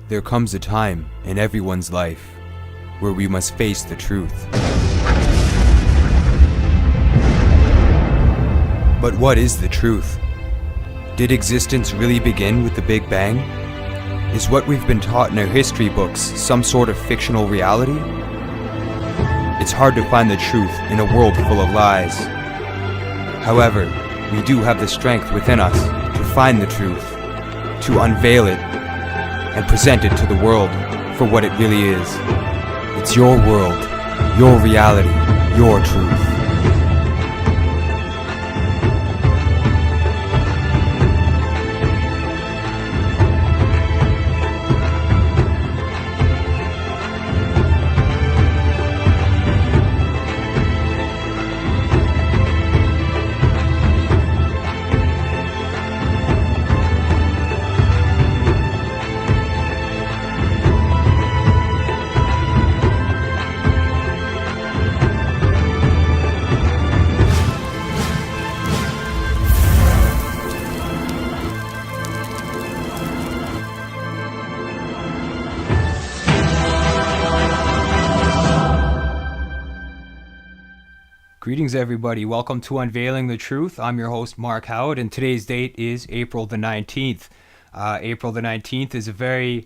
There comes a time in everyone's life where we must face the truth. But what is the truth? Did existence really begin with the Big Bang? Is what we've been taught in our history books some sort of fictional reality? It's hard to find the truth in a world full of lies. However, we do have the strength within us to find the truth, to unveil it, and present it to the world for what it really is. It's your world, your reality, your truth. Greetings everybody, welcome to Unveiling the Truth. I'm your host Mark Howitt, and today's date is April the 19th. April the 19th is a very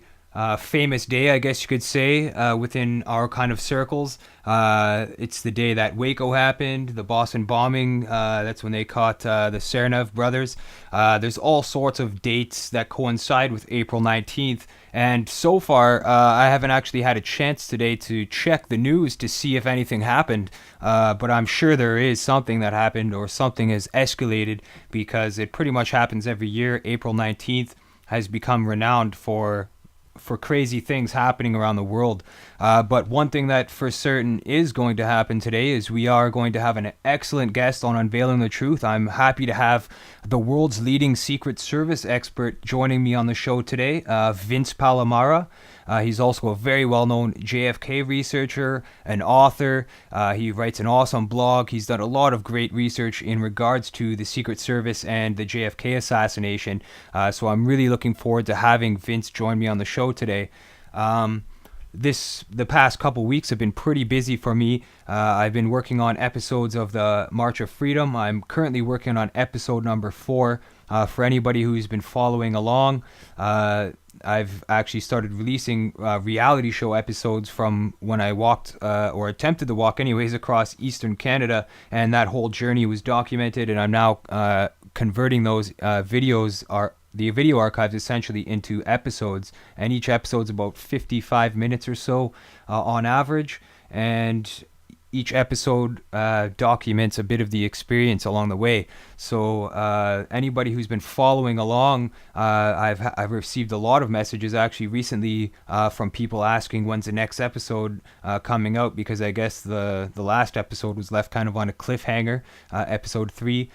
famous day, I guess you could say, within our kind of circles. It's the day that Waco happened, the Boston bombing, that's when they caught the Tsarnaev brothers. There's all sorts of dates that coincide with April 19th. And so far, I haven't actually had a chance today to check the news to see if anything happened. But I'm sure there is something that happened or something has escalated, because it pretty much happens every year. April 19th has become renowned for crazy things happening around the world. But one thing that for certain is going to happen today is we are going to have an excellent guest on Unveiling the Truth. I'm happy to have the world's leading Secret Service expert joining me on the show today, Vince Palamara. He's also a very well-known JFK researcher, an author. He writes an awesome blog. He's done a lot of great research in regards to the Secret Service and the JFK assassination. So I'm really looking forward to having Vince join me on the show today. The past couple weeks have been pretty busy for me. I've been working on episodes of the March of Freedom. I'm currently working on episode number 4. For anybody who's been following along, I've actually started releasing reality show episodes from when I walked, or attempted to walk anyways, across Eastern Canada, and that whole journey was documented, and I'm now converting those the video archives essentially into episodes, and each episode's about 55 minutes or so on average, and each episode documents a bit of the experience along the way. So anybody who's been following along, I've received a lot of messages actually recently from people asking when's the next episode coming out, because I guess the last episode was left kind of on a cliffhanger, episode 3.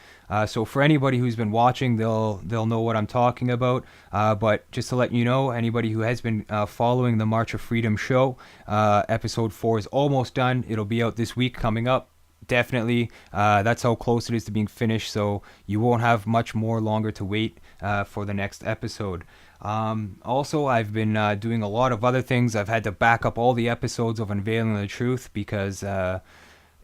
So for anybody who's been watching, they'll know what I'm talking about. But just to let you know, anybody who has been following the March of Freedom show, episode 4 is almost done. It'll be out this week coming up. Definitely. That's how close it is to being finished. So you won't have much more longer to wait for the next episode. Also, I've been doing a lot of other things. I've had to back up all the episodes of Unveiling the Truth because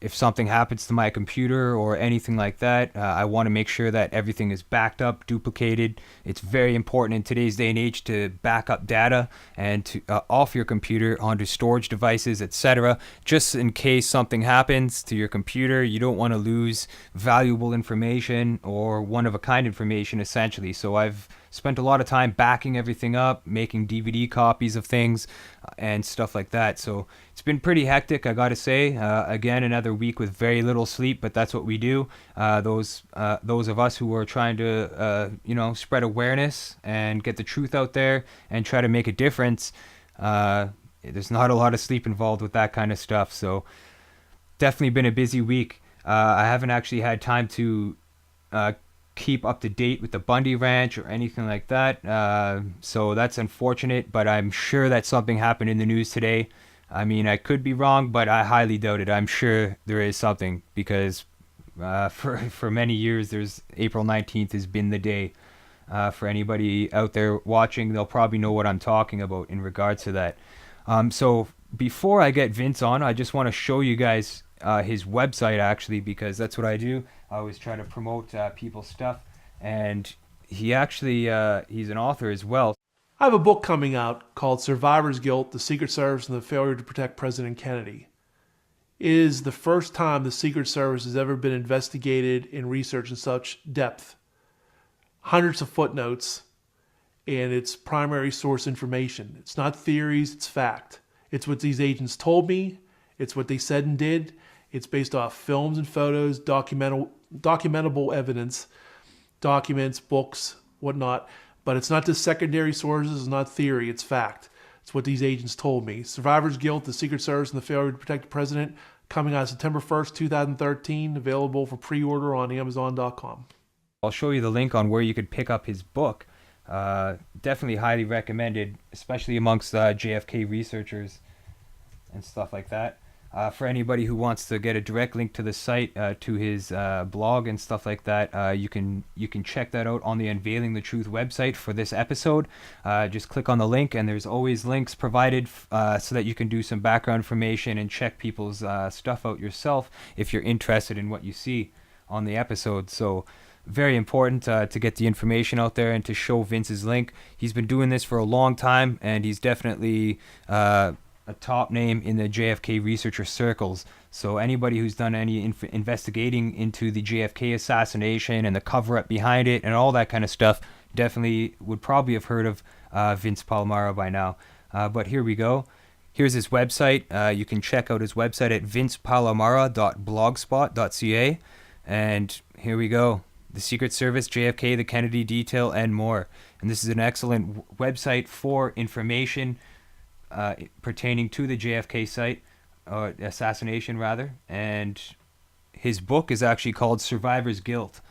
if something happens to my computer or anything like that, I want to make sure that everything is backed up, duplicated. It's very important in today's day and age to back up data and to off your computer onto storage devices, etc. Just in case something happens to your computer, you don't want to lose valuable information or one-of-a-kind information, essentially. So I've spent a lot of time backing everything up, making DVD copies of things and stuff like that. So it's been pretty hectic, I gotta say. Again, another week with very little sleep, but that's what we do. Those of us who are trying to spread awareness and get the truth out there and try to make a difference, there's not a lot of sleep involved with that kind of stuff. So definitely been a busy week. I haven't actually had time to keep up to date with the Bundy Ranch or anything like that, so that's unfortunate, but I'm sure that something happened in the news today. I mean, I could be wrong, but I highly doubt it. I'm sure there is something, because for many years April 19th has been the day. For anybody out there watching, they'll probably know what I'm talking about in regards to that. So before I get Vince on, I just want to show you guys his website, actually, because that's what I do. I always try to promote people's stuff, and he actually he's an author as well. I have a book coming out called Survivor's Guilt, The Secret Service and the Failure to Protect President Kennedy. It is the first time the Secret Service has ever been investigated and researched in such depth. Hundreds of footnotes, and it's primary source information. It's not theories, it's fact. It's what these agents told me, it's what they said and did. It's based off films and photos, documentable evidence, documents, books, whatnot. But it's not just secondary sources, it's not theory, it's fact. It's what these agents told me. Survivor's Guilt, The Secret Service and the Failure to Protect the President, coming out September 1st, 2013, available for pre-order on Amazon.com. I'll show you the link on where you could pick up his book. Definitely highly recommended, especially amongst JFK researchers and stuff like that. For anybody who wants to get a direct link to the site, to his blog and stuff like that, you can check that out on the Unveiling the Truth website for this episode. Just click on the link, and there's always links provided so that you can do some background information and check people's stuff out yourself if you're interested in what you see on the episode. So very important to get the information out there and to show Vince's link. He's been doing this for a long time, and he's definitely a top name in the JFK researcher circles. So anybody who's done any investigating into the JFK assassination and the cover-up behind it and all that kind of stuff definitely would probably have heard of Vince Palamara by now. But here we go. Here's his website. You can check out his website at vincepalamara.blogspot.ca. And here we go. The Secret Service, JFK, the Kennedy Detail, and more. And this is an excellent website for information pertaining to the JFK site, assassination rather, and his book is actually called Survivor's Guilt.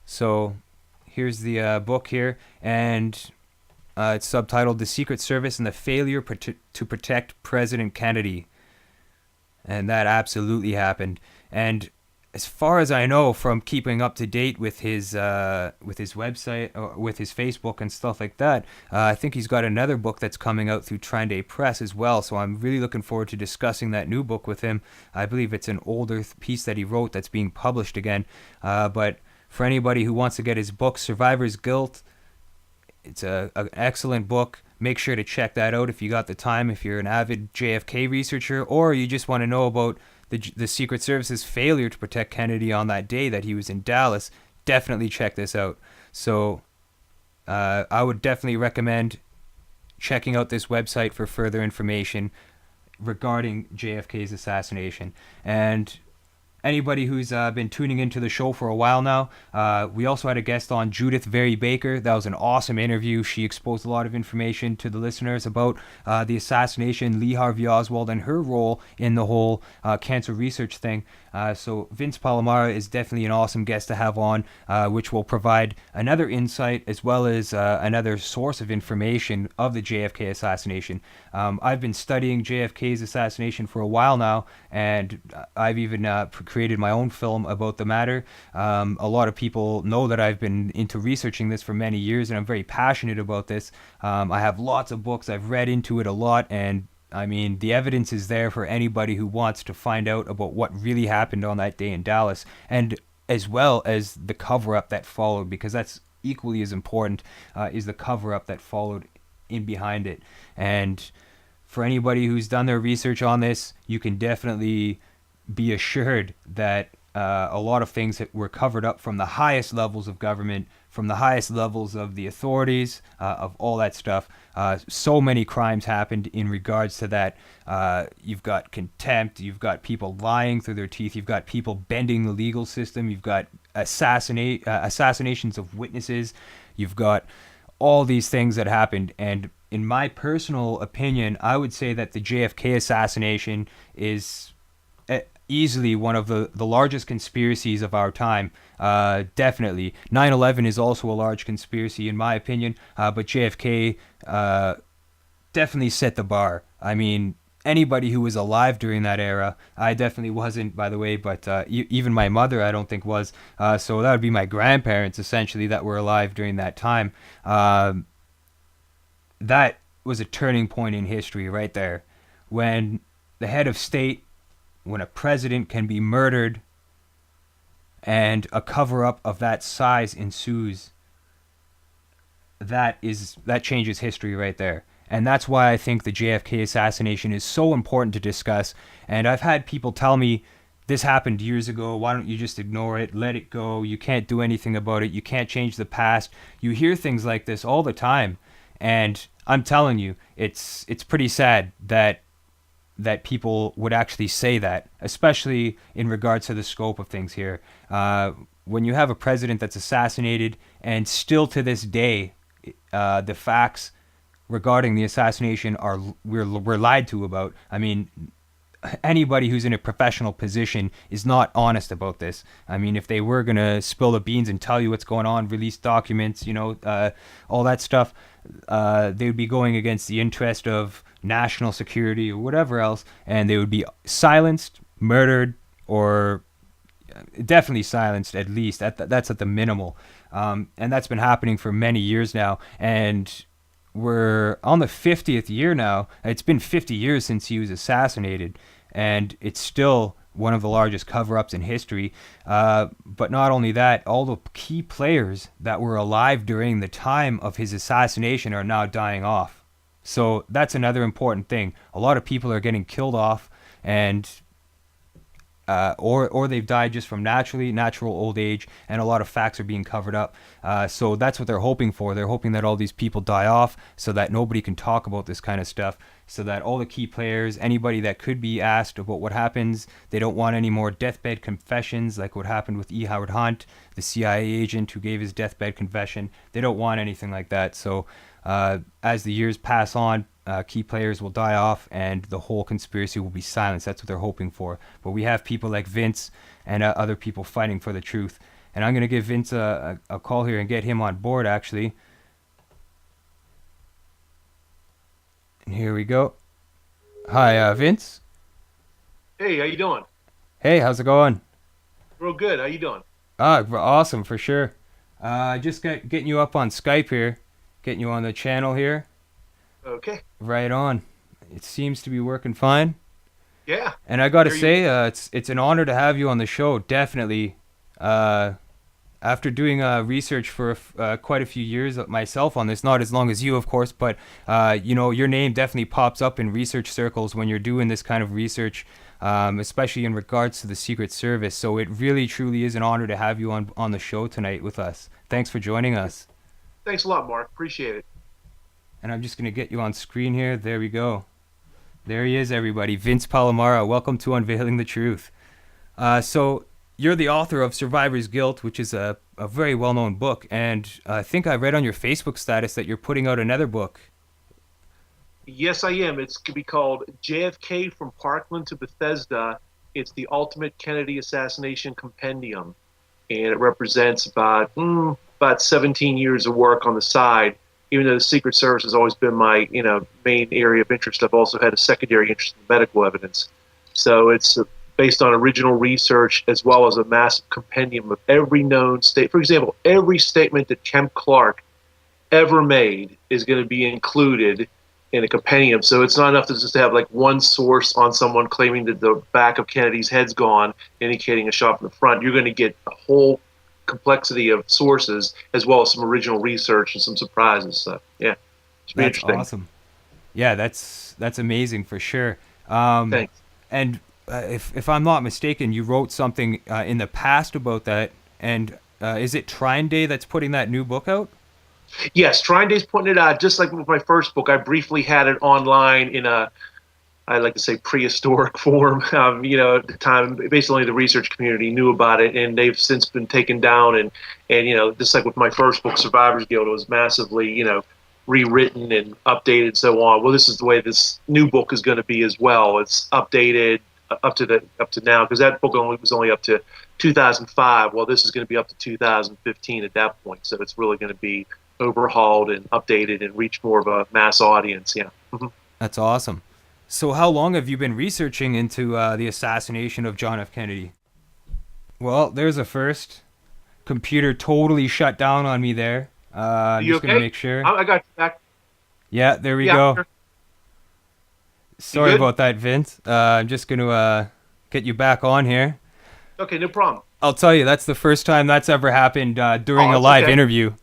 So here's the book here, and it's subtitled The Secret Service and the Failure to Protect President Kennedy. And that absolutely happened. And as far as I know, from keeping up to date with his website, or with his Facebook and stuff like that, I think he's got another book that's coming out through Trinde Press as well. So I'm really looking forward to discussing that new book with him. I believe it's an older piece that he wrote that's being published again. But for anybody who wants to get his book, Survivor's Guilt, it's an excellent book. Make sure to check that out if you got the time, if you're an avid JFK researcher, or you just want to know about the Secret Service's failure to protect Kennedy on that day that he was in Dallas. Definitely check this out. So I would definitely recommend checking out this website for further information regarding JFK's assassination. And anybody who's been tuning into the show for a while now, we also had a guest on, Judith Very Baker. That was an awesome interview. She exposed a lot of information to the listeners about the assassination, Lee Harvey Oswald, and her role in the whole cancer research thing. So Vince Palamara is definitely an awesome guest to have on, which will provide another insight as well as another source of information of the JFK assassination. I've been studying JFK's assassination for a while now, and I've even created my own film about the matter. A lot of people know that I've been into researching this for many years, and I'm very passionate about this. I have lots of books. I've read into it a lot, and I mean, the evidence is there for anybody who wants to find out about what really happened on that day in Dallas, and as well as the cover-up that followed, because that's equally as important, is the cover-up that followed in behind it. And for anybody who's done their research on this, you can definitely be assured that a lot of things that were covered up from the highest levels of government, from the highest levels of the authorities, of all that stuff. So many crimes happened in regards to that. You've got contempt, you've got people lying through their teeth, you've got people bending the legal system, you've got assassinations of witnesses, you've got all these things that happened. And in my personal opinion, I would say that the JFK assassination is easily one of the largest conspiracies of our time. Definitely. 9/11 is also a large conspiracy in my opinion, but JFK definitely set the bar. I mean, anybody who was alive during that era. I definitely wasn't, by the way, but even my mother, I don't think was. So that would be my grandparents, essentially, that were alive during that time. That was a turning point in history right there. When the head of state, when a president can be murdered and a cover-up of that size ensues, that changes history right there. And that's why I think the JFK assassination is so important to discuss. And I've had people tell me, this happened years ago, why don't you just ignore it, let it go, you can't do anything about it, you can't change the past. You hear things like this all the time. And I'm telling you, it's pretty sad that people would actually say that, especially in regards to the scope of things here. When you have a president that's assassinated, and still to this day, the facts regarding the assassination we're lied to about. I mean, anybody who's in a professional position is not honest about this. I mean, if they were gonna spill the beans and tell you what's going on, release documents, all that stuff, they would be going against the interest of national security or whatever else, and they would be silenced, murdered, or definitely silenced at least. That's at the minimal. And that's been happening for many years now. And we're on the 50th year now. It's been 50 years since he was assassinated, and it's still one of the largest cover-ups in history. But not only that, all the key players that were alive during the time of his assassination are now dying off. So that's another important thing. A lot of people are getting killed off, and or they've died just from natural old age, and a lot of facts are being covered up. So that's what they're hoping for. They're hoping that all these people die off so that nobody can talk about this kind of stuff, so that all the key players, anybody that could be asked about what happens, they don't want any more deathbed confessions like what happened with E. Howard Hunt, the CIA agent who gave his deathbed confession. They don't want anything like that. So as the years pass on, key players will die off and the whole conspiracy will be silenced. That's what they're hoping for. But we have people like Vince and other people fighting for the truth. And I'm going to give Vince a call here and get him on board, actually. And here we go. Hi, Vince. Hey, how you doing? Hey, how's it going? Real good. How you doing? Awesome, for sure. Just getting you up on Skype here. Getting you on the channel here. Okay. Right on. It seems to be working fine. Yeah. And I got to say, it's an honor to have you on the show. Definitely. After doing research for quite a few years myself on this, not as long as you, of course, but your name definitely pops up in research circles when you're doing this kind of research, especially in regards to the Secret Service. So it really, truly is an honor to have you on the show tonight with us. Thanks for joining us. Thanks a lot, Mark. Appreciate it. And I'm just going to get you on screen here. There we go. There he is, everybody. Vince Palamara. Welcome to Unveiling the Truth. So you're the author of Survivor's Guilt, which is a very well-known book. And I think I read on your Facebook status that you're putting out another book. Yes, I am. It's going to be called JFK from Parkland to Bethesda. It's the Ultimate Kennedy Assassination Compendium. And it represents about 17 years of work on the side. Even though the Secret Service has always been my main area of interest, I've also had a secondary interest in medical evidence. So it's based on original research as well as a massive compendium of every known state. For example, every statement that Kemp Clark ever made is going to be included in a compendium. So it's not enough to just have like one source on someone claiming that the back of Kennedy's head's gone, indicating a shot from the front. You're going to get a whole complexity of sources as well as some original research and some surprises. So yeah, it's pretty interesting. Awesome. Yeah, that's amazing for sure. Thanks. And if I'm not mistaken, you wrote something in the past about that. And is it Trine Day that's putting that new book out? Yes, Trine Day's putting it out. Just like with my first book, I briefly had it online in I like to say prehistoric form. At the time, basically the research community knew about it, and they've since been taken down. And just like with my first book, Survivor's Guild, it was massively, rewritten and updated and so on. Well, this is the way this new book is going to be as well. It's updated up to now, because that book was only up to 2005. Well, this is going to be up to 2015 at that point. So it's really going to be overhauled and updated and reach more of a mass audience. Yeah. Mm-hmm. That's awesome. So how long have you been researching into the assassination of John F. Kennedy? Well, there's a first. Computer totally shut down on me there. Are I'm you just going to okay? make sure. I got you back. Yeah, there we Yeah. go. Sure. You Sorry good? about that, Vince. I'm just going to get you back on here. Okay, no problem. I'll tell you, that's the first time that's ever happened during Oh, a it's live okay. interview.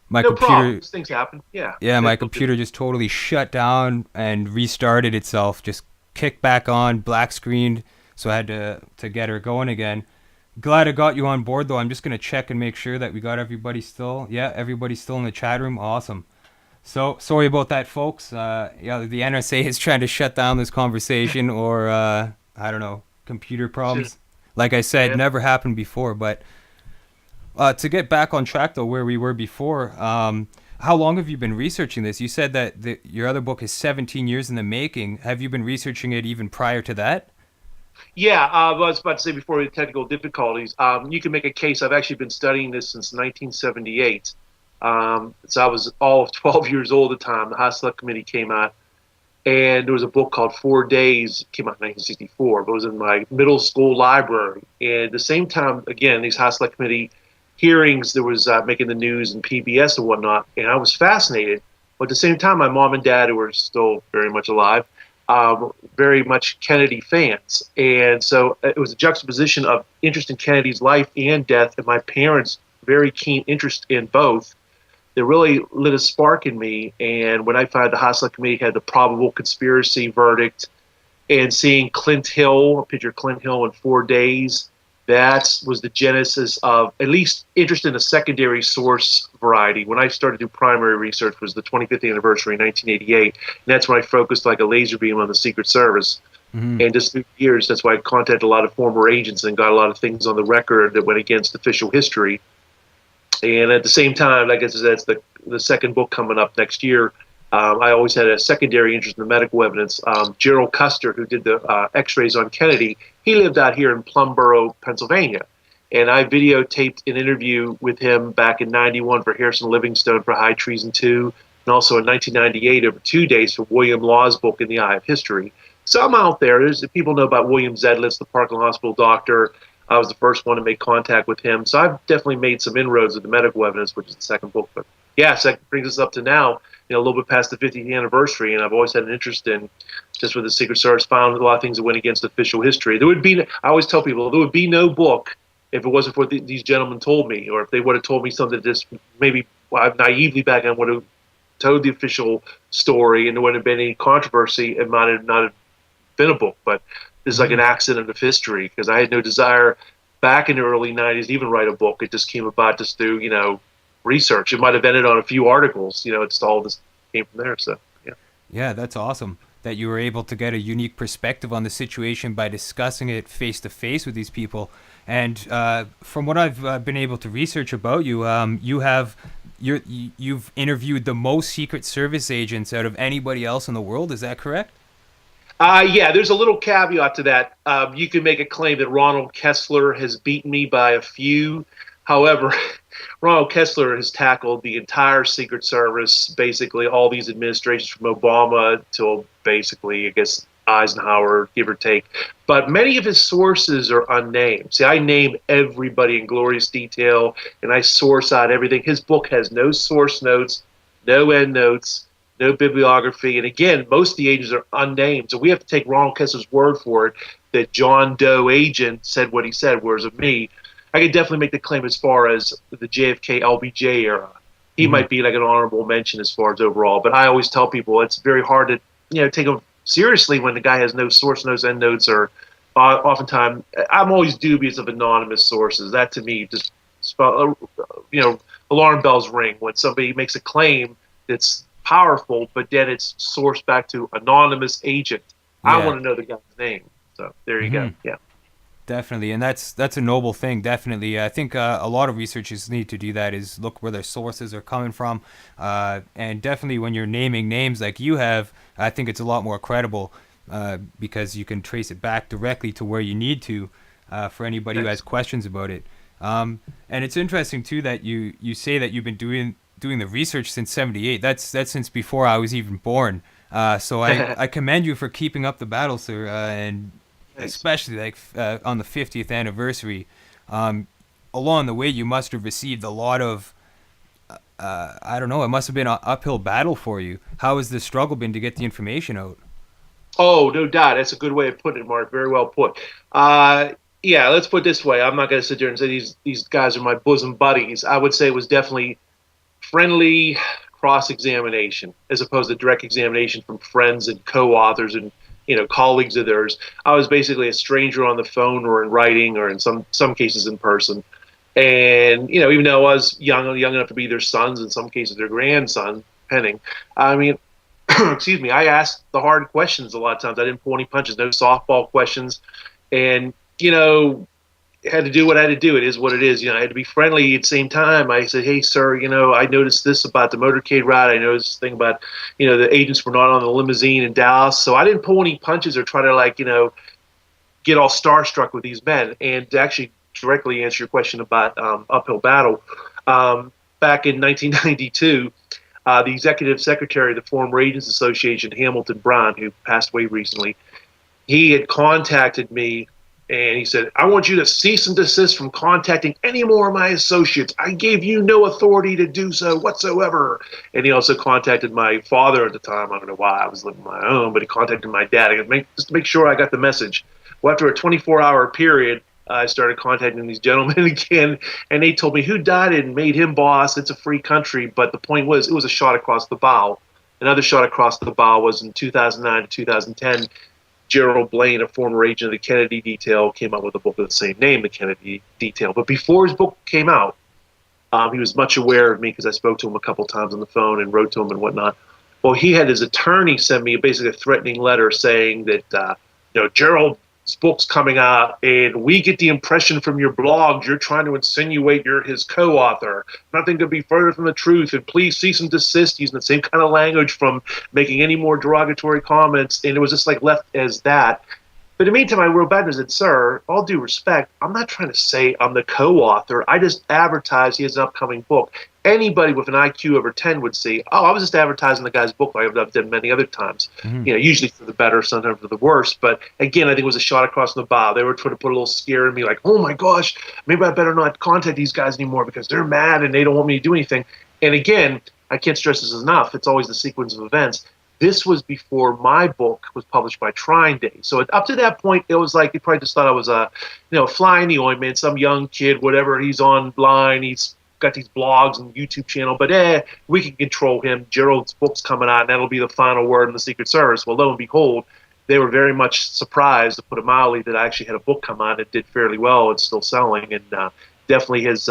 My No problem. computer, These things happen. Yeah. yeah, my Difficulty. computer just totally shut down and restarted itself. Just kicked back on, black screened. So I had to get her going again. Glad I got you on board though. I'm just gonna check and make sure that we got everybody still. Yeah, everybody's still in the chat room. Awesome. So sorry about that, folks. Yeah, the NSA is trying to shut down this conversation, or I don't know, computer Shit. problems. Like I said, Yeah. never happened before. But to get back on track though, where we were before, how long have you been researching this? You said that your other book is 17 years in the making. Have you been researching it even prior to that? Yeah, I was about to say before the technical difficulties, you can make a case. I've actually been studying this since 1978. So I was all of 12 years old at the time. The High Select Committee came out, and there was a book called 4 Days. It came out in 1964, but it was in my middle school library. And at the same time, again, these High Select Committee hearings, there was making the news and PBS and whatnot, and I was fascinated. But at the same time, my mom and dad, who were still very much alive, very much Kennedy fans. And so it was a juxtaposition of interest in Kennedy's life and death, and my parents' very keen interest in both that really lit a spark in me. And when I found the House Select Committee had the probable conspiracy verdict, and seeing Clint Hill, a picture of Clint Hill in 4 Days, that was the genesis of at least interest in a secondary source variety. When I started to do primary research was the 25th anniversary in 1988, and that's when I focused like a laser beam on the Secret Service. Hmm. And just through the years, that's why I contacted a lot of former agents and got a lot of things on the record that went against official history. And at the same time, like I said, that's the second book coming up next year. I always had a secondary interest in the medical evidence. Gerald Custer, who did the x-rays on Kennedy, he lived out here in Plumboro, Pennsylvania. And I videotaped an interview with him back in 91 for Harrison Livingstone for High Treason 2, and also in 1998 over 2 days for William Law's book In the Eye of History. So I'm out there. People know about William Zedlitz, the Parkland Hospital doctor. I was the first one to make contact with him. So I've definitely made some inroads with the medical evidence, which is the second book. But yeah, so that brings us up to now, a little bit past the 50th anniversary, and I've always had an interest in just where the Secret Service found a lot of things that went against official history. There would be, I always tell people, there would be no book if it wasn't for what these gentlemen told me, or if they would have told me something that just maybe naively back then would have told the official story, and there wouldn't have been any controversy. It might have not have been a book, but this is like an accident of history because I had no desire back in the early 90s to even write a book. It just came about just through, research. It might have ended on a few articles, it's all just came from there. So, yeah. Yeah, that's awesome that you were able to get a unique perspective on the situation by discussing it face to face with these people. And from what I've been able to research about you, you've interviewed the most Secret Service agents out of anybody else in the world. Is that correct? Yeah, there's a little caveat to that. You can make a claim that Ronald Kessler has beaten me by a few. However, Ronald Kessler has tackled the entire Secret Service, basically all these administrations from Obama till basically, I guess, Eisenhower, give or take. But many of his sources are unnamed. See, I name everybody in glorious detail, and I source out everything. His book has no source notes, no endnotes, no bibliography. And again, most of the agents are unnamed. So we have to take Ronald Kessler's word for it that John Doe agent said what he said, whereas of me, I could definitely make the claim as far as the JFK LBJ era. He might be like an honorable mention as far as overall, but I always tell people it's very hard to take him seriously when the guy has no source notes, endnotes, or oftentimes I'm always dubious of anonymous sources. That to me just alarm bells ring when somebody makes a claim that's powerful, but then it's sourced back to anonymous agent. I want to know the guy's name. So there you go. Yeah. Definitely, and that's a noble thing. Definitely, I think a lot of researchers need to do that. Is look where their sources are coming from, and definitely when you're naming names like you have, I think it's a lot more credible because you can trace it back directly to where you need to for anybody who has questions about it. And it's interesting too that you say that you've been doing the research since '78. That's since before I was even born. So I commend you for keeping up the battle, sir, and Thanks. especially on the 50th anniversary. Along the way, you must have received a lot of, I don't know, it must have been an uphill battle for you. How has the struggle been to get the information out? Oh, no doubt. That's a good way of putting it, Mark. Very well put. Yeah, let's put it this way. I'm not going to sit there and say these guys are my bosom buddies. I would say it was definitely friendly cross-examination as opposed to direct examination from friends and co-authors and colleagues of theirs. I was basically a stranger on the phone or in writing or in some cases in person. And even though I was young enough to be their sons, in some cases their grandson, depending. I mean, excuse me, I asked the hard questions a lot of times. I didn't pull any punches, no softball questions, and had to do what I had to do. It is what it is. I had to be friendly at the same time. I said, hey, sir, I noticed this about the motorcade ride. I noticed this thing about, the agents were not on the limousine in Dallas. So I didn't pull any punches or try to get all starstruck with these men. And to actually directly answer your question about uphill battle, back in 1992, the executive secretary of the former Agents Association, Hamilton Brown, who passed away recently, he had contacted me. And he said, I want you to cease and desist from contacting any more of my associates. I gave you no authority to do so whatsoever. And he also contacted my father at the time. I don't know why, I was living my own, but he contacted my dad. Just to make sure I got the message. Well, after a 24-hour period, I started contacting these gentlemen again, and they told me who died and made him boss. It's a free country. But the point was, it was a shot across the bow. Another shot across the bow was in 2009 to 2010. Gerald Blaine, a former agent of the Kennedy Detail, came out with a book of the same name, The Kennedy Detail. But before his book came out, he was much aware of me because I spoke to him a couple times on the phone and wrote to him and whatnot. Well, he had his attorney send me basically a threatening letter saying that, Gerald's book's coming out, and we get the impression from your blogs you're trying to insinuate you're his co-author. Nothing could be further from the truth, and please cease and desist, using the same kind of language, from making any more derogatory comments. And it was just left as that. But in the meantime, I wrote back and said, sir, all due respect, I'm not trying to say I'm the co-author. I just advertised he has an upcoming book. Anybody with an IQ over 10 would see, oh, I was just advertising the guy's book like I've done many other times. Mm-hmm. Usually for the better, sometimes for the worse. But again, I think it was a shot across the bow. They were trying to put a little scare in me, like, oh my gosh, maybe I better not contact these guys anymore because they're mad and they don't want me to do anything. And again, I can't stress this enough. It's always the sequence of events. This was before my book was published by Trying Day. So up to that point, it was like they probably just thought I was a fly in the ointment, some young kid, whatever. He's online, he's got these blogs and YouTube channel, but we can control him. Gerald's book's coming out, and that'll be the final word in the Secret Service. Well, lo and behold, they were very much surprised, to put it mildly, that I actually had a book come out. It did fairly well. It's still selling, and definitely has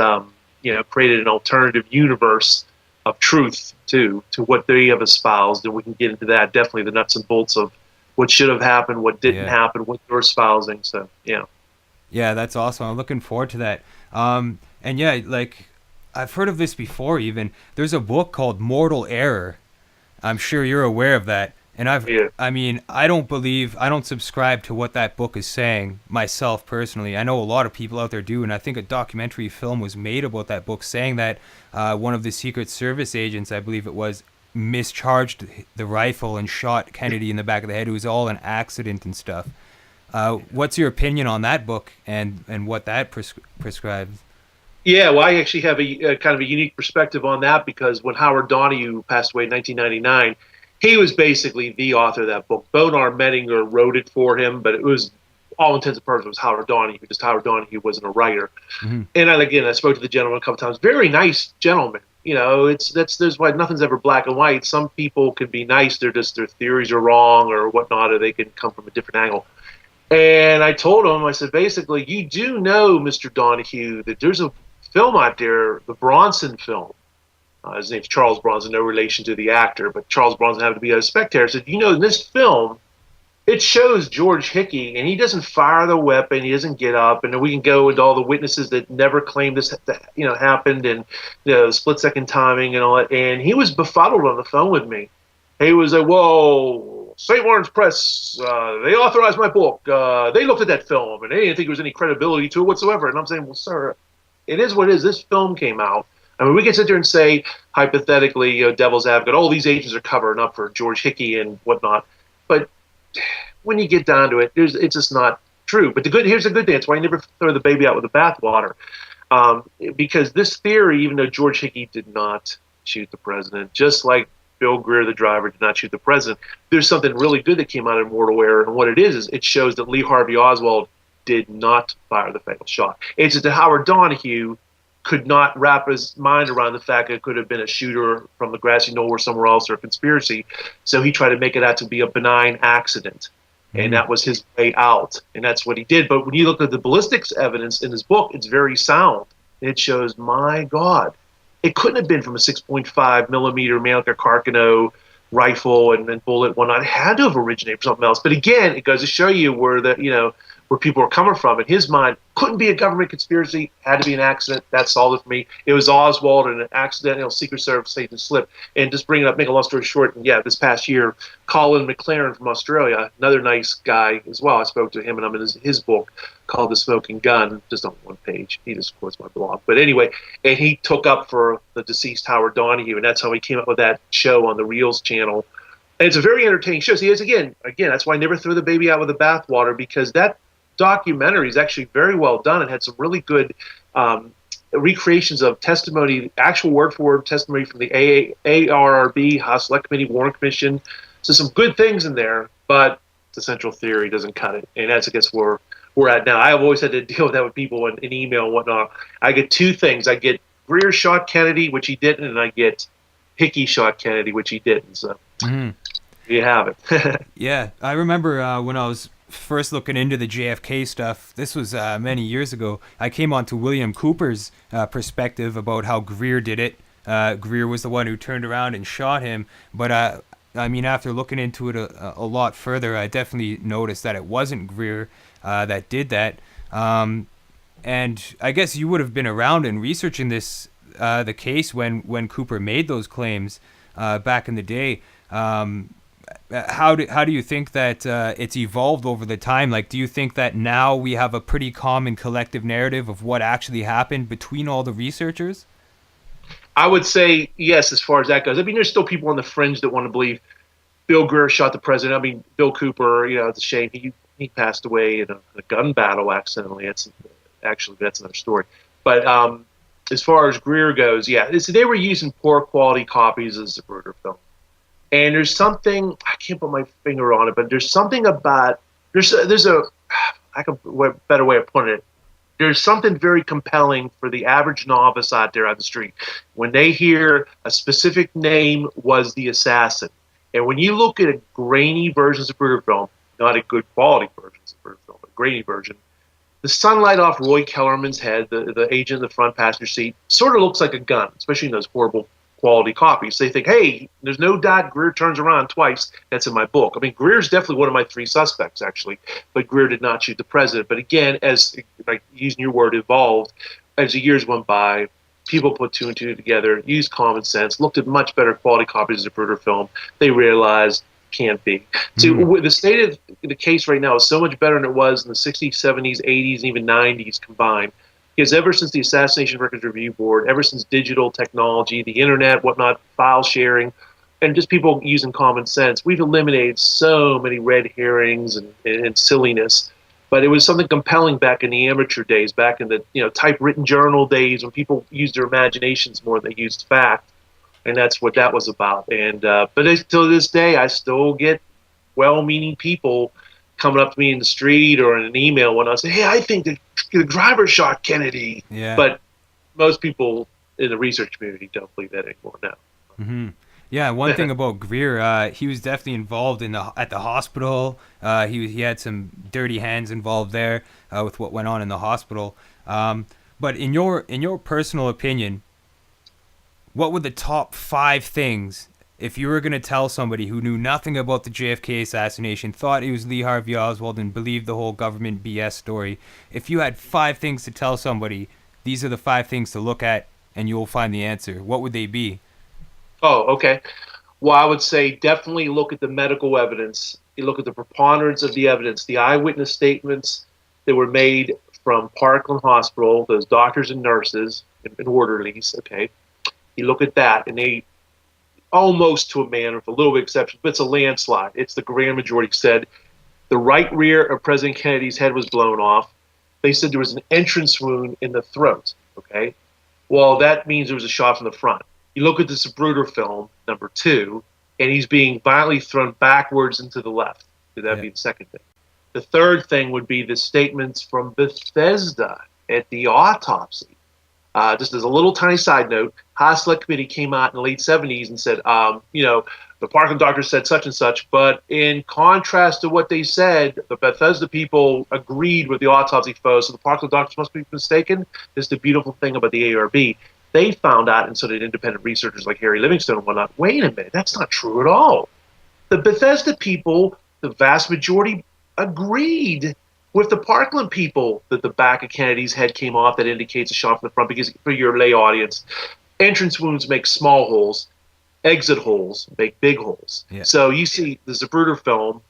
created an alternative universe of truth to what they have espoused, and we can get into that. Definitely the nuts and bolts of what should have happened, what didn't happen, what you're espousing. So yeah, that's awesome. I'm looking forward to that. And yeah, like, I've heard of this before. Even there's a book called Mortal Error. I'm sure you're aware of that. And I mean, I don't subscribe to what that book is saying myself personally. I know a lot of people out there do, and I think a documentary film was made about that book, saying that one of the Secret Service agents, I believe it was, mischarged the rifle and shot Kennedy in the back of the head. It was all an accident and stuff. What's your opinion on that book and what that prescribes? Yeah, well, I actually have a kind of a unique perspective on that, because when Howard Donahue passed away in 1999, he was basically the author of that book. Bonar Mettinger wrote it for him, but it was, all intents and purposes, was Howard Donahue. Just Howard Donahue wasn't a writer. Mm-hmm. And I spoke to the gentleman a couple times. Very nice gentleman. There's why nothing's ever black and white. Some people can be nice. Their theories are wrong or whatnot, or they can come from a different angle. And I told him, I said, basically, you do know, Mr. Donahue, that there's a film out there, the Bronson film. His name's Charles Bronson, no relation to the actor, but Charles Bronson happened to be a spectator. Said, in this film, it shows George Hickey, and he doesn't fire the weapon, he doesn't get up, and then we can go into all the witnesses that never claimed this, happened, and split-second timing and all that. And he was befuddled on the phone with me. He was like, "Whoa, St. Lawrence Press, they authorized my book. They looked at that film, and they didn't think there was any credibility to it whatsoever." And I'm saying, "Well, sir, it is what it is. This film came out. I mean, we can sit there and say, hypothetically, devil's advocate, oh, these agents are covering up for George Hickey and whatnot. But when you get down to it, it's just not true. But here's the good thing. That's why I never throw the baby out with the bathwater. Because this theory, even though George Hickey did not shoot the president, just like Bill Greer, the driver, did not shoot the president, there's something really good that came out of Mortal Error. And what it is it shows that Lee Harvey Oswald did not fire the fatal shot. It's just that Howard Donahue could not wrap his mind around the fact that it could have been a shooter from the grassy knoll or somewhere else or a conspiracy. So he tried to make it out to be a benign accident. And that was his way out. And that's what he did. But when you look at the ballistics evidence in his book, it's very sound. It shows, my God, it couldn't have been from a 6.5 millimeter Mannlicher Carcano rifle and bullet, whatnot. It had to have originated from something else. But again, it goes to show you where where people are coming from. In his mind, couldn't be a government conspiracy, had to be an accident. That solved it for me. It was Oswald and an accidental Secret Service agent slip. And just bring it up, make a long story short, and yeah, this past year, Colin McLaren from Australia, another nice guy as well. I spoke to him, and I'm in his book called The Smoking Gun, just on one page. He just quotes my blog. But anyway, and he took up for the deceased Howard Donahue, and that's how he came up with that show on the Reels channel. And it's a very entertaining show. See, again, that's why I never throw the baby out with the bathwater, because that documentary is actually very well done and had some really good recreations of testimony, actual word-for-word testimony from the ARRB, House Select Committee, Warren Commission. So some good things in there, but the central theory doesn't cut it. And that's, I guess, where we're at now. I've always had to deal with that with people in email and whatnot. I get two things. I get Greer shot Kennedy, which he didn't, and I get Hickey shot Kennedy, which he didn't. So there you have it. Yeah, I remember when I was first looking into the JFK stuff, this was many years ago, I came onto William Cooper's perspective about how Greer did it. Greer was the one who turned around and shot him, but I mean, after looking into it a lot further, I definitely noticed that it wasn't Greer that did that. And I guess you would have been around and researching this, the case when Cooper made those claims back in the day. How do you think that it's evolved over the time? Like, do you think that now we have a pretty common collective narrative of what actually happened between all the researchers? I would say yes, as far as that goes. I mean, there's still people on the fringe that want to believe Bill Greer shot the president. I mean, Bill Cooper, it's a shame he passed away in a gun battle accidentally. That's another story. But as far as Greer goes, yeah, they were using poor quality copies of Zapruder film. And there's something, I can't put my finger on it, but there's something about, there's a better way of putting it. There's something very compelling for the average novice out there on the street when they hear a specific name was the assassin. And when you look at a grainy version of Zapruder film, not a good quality version of Zapruder film, but a grainy version, the sunlight off Roy Kellerman's head, the agent in the front passenger seat, sort of looks like a gun, especially in those horrible quality copies. They think, hey, there's no doubt Greer turns around twice. That's in my book. I mean, Greer's definitely one of my three suspects, actually, but Greer did not shoot the president. But again, as like using your word, evolved, as the years went by, people put two and two together, used common sense, looked at much better quality copies of Zapruder film. They realized can't be. So the state of the case right now is so much better than it was in the 60s, 70s, 80s, and even 90s combined. Because ever since the Assassination Records Review Board, ever since digital technology, the internet, whatnot, file sharing, and just people using common sense, we've eliminated so many red herrings and silliness. But it was something compelling back in the amateur days, back in the typewritten journal days when people used their imaginations more than they used fact, and that's what that was about. And but to this day, I still get well-meaning people coming up to me in the street or in an email when I say, hey, I think the driver shot Kennedy. Yeah. But most people in the research community don't believe that anymore now. Mm-hmm. Yeah, one thing about Greer, he was definitely involved at the hospital. He had some dirty hands involved there with what went on in the hospital. But in your personal opinion, what were the top 5 things if you were going to tell somebody who knew nothing about the JFK assassination, thought it was Lee Harvey Oswald, and believed the whole government BS story? If you had 5 things to tell somebody, these are the 5 things to look at, and you'll find the answer, what would they be? Oh, okay. Well, I would say definitely look at the medical evidence. You look at the preponderance of the evidence, the eyewitness statements that were made from Parkland Hospital, those doctors and nurses and orderlies, okay? You look at that, and they almost to a man, with a little bit of exception, but it's a landslide. It's the grand majority said the right rear of President Kennedy's head was blown off. They said there was an entrance wound in the throat. Okay, well, that means there was a shot from the front. You look at the Zapruder film, number 2, and he's being violently thrown backwards into the left. That'd be the second thing. The third thing would be the statements from Bethesda at the autopsy. Just as a little tiny side note, Haas Select Committee came out in the late 70s and said, the Parkland doctors said such and such, but in contrast to what they said, the Bethesda people agreed with the autopsy photos, so the Parkland doctors must be mistaken. This is the beautiful thing about the ARB. They found out, and so did independent researchers like Harry Livingstone and whatnot, wait a minute, that's not true at all. The Bethesda people, the vast majority, agreed with the Parkland people that the back of Kennedy's head came off. That indicates a shot from the front, because for your lay audience, entrance wounds make small holes, exit holes make big holes. Yeah. So you see the Zapruder film,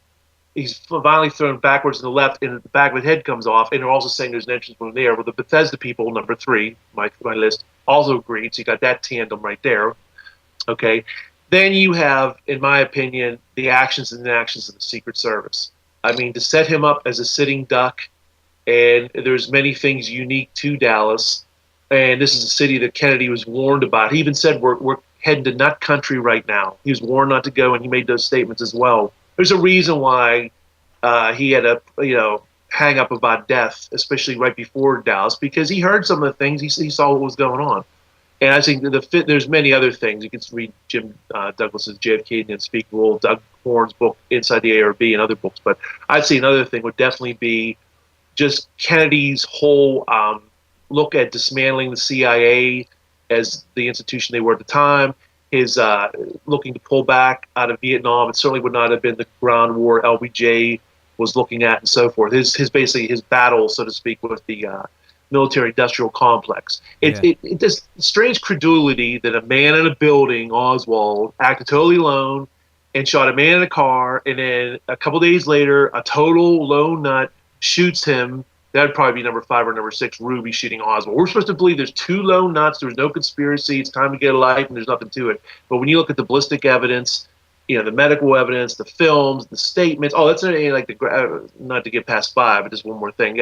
he's violently thrown backwards to the left, and the back of his head comes off, and they're also saying there's an entrance wound there. Well, the Bethesda people, number 3, my list, also agreed, so you got that tandem right there. Okay. Then you have, in my opinion, the actions and inactions of the Secret Service. I mean, to set him up as a sitting duck, and there's many things unique to Dallas, and this is a city that Kennedy was warned about. He even said, we're heading to nut country right now. He was warned not to go, and he made those statements as well. There's a reason why he had a hang up about death, especially right before Dallas, because he heard some of the things, he saw what was going on. And I think there's many other things. You can read Jim Douglas's JFK and Unspeakable, Doug Horn's book Inside the ARB, and other books. But I'd say another thing would definitely be just Kennedy's whole look at dismantling the CIA as the institution they were at the time, his looking to pull back out of Vietnam. It certainly would not have been the ground war LBJ was looking at, and so forth. His basically his battle, so to speak, with the military-industrial complex. It just strange credulity that a man in a building, Oswald, acted totally alone and shot a man in a car, and then a couple days later, a total lone nut shoots him. That would probably be number 5 or number 6, Ruby shooting Oswald. We're supposed to believe there's 2 lone nuts, there's no conspiracy, it's time to get a life, and there's nothing to it. But when you look at the ballistic evidence, the medical evidence, the films, the statements. Oh, that's like not to get past 5, but just one more thing.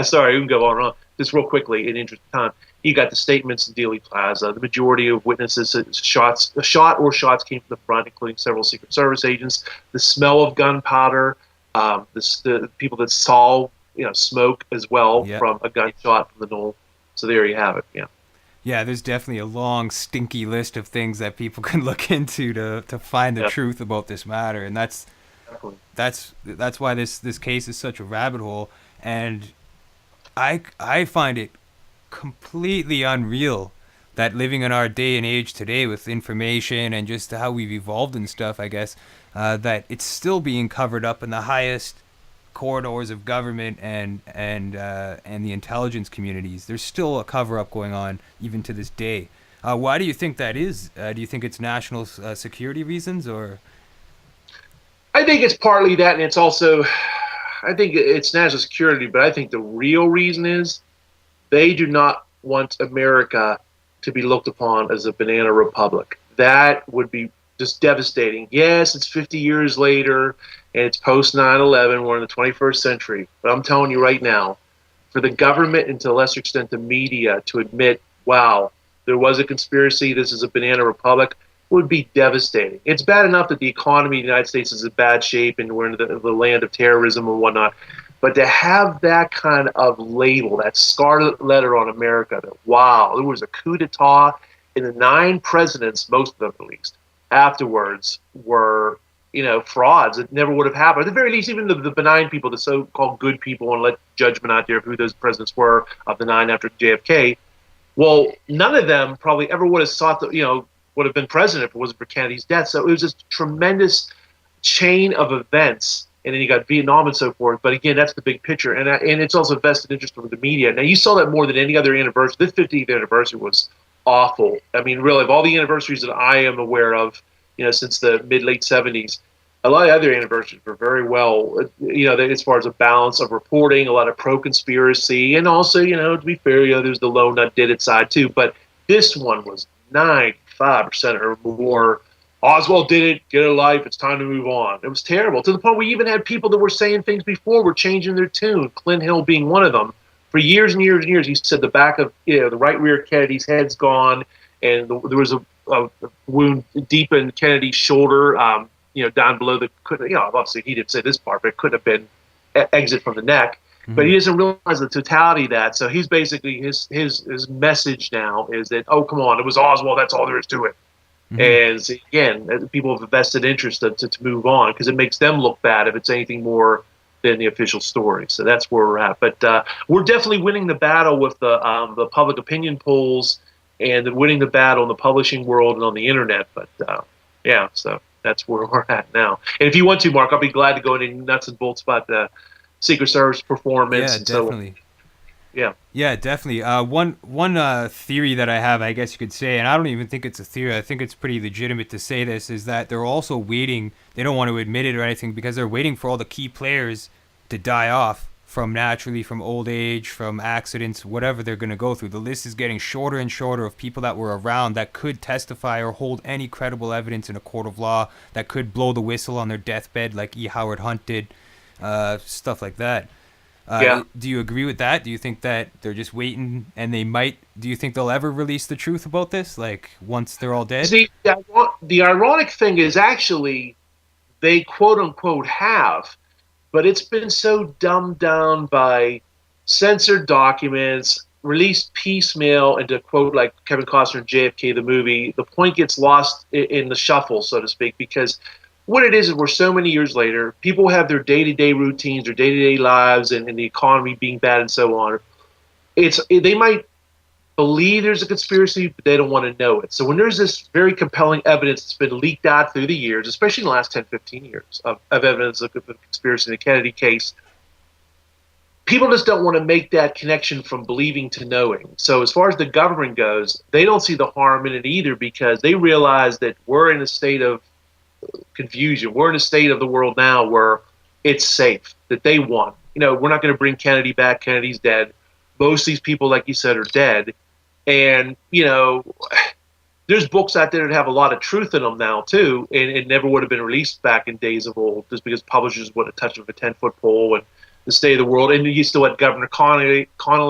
Sorry, we can go on and on. Just real quickly, in interest of time, you got the statements in Dealey Plaza. The majority of witnesses said a shot or shots came from the front, including several Secret Service agents. The smell of gunpowder, the people that saw smoke as well from a gunshot from the knoll. So there you have it. Yeah. Yeah, there's definitely a long, stinky list of things that people can look into to find the truth about this matter, and that's why this case is such a rabbit hole. And I find it completely unreal that living in our day and age today with information and just how we've evolved and stuff, I guess, that it's still being covered up in the highest corridors of government and the intelligence communities. There's still a cover-up going on even to this day. Why do you think that is? Do you think it's national security reasons, or? I think it's partly that, and it's also, I think it's national security, but I think the real reason is they do not want America to be looked upon as a banana republic. That would be just devastating. Yes, it's 50 years later, and it's post 9/11. We're in the 21st century. But I'm telling you right now, for the government and to a lesser extent the media to admit, wow, there was a conspiracy, this is a banana republic, would be devastating. It's bad enough that the economy of the United States is in bad shape and we're in the land of terrorism and whatnot. But to have that kind of label, that scarlet letter on America, that, wow, there was a coup d'etat, and the 9 presidents, most of them at least, afterwards were, frauds. It never would have happened. At the very least, even the benign people, the so-called good people, and let judgment out there of who those presidents were of the 9 after JFK, well, none of them probably ever would have sought would have been president if it wasn't for Kennedy's death. So it was this tremendous chain of events. And then you got Vietnam and so forth. But again, that's the big picture. And it's also vested interest from the media. Now, you saw that more than any other anniversary. This 50th anniversary was awful. I mean, really, of all the anniversaries that I am aware of, since the mid-late 70s, a lot of other anniversaries were very well, as far as a balance of reporting, a lot of pro-conspiracy. And also, to be fair, there's the lone nut did it side too. But This one was 95% or more. Oswald did it, get a life, it's time to move on. It was terrible, to the point we even had people that were saying things before were changing their tune, Clint Hill being one of them. For years and years and years, he said the back of the right rear Kennedy's head's gone, and there was a wound deep in Kennedy's shoulder, down below the, obviously he didn't say this part, but it could have been exit from the neck. Mm-hmm. But he doesn't realize the totality of that. So he's basically, his message now is that, oh, come on, it was Oswald, that's all there is to it. Mm-hmm. And so, again, people have a vested interest to move on, because it makes them look bad if it's anything more than the official story. So that's where we're at. But we're definitely winning the battle with the public opinion polls, and winning the battle in the publishing world and on the internet. But so that's where we're at now. And if you want to, Mark, I'll be glad to go into nuts and bolts about the Secret Service performance. Yeah, and definitely. Yeah, definitely. One theory that I have, I guess you could say, and I don't even think it's a theory, I think it's pretty legitimate to say this, is that they're also waiting, they don't want to admit it or anything, because they're waiting for all the key players to die off from old age, from accidents, whatever they're going to go through. The list is getting shorter and shorter of people that were around that could testify or hold any credible evidence in a court of law, that could blow the whistle on their deathbed like E. Howard Hunt did, stuff like that. Do you agree with that? Do you think that they're just waiting, and do you think they'll ever release the truth about this, like once they're all dead? See, the ironic thing is, actually, they quote unquote have, but it's been so dumbed down by censored documents, released piecemeal, and to quote like Kevin Costner in JFK the movie, the point gets lost in the shuffle, so to speak, because what it is we're so many years later, people have their day-to-day routines, their day-to-day lives, and the economy being bad and so on. They might believe there's a conspiracy, but they don't want to know it. So when there's this very compelling evidence that's been leaked out through the years, especially in the last 10, 15 years of evidence of the conspiracy in the Kennedy case, people just don't want to make that connection from believing to knowing. So as far as the government goes, they don't see the harm in it either, because they realize that we're in a state of confusion. We're in a state of the world now where it's safe, that they won. We're not going to bring Kennedy back. Kennedy's dead. Most of these people, like you said, are dead. And, there's books out there that have a lot of truth in them now, too. And it never would have been released back in days of old, just because publishers would have touched of a 10-foot pole and the state of the world. And you still had Governor Connolly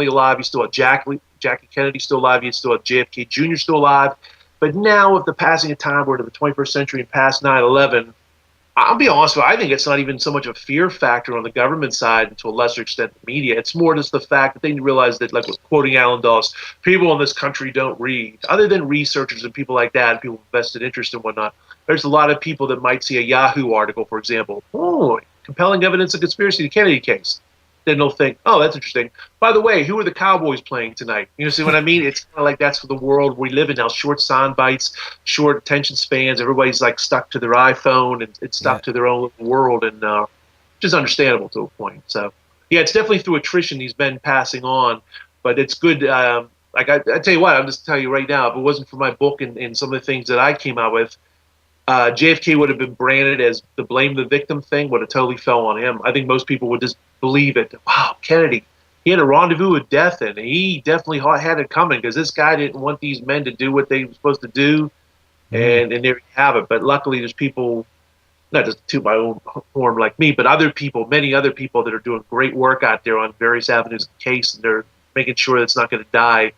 alive. You still had Jackie Kennedy still alive. You still had JFK Jr. still alive. But now, with the passing of time, we're to the 21st century and past 9/11, I'll be honest with you, I think it's not even so much a fear factor on the government side, and to a lesser extent the media. It's more just the fact that they realize that, like quoting Alan Dulles, people in this country don't read. Other than researchers and people like that, people with vested interest and whatnot, there's a lot of people that might see a Yahoo article, for example. Oh, compelling evidence of conspiracy in the Kennedy case. Then they'll think, oh, that's interesting. By the way, who are the Cowboys playing tonight? See what I mean? It's kind of like that's the world we live in now. Short sound bites, short attention spans. Everybody's like stuck to their iPhone and stuck to their own little world, and which is understandable to a point. So, yeah, it's definitely through attrition he's been passing on, but it's good. I tell you what, I'm just telling you right now, if it wasn't for my book and some of the things that I came out with, JFK would have been branded as the blame the victim thing, would have totally fell on him. I think most people would just believe it. Wow, Kennedy, he had a rendezvous with death, and he definitely had it coming, because this guy didn't want these men to do what they were supposed to do, and there you have it. But luckily there's people, not just to my own horn like me, but many other people that are doing great work out there on various avenues of the case, and they're making sure that it's not going to die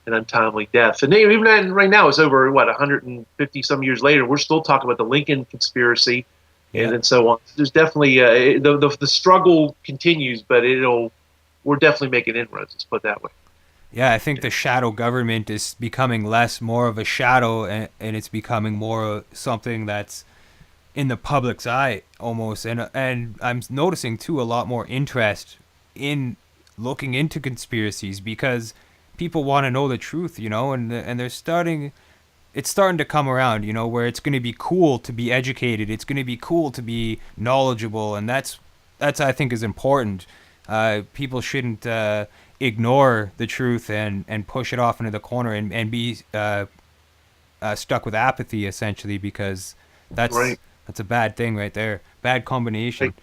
an untimely death. And even right now, it's over 150 some years later, we're still talking about the Lincoln conspiracy, and so on. There's definitely the struggle continues, but we're definitely making inroads. Let's put it that way. Yeah, I think the shadow government is becoming more of a shadow, and it's becoming more something that's in the public's eye almost. And I'm noticing too a lot more interest in looking into conspiracies, because people want to know the truth, and it's starting to come around, where it's going to be cool to be educated. It's going to be cool to be knowledgeable. And that's I think is important. People shouldn't ignore the truth and push it off into the corner and be stuck with apathy, essentially, because that's a bad thing right there. Bad combination.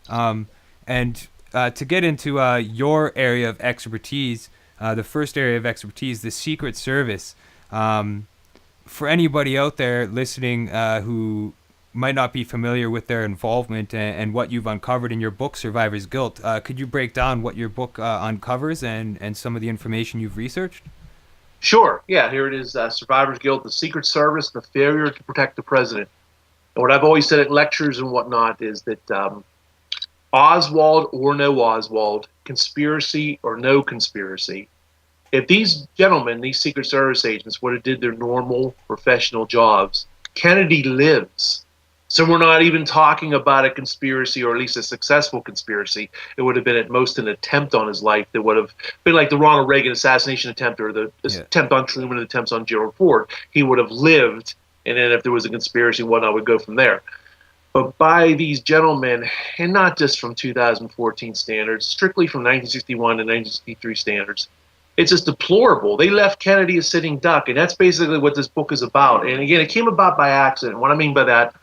And to get into your area of expertise, the first area of expertise, the Secret Service. For anybody out there listening who might not be familiar with their involvement and what you've uncovered in your book, Survivor's Guilt, could you break down what your book uncovers and some of the information you've researched? Sure. Yeah, here it is, Survivor's Guilt, the Secret Service, the failure to protect the president. And what I've always said at lectures and whatnot is that Oswald or no Oswald, conspiracy or no conspiracy, if these gentlemen, these Secret Service agents, would have did their normal professional jobs, Kennedy lives. So we're not even talking about a conspiracy, or at least a successful conspiracy. It would have been at most an attempt on his life that would have been like the Ronald Reagan assassination attempt, or the attempt on Truman and attempts on Gerald Ford. He would have lived, and then if there was a conspiracy and whatnot, would go from there. But by these gentlemen, and not just from 2014 standards, strictly from 1961 to 1963 standards, it's just deplorable. They left Kennedy a sitting duck, and that's basically what this book is about. And again, it came about by accident. What I mean by that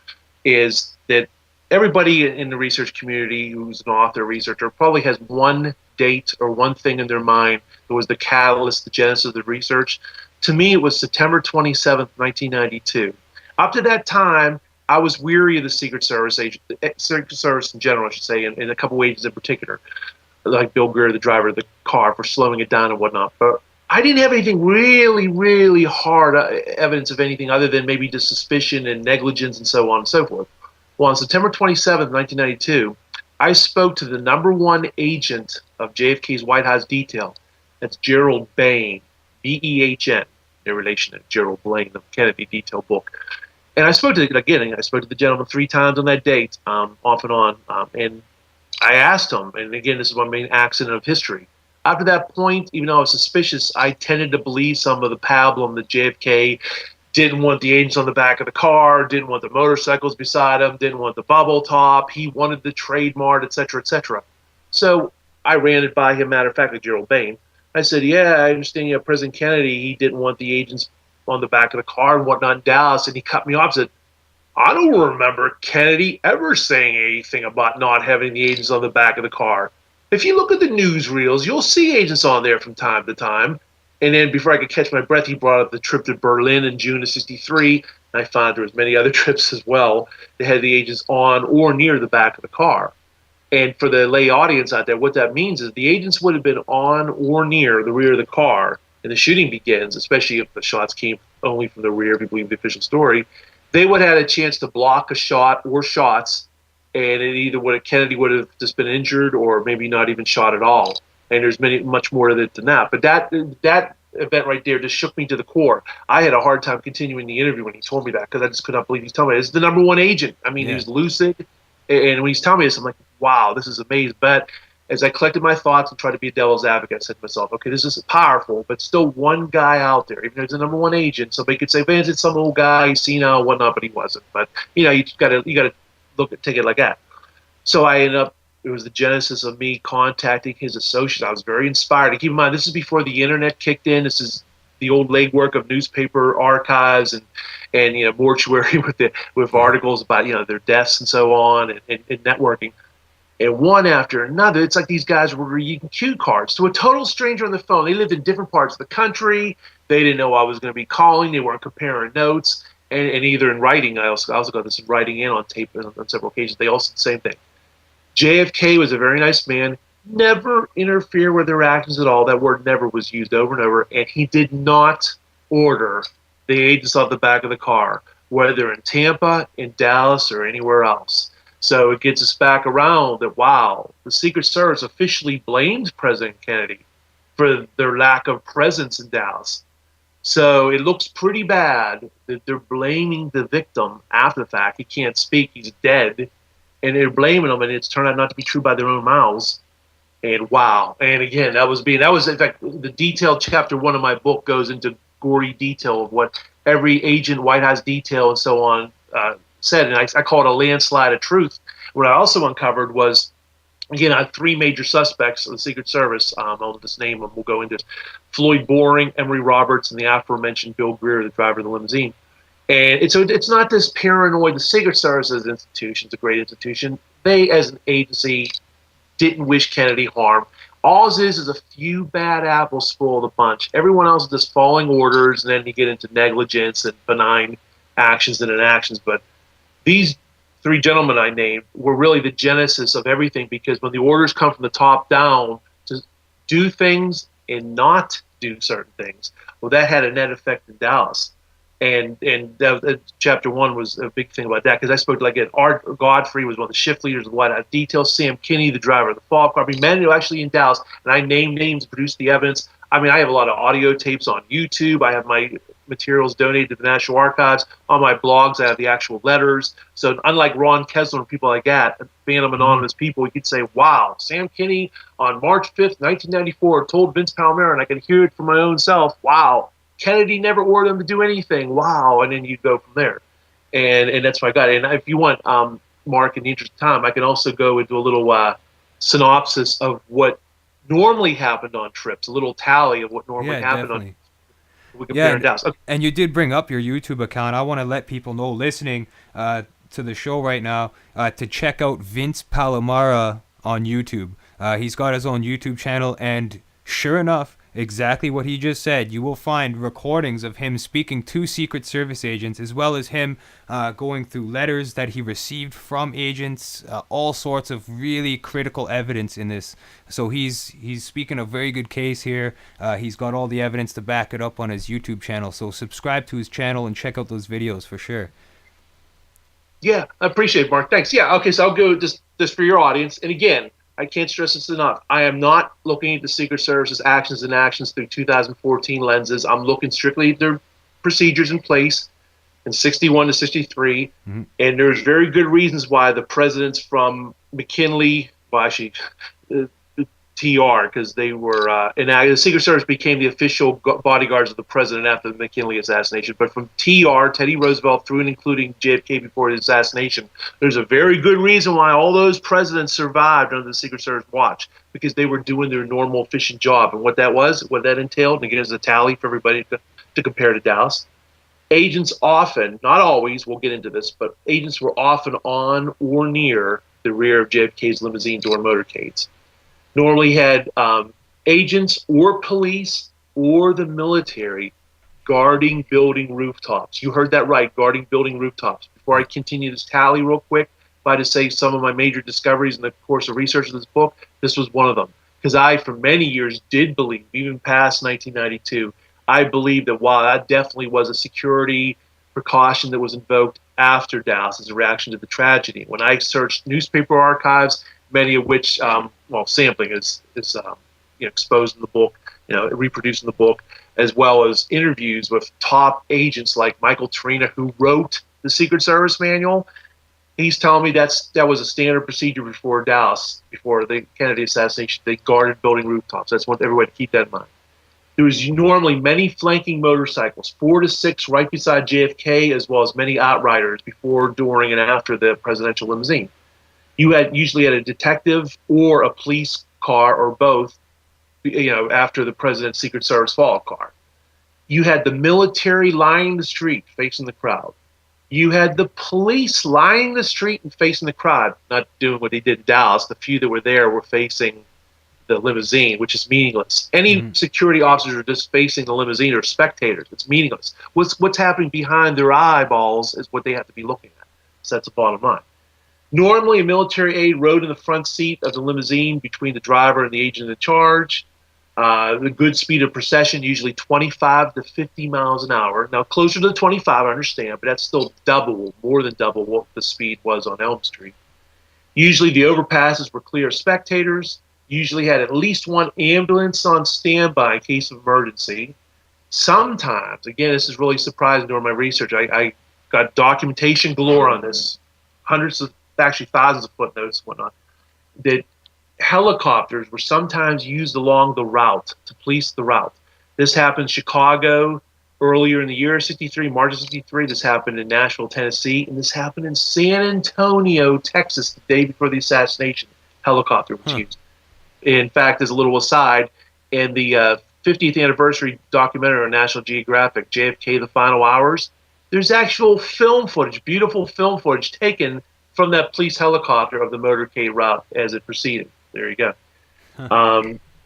is that everybody in the research community who's an author, researcher, probably has one date or one thing in their mind that was the catalyst, the genesis of the research. To me, it was September 27th, 1992. Up to that time, I was weary of the Secret Service in general, I should say, and a couple agents in particular, like Bill Greer, the driver of the car, for slowing it down and whatnot. But I didn't have anything really, really hard evidence of anything other than maybe just suspicion and negligence and so on and so forth. Well, on September 27th, 1992, I spoke to the #1 agent of JFK's White House detail. That's Gerald Bain, B-E-H-N, in relation to Gerald Blaine, the Kennedy detail book. And I spoke to the gentleman 3 times on that date, off and on, and I asked him, and again, this is one main accident of history. After that point, even though I was suspicious, I tended to believe some of the pablum that JFK didn't want the agents on the back of the car, didn't want the motorcycles beside him, didn't want the bubble top, he wanted the trademark, etc., etc. So I ran it by him, matter of fact, with Gerald Bain. I said, yeah, I understand, President Kennedy, he didn't want the agents on the back of the car and whatnot in Dallas, and he cut me off and said, I don't remember Kennedy ever saying anything about not having the agents on the back of the car. If you look at the newsreels, you'll see agents on there from time to time. And then before I could catch my breath, he brought up the trip to Berlin in June of '63. And I found there was many other trips as well that had the agents on or near the back of the car. And for the lay audience out there, what that means is the agents would have been on or near the rear of the car, and the shooting begins, especially if the shots came only from the rear, if you believe the official story. They would have had a chance to block a shot or shots, and Kennedy would have just been injured or maybe not even shot at all. And there's much more to it than that. But that event right there just shook me to the core. I had a hard time continuing the interview when he told me that, because I just could not believe he's telling me. It's the #1 agent. I mean, He was lucid. And when he's telling me this, I'm like, wow, this is amazing. But as I collected my thoughts and tried to be a devil's advocate, I said to myself, okay, this is powerful, but still one guy out there, even though he's the #1 agent. Somebody could say, man, it's some old guy, senile, whatnot, but he wasn't. But you gotta take it like that. So I ended up. It was the genesis of me contacting his associates. I was very inspired. And keep in mind, this is before the internet kicked in. This is the old legwork of newspaper archives and mortuary with articles about their deaths and so on, and networking. And one after another, it's like these guys were reading cue cards to a total stranger on the phone. They lived in different parts of the country. They didn't know I was going to be calling. They weren't comparing notes. And either in writing, I also got this in writing in on tape on several occasions. They all said the same thing. JFK was a very nice man, never interfere with their actions at all. That word never was used over and over. And he did not order the agents off the back of the car, whether in Tampa, in Dallas, or anywhere else. So it gets us back around that, wow, the Secret Service officially blamed President Kennedy for their lack of presence in Dallas. So it looks pretty bad that they're blaming the victim after the fact. He can't speak, he's dead. And they're blaming him, and it's turned out not to be true by their own mouths. And wow. And again, that was in fact, the detailed chapter 1 of my book goes into gory detail of what every agent, White House detail, and so on said. And I call it a landslide of truth. What I also uncovered was, again, I had 3 major suspects of the Secret Service. I'll just name them. We'll go into Floyd Boring, Emory Roberts, and the aforementioned Bill Greer, the driver of the limousine. And it's not this paranoid. The Secret Service as an institution, it's a great institution. They, as an agency, didn't wish Kennedy harm. All it is a few bad apples spoil the bunch. Everyone else is just following orders, and then you get into negligence and benign actions and inactions. But these three gentlemen I named were really the genesis of everything, because when the orders come from the top down to do things and not do certain things, well, that had a net effect in Dallas. And chapter 1 was a big thing about that, because I spoke to, like, Art Godfrey was one of the shift leaders of the White House detail, Sam Kinney, the driver of the fall car. I mean, men who actually in Dallas, and I named names, produced the evidence. I mean, I have a lot of audio tapes on YouTube. I have my materials donated to the National Archives. On my blogs, I have the actual letters. So unlike Ron Kessler and people like that, Phantom Anonymous people, you could say, wow, Sam Kinney on March 5th, 1994 told Vince Palamara, and I can hear it from my own self, wow. Kennedy never ordered them to do anything. Wow. And then you go from there. And that's what I got. And if you want, Mark, in the interest of time, I can also go into a little synopsis of what normally happened on trips, a little tally of what normally happened definitely. on. We compare in Dallas. Okay. And you did bring up your YouTube account. I want to let people know listening to the show right now to check out Vince Palamara on YouTube. He's got his own YouTube channel, and sure enough, exactly what he just said, you will find recordings of him speaking to Secret Service agents, as well as him going through letters that he received from agents, all sorts of really critical evidence in this. So he's speaking a very good case here. He's got all the evidence to back it up on his YouTube channel. So subscribe to his channel and check out those videos for sure. Yeah, I appreciate it, Mark. Thanks. Yeah, okay, so I'll go just for your audience. And again, I can't stress this enough. I am not looking at the Secret Service's actions and inactions through 2014 lenses. I'm looking strictly at their procedures in place in 61 to 63. Mm-hmm. And there's very good reasons why the presidents from McKinley, well, actually, TR, because they were enacted. The Secret Service became the official bodyguards of the president after the McKinley assassination. But from TR, Teddy Roosevelt, through and including JFK before his assassination, there's a very good reason why all those presidents survived under the Secret Service watch, because they were doing their normal efficient job. And what that entailed, and again, is a tally for everybody to compare to Dallas. Agents often, not always, we'll get into this, but agents were often on or near the rear of JFK's limousines or motorcades. Normally had agents or police or the military guarding building rooftops. You heard that right, guarding building rooftops. Before I continue this tally real quick, if I just say some of my major discoveries in the course of research of this book, this was one of them. Because I, for many years, did believe, even past 1992, I believed that while that definitely was a security precaution that was invoked after Dallas as a reaction to the tragedy. When I searched newspaper archives, many of which, sampling is exposed in the book, reproduced in the book, as well as interviews with top agents like Michael Trina, who wrote the Secret Service manual. He's telling me that was a standard procedure before Dallas, before the Kennedy assassination. They guarded building rooftops. That's what everybody keep that in mind. There was normally many flanking motorcycles, 4 to 6 right beside JFK, as well as many outriders before, during, and after the presidential limousine. You usually had a detective or a police car or both, after the president's Secret Service follow car. You had the military lining the street facing the crowd. You had the police lining the street and facing the crowd, not doing what they did in Dallas. The few that were there were facing the limousine, which is meaningless. Any security officers are just facing the limousine or spectators. It's meaningless. What's happening behind their eyeballs is what they have to be looking at. So that's the bottom line. Normally, a military aide rode in the front seat of the limousine between the driver and the agent in charge. The good speed of procession, usually 25 to 50 miles an hour. Now, closer to the 25, I understand, but that's still more than double what the speed was on Elm Street. Usually, the overpasses were clear of spectators. Usually had at least one ambulance on standby in case of emergency. Sometimes, again, this is really surprising during my research, I got documentation galore on this, actually thousands of footnotes and whatnot, that helicopters were sometimes used along the route to police the route. This happened in Chicago earlier in the year, 63, March of 63. This happened in Nashville, Tennessee, and this happened in San Antonio, Texas, the day before the assassination. Helicopter was used. In fact, as a little aside, in the 50th anniversary documentary on National Geographic, JFK, The Final Hours, there's actual film footage, beautiful film footage taken from that police helicopter of the motorcade route as it proceeded. There you go.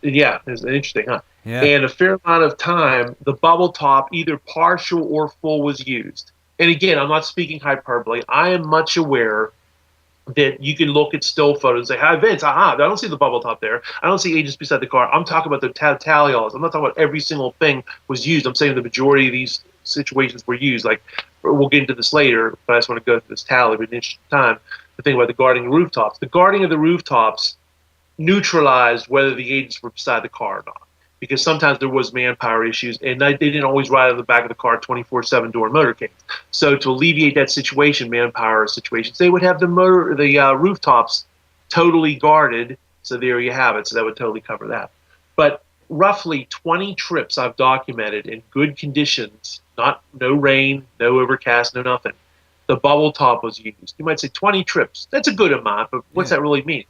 Yeah, it's interesting, huh? Yeah. And a fair amount of time, the bubble top, either partial or full, was used. And again, I'm not speaking hyperbole. I am much aware that you can look at still photos and say, "Hi, Vince, aha, I don't see the bubble top there. I don't see agents beside the car." I'm talking about the tally-alls. I'm not talking about every single thing was used. I'm saying the majority of these situations were used. Like, we'll get into this later, but I just want to go through this tally in the interest of time. The thing about the guarding the rooftops. The guarding of the rooftops neutralized whether the agents were beside the car or not. Because sometimes there was manpower issues, and they didn't always ride on the back of the car 24/7 during motorcades. So to alleviate that situation, manpower situations, they would have the rooftops totally guarded. So there you have it. So that would totally cover that. But roughly 20 trips I've documented in good conditions, no rain, no overcast, no nothing. The bubble top was used. You might say 20 trips. That's a good amount, but what's that really mean?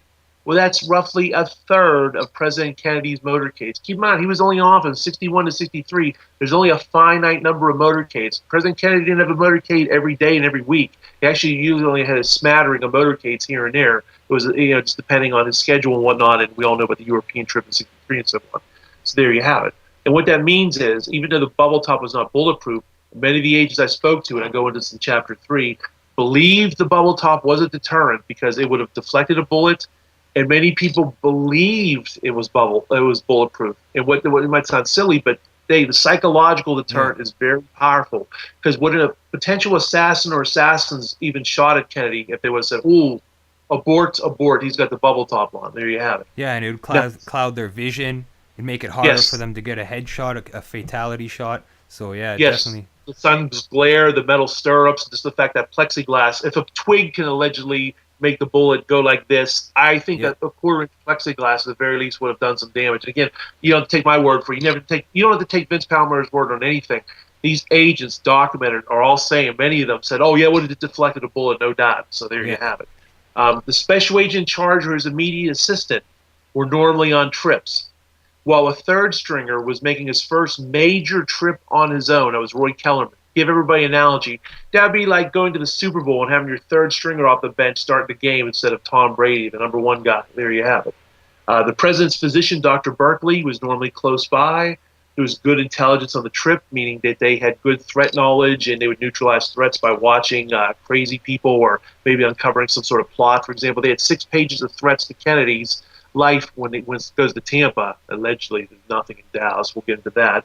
Well, that's roughly a third of President Kennedy's motorcades. Keep in mind, he was only in office 61 to 63. There's only a finite number of motorcades. President Kennedy didn't have a motorcade every day and every week. He actually usually only had a smattering of motorcades here and there. It was, just depending on his schedule and whatnot, and we all know about the European trip in 63 and so on. So there you have it. And what that means is, even though the bubble top was not bulletproof, many of the agents I spoke to, and I go into this in Chapter 3, believed the bubble top was a deterrent because it would have deflected a bullet, and many people believed it was bulletproof. And what it might sound silly, but the psychological deterrent is very powerful. Because when a potential assassin or assassins even shot at Kennedy, if they would have said, "Ooh, abort, he's got the bubble top on," there you have it. Yeah, and it would cloud their vision and make it harder for them to get a headshot, a fatality shot. So yeah, definitely. The sun's glare, the metal stirrups, just the fact that plexiglass. If a twig can allegedly make the bullet go like this, I think a quarter-inch plexiglass at the very least would have done some damage. And again, you don't have to take my word for it. You don't have to take Vince Palamara's word on anything. These agents documented are all saying, many of them said, "Oh yeah, would have deflected a bullet, no doubt." So there you have it. The special agent in charge or his immediate assistant were normally on trips, while a third stringer was making his first major trip on his own. That was Roy Kellerman. Give everybody an analogy. That'd be like going to the Super Bowl and having your third stringer off the bench start the game instead of Tom Brady, the number one guy. There you have it. The president's physician, Dr. Berkeley, was normally close by. There was good intelligence on the trip, meaning that they had good threat knowledge and they would neutralize threats by watching crazy people or maybe uncovering some sort of plot. For example, they had 6 pages of threats to Kennedy's life when it goes to Tampa. Allegedly, there's nothing in Dallas. We'll get into that.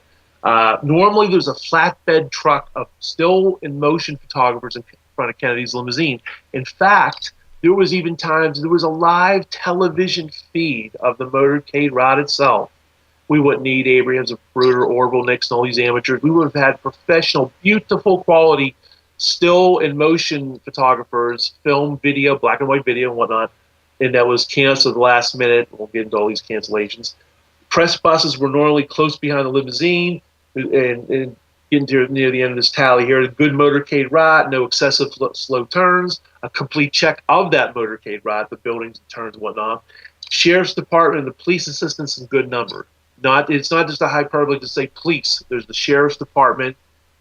Normally, there's a flatbed truck of still-in-motion photographers in front of Kennedy's limousine. In fact, there was even times there was a live television feed of the motorcade route itself. We wouldn't need Abrams, Bruder, Orville, Nixon, all these amateurs. We would have had professional, beautiful quality, still-in-motion photographers, film, video, black and white video, and whatnot. And that was canceled at the last minute. We'll get into all these cancellations. Press buses were normally close behind the limousine. And getting to near the end of this tally here, a good motorcade route, no excessive slow turns, a complete check of that motorcade route, the buildings and turns and whatnot. Sheriff's Department and the police assistants in good number. It's not just a hyperbole to say police. There's the Sheriff's Department,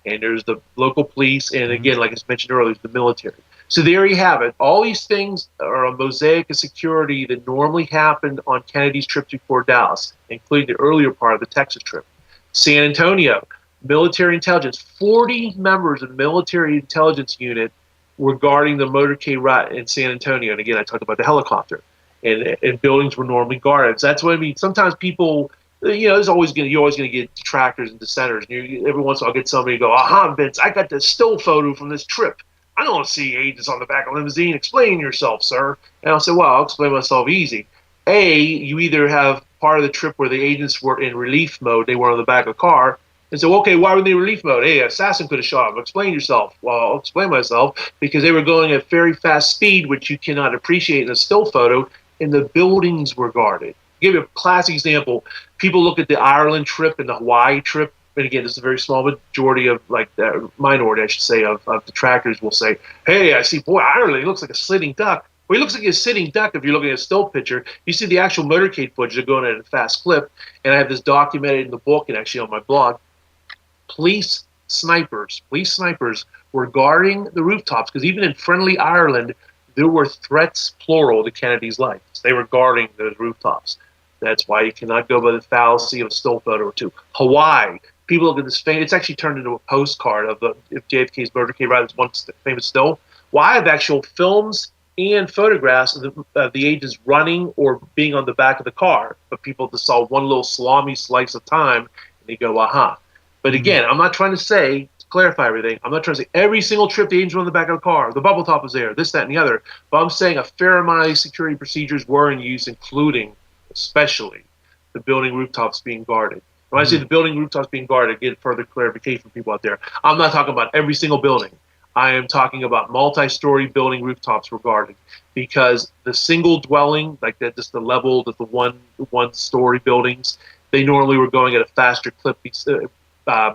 and there's the local police, and again, like I mentioned earlier, the military. So there you have it. All these things are a mosaic of security that normally happened on Kennedy's trips before Dallas, including the earlier part of the Texas trip. San Antonio, military intelligence. 40 members of the military intelligence unit were guarding the motorcade route in San Antonio. And again, I talked about the helicopter. And buildings were normally guarded. So that's what I mean. Sometimes people, you're always going to get detractors and dissenters. And every once in a while, I'll get somebody to go, "Aha, Vince, I got this still photo from this trip. I don't see agents on the back of a limousine. Explain yourself, sir." And I'll say, "Well, I'll explain myself easy. You either have part of the trip where the agents were in relief mode, they were on the back of the car, and so, okay, why were they in relief mode? Hey, assassin could have shot them. Explain yourself." Well, I'll explain myself, because they were going at very fast speed, which you cannot appreciate in a still photo, and the buildings were guarded. I'll give you a classic example. People look at the Ireland trip and the Hawaii trip, and again, this is a very small majority of, minority, I should say, of detractors will say, "Hey, I see, boy, Ireland, he looks like a sitting duck." Well, he looks like a sitting duck if you're looking at a still picture. You see the actual motorcade footage, they're going at a fast clip, and I have this documented in the book and actually on my blog. Police snipers were guarding the rooftops, because even in friendly Ireland, there were threats, plural, to Kennedy's life. They were guarding those rooftops. That's why you cannot go by the fallacy of a still photo or two. Hawaii. People look at this famous. It's actually turned into a postcard of the JFK's motorcade ride. It's one famous still. Well, I have actual films and photographs of the agents running or being on the back of the car. But people just saw one little salami slice of time, and they go, aha. But again, I'm not trying to say, to clarify everything, I'm not trying to say every single trip the agents were on the back of the car, the bubble top was there, this, that, and the other. But I'm saying a fair amount of these security procedures were in use, including, especially, the building rooftops being guarded. When I say the building rooftops being guarded, get further clarification from people out there. I'm not talking about every single building. I am talking about multi-story building rooftops were guarded, because the single dwelling, like that, just the level, the one-story buildings, they normally were going at a faster clip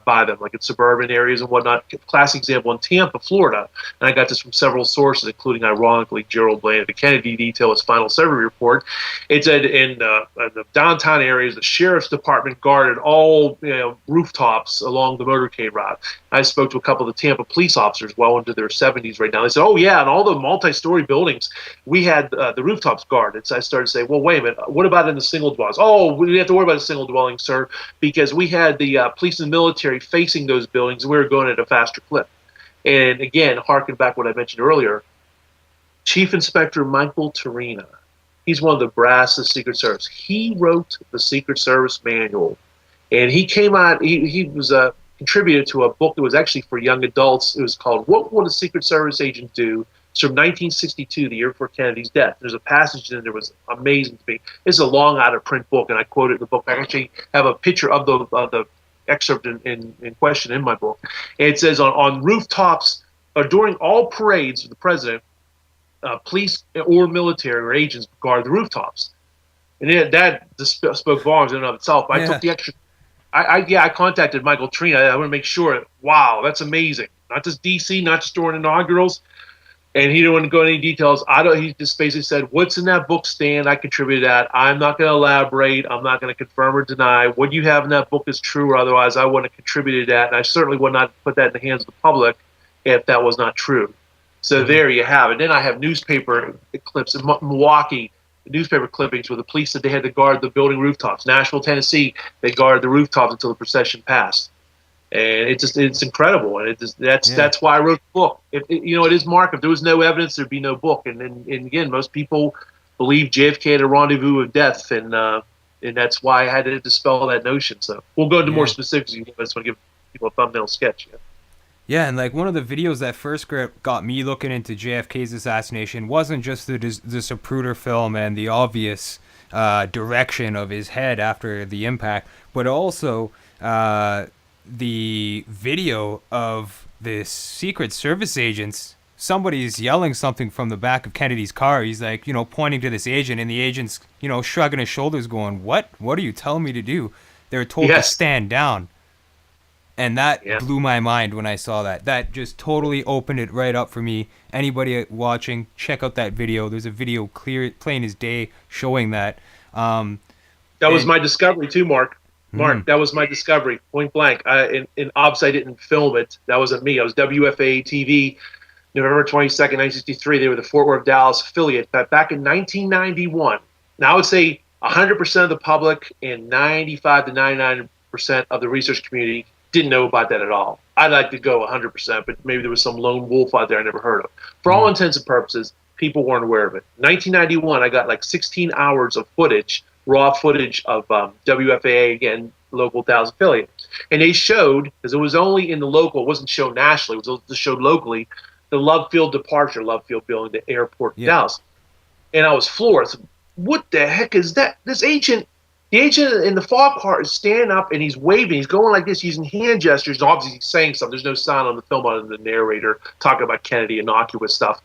by them, like in suburban areas and whatnot. Classic example in Tampa, Florida, and I got this from several sources, including, ironically, Gerald Bland, the Kennedy detail, his final survey report. It said in the downtown areas, the sheriff's department guarded all rooftops along the motorcade route. I spoke to a couple of the Tampa police officers, well into their 70s right now. They said, oh, yeah, and all the multi-story buildings, we had the rooftops guarded. So I started to say, well, wait a minute, what about in the single dwellings? Oh, we didn't have to worry about the single dwellings, sir, because we had the police and military facing those buildings, and we were going at a faster clip. And again, harken back what I mentioned earlier, Chief Inspector Michael Tarina, he's one of the brass of the Secret Service. He wrote the Secret Service manual, and he came out, he was a contributed to a book that was actually for young adults. It was called What Would a Secret Service Agent Do? It's from 1962, the year before Kennedy's death. There's a passage in there that was amazing to me. It's a long out-of-print book, and I quote it in the book. I actually have a picture of the excerpt in question in my book. And it says on rooftops, or during all parades of the president, police or military or agents guard the rooftops. And that just spoke volumes in and of itself. I took the extra. I contacted Michael Trina. I want to make sure. Wow, that's amazing. Not just DC, not just during inaugurals. And he didn't want to go into any details. He just basically said, what's in that book, Stan? I contributed that. I'm not going to elaborate. I'm not going to confirm or deny. What you have in that book is true or otherwise. I wouldn't have contributed that. And I certainly would not put that in the hands of the public if that was not true. So there you have it. Then I have newspaper clips in Milwaukee, newspaper clippings where the police said they had to guard the building rooftops. Nashville, Tennessee, they guarded the rooftops until the procession passed. And it's incredible, and that's why I wrote the book. It is Mark. If there was no evidence, there'd be no book. And again, most people believe JFK had a rendezvous of death, and that's why I had to dispel that notion. So we'll go into more specifics. I just want to give people a thumbnail sketch. Yeah, and like one of the videos that first got me looking into JFK's assassination wasn't just the Zapruder film and the obvious direction of his head after the impact, but also the video of the Secret Service agents. Somebody's yelling something from the back of Kennedy's car. He's like, pointing to this agent, and the agent's, shrugging his shoulders going, what are you telling me to do? They're told to stand down. And that blew my mind when I saw that. That just totally opened it right up for me. Anybody watching, check out that video. There's a video plain as day showing that. That was my discovery too, Mark. That was my discovery, point blank. In Ops, I didn't film it. That wasn't me. I was WFA TV, November 22nd, 1963. They were the Fort Worth, Dallas affiliate. But back in 1991, now I would say 100% of the public and 95 to 99% of the research community didn't know about that at all. I'd like to go 100%, but maybe there was some lone wolf out there I never heard of. For all intents and purposes, people weren't aware of it. 1991, I got like 16 hours of footage, raw footage of WFAA, again, local Dallas affiliate. And they showed, because it was only in the local, it wasn't shown nationally, it was just showed locally, the Love Field departure, Love Field building, the airport in Dallas. And I was floored. I said, what the heck is that? The agent in the fog car is standing up and he's waving. He's going like this, using hand gestures. And obviously, he's saying something. There's no sound on the film other than the narrator talking about Kennedy, innocuous stuff.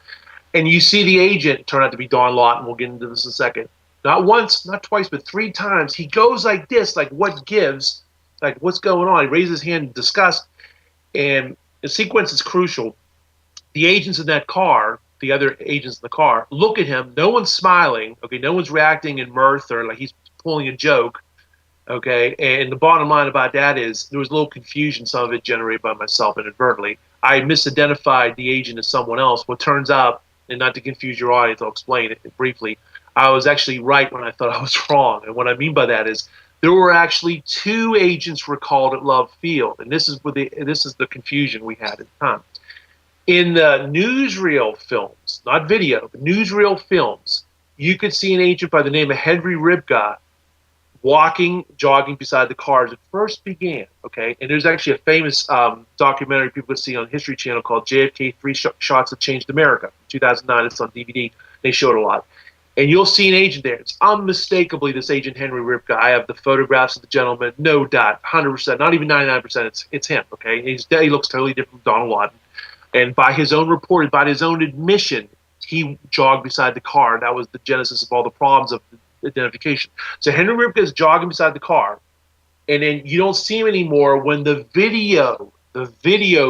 And you see the agent turn out to be Don Lawton. We'll get into this in a second. Not once, not twice, but 3 times. He goes like this, like what gives, like what's going on. He raises his hand in disgust. And the sequence is crucial. The agents in that car, the other agents in the car, look at him. No one's smiling. Okay, no one's reacting in mirth or like he's pulling a joke, okay? And the bottom line about that is there was a little confusion, some of it generated by myself inadvertently. I misidentified the agent as someone else. What turns out, and not to confuse your audience, I'll explain it briefly, I was actually right when I thought I was wrong. And what I mean by that is there were actually 2 agents recalled at Love Field, and this is the confusion we had at the time. In the newsreel films, not video, but newsreel films, you could see an agent by the name of Henry Ribga jogging beside the car as it first began, okay? And there's actually a famous documentary people could see on History Channel called JFK, Three Shots That Changed America, 2009. It's on DVD. They show it a lot. And you'll see an agent there. It's unmistakably this agent, Henry Ribga. I have the photographs of the gentleman, no doubt, 100%, not even 99%. It's him, okay? He looks totally different from Donald Lawton. And by his own report, by his own admission, he jogged beside the car. That was the genesis of all the problems of identification. So Henry Ribga is jogging beside the car, and then you don't see him anymore when the video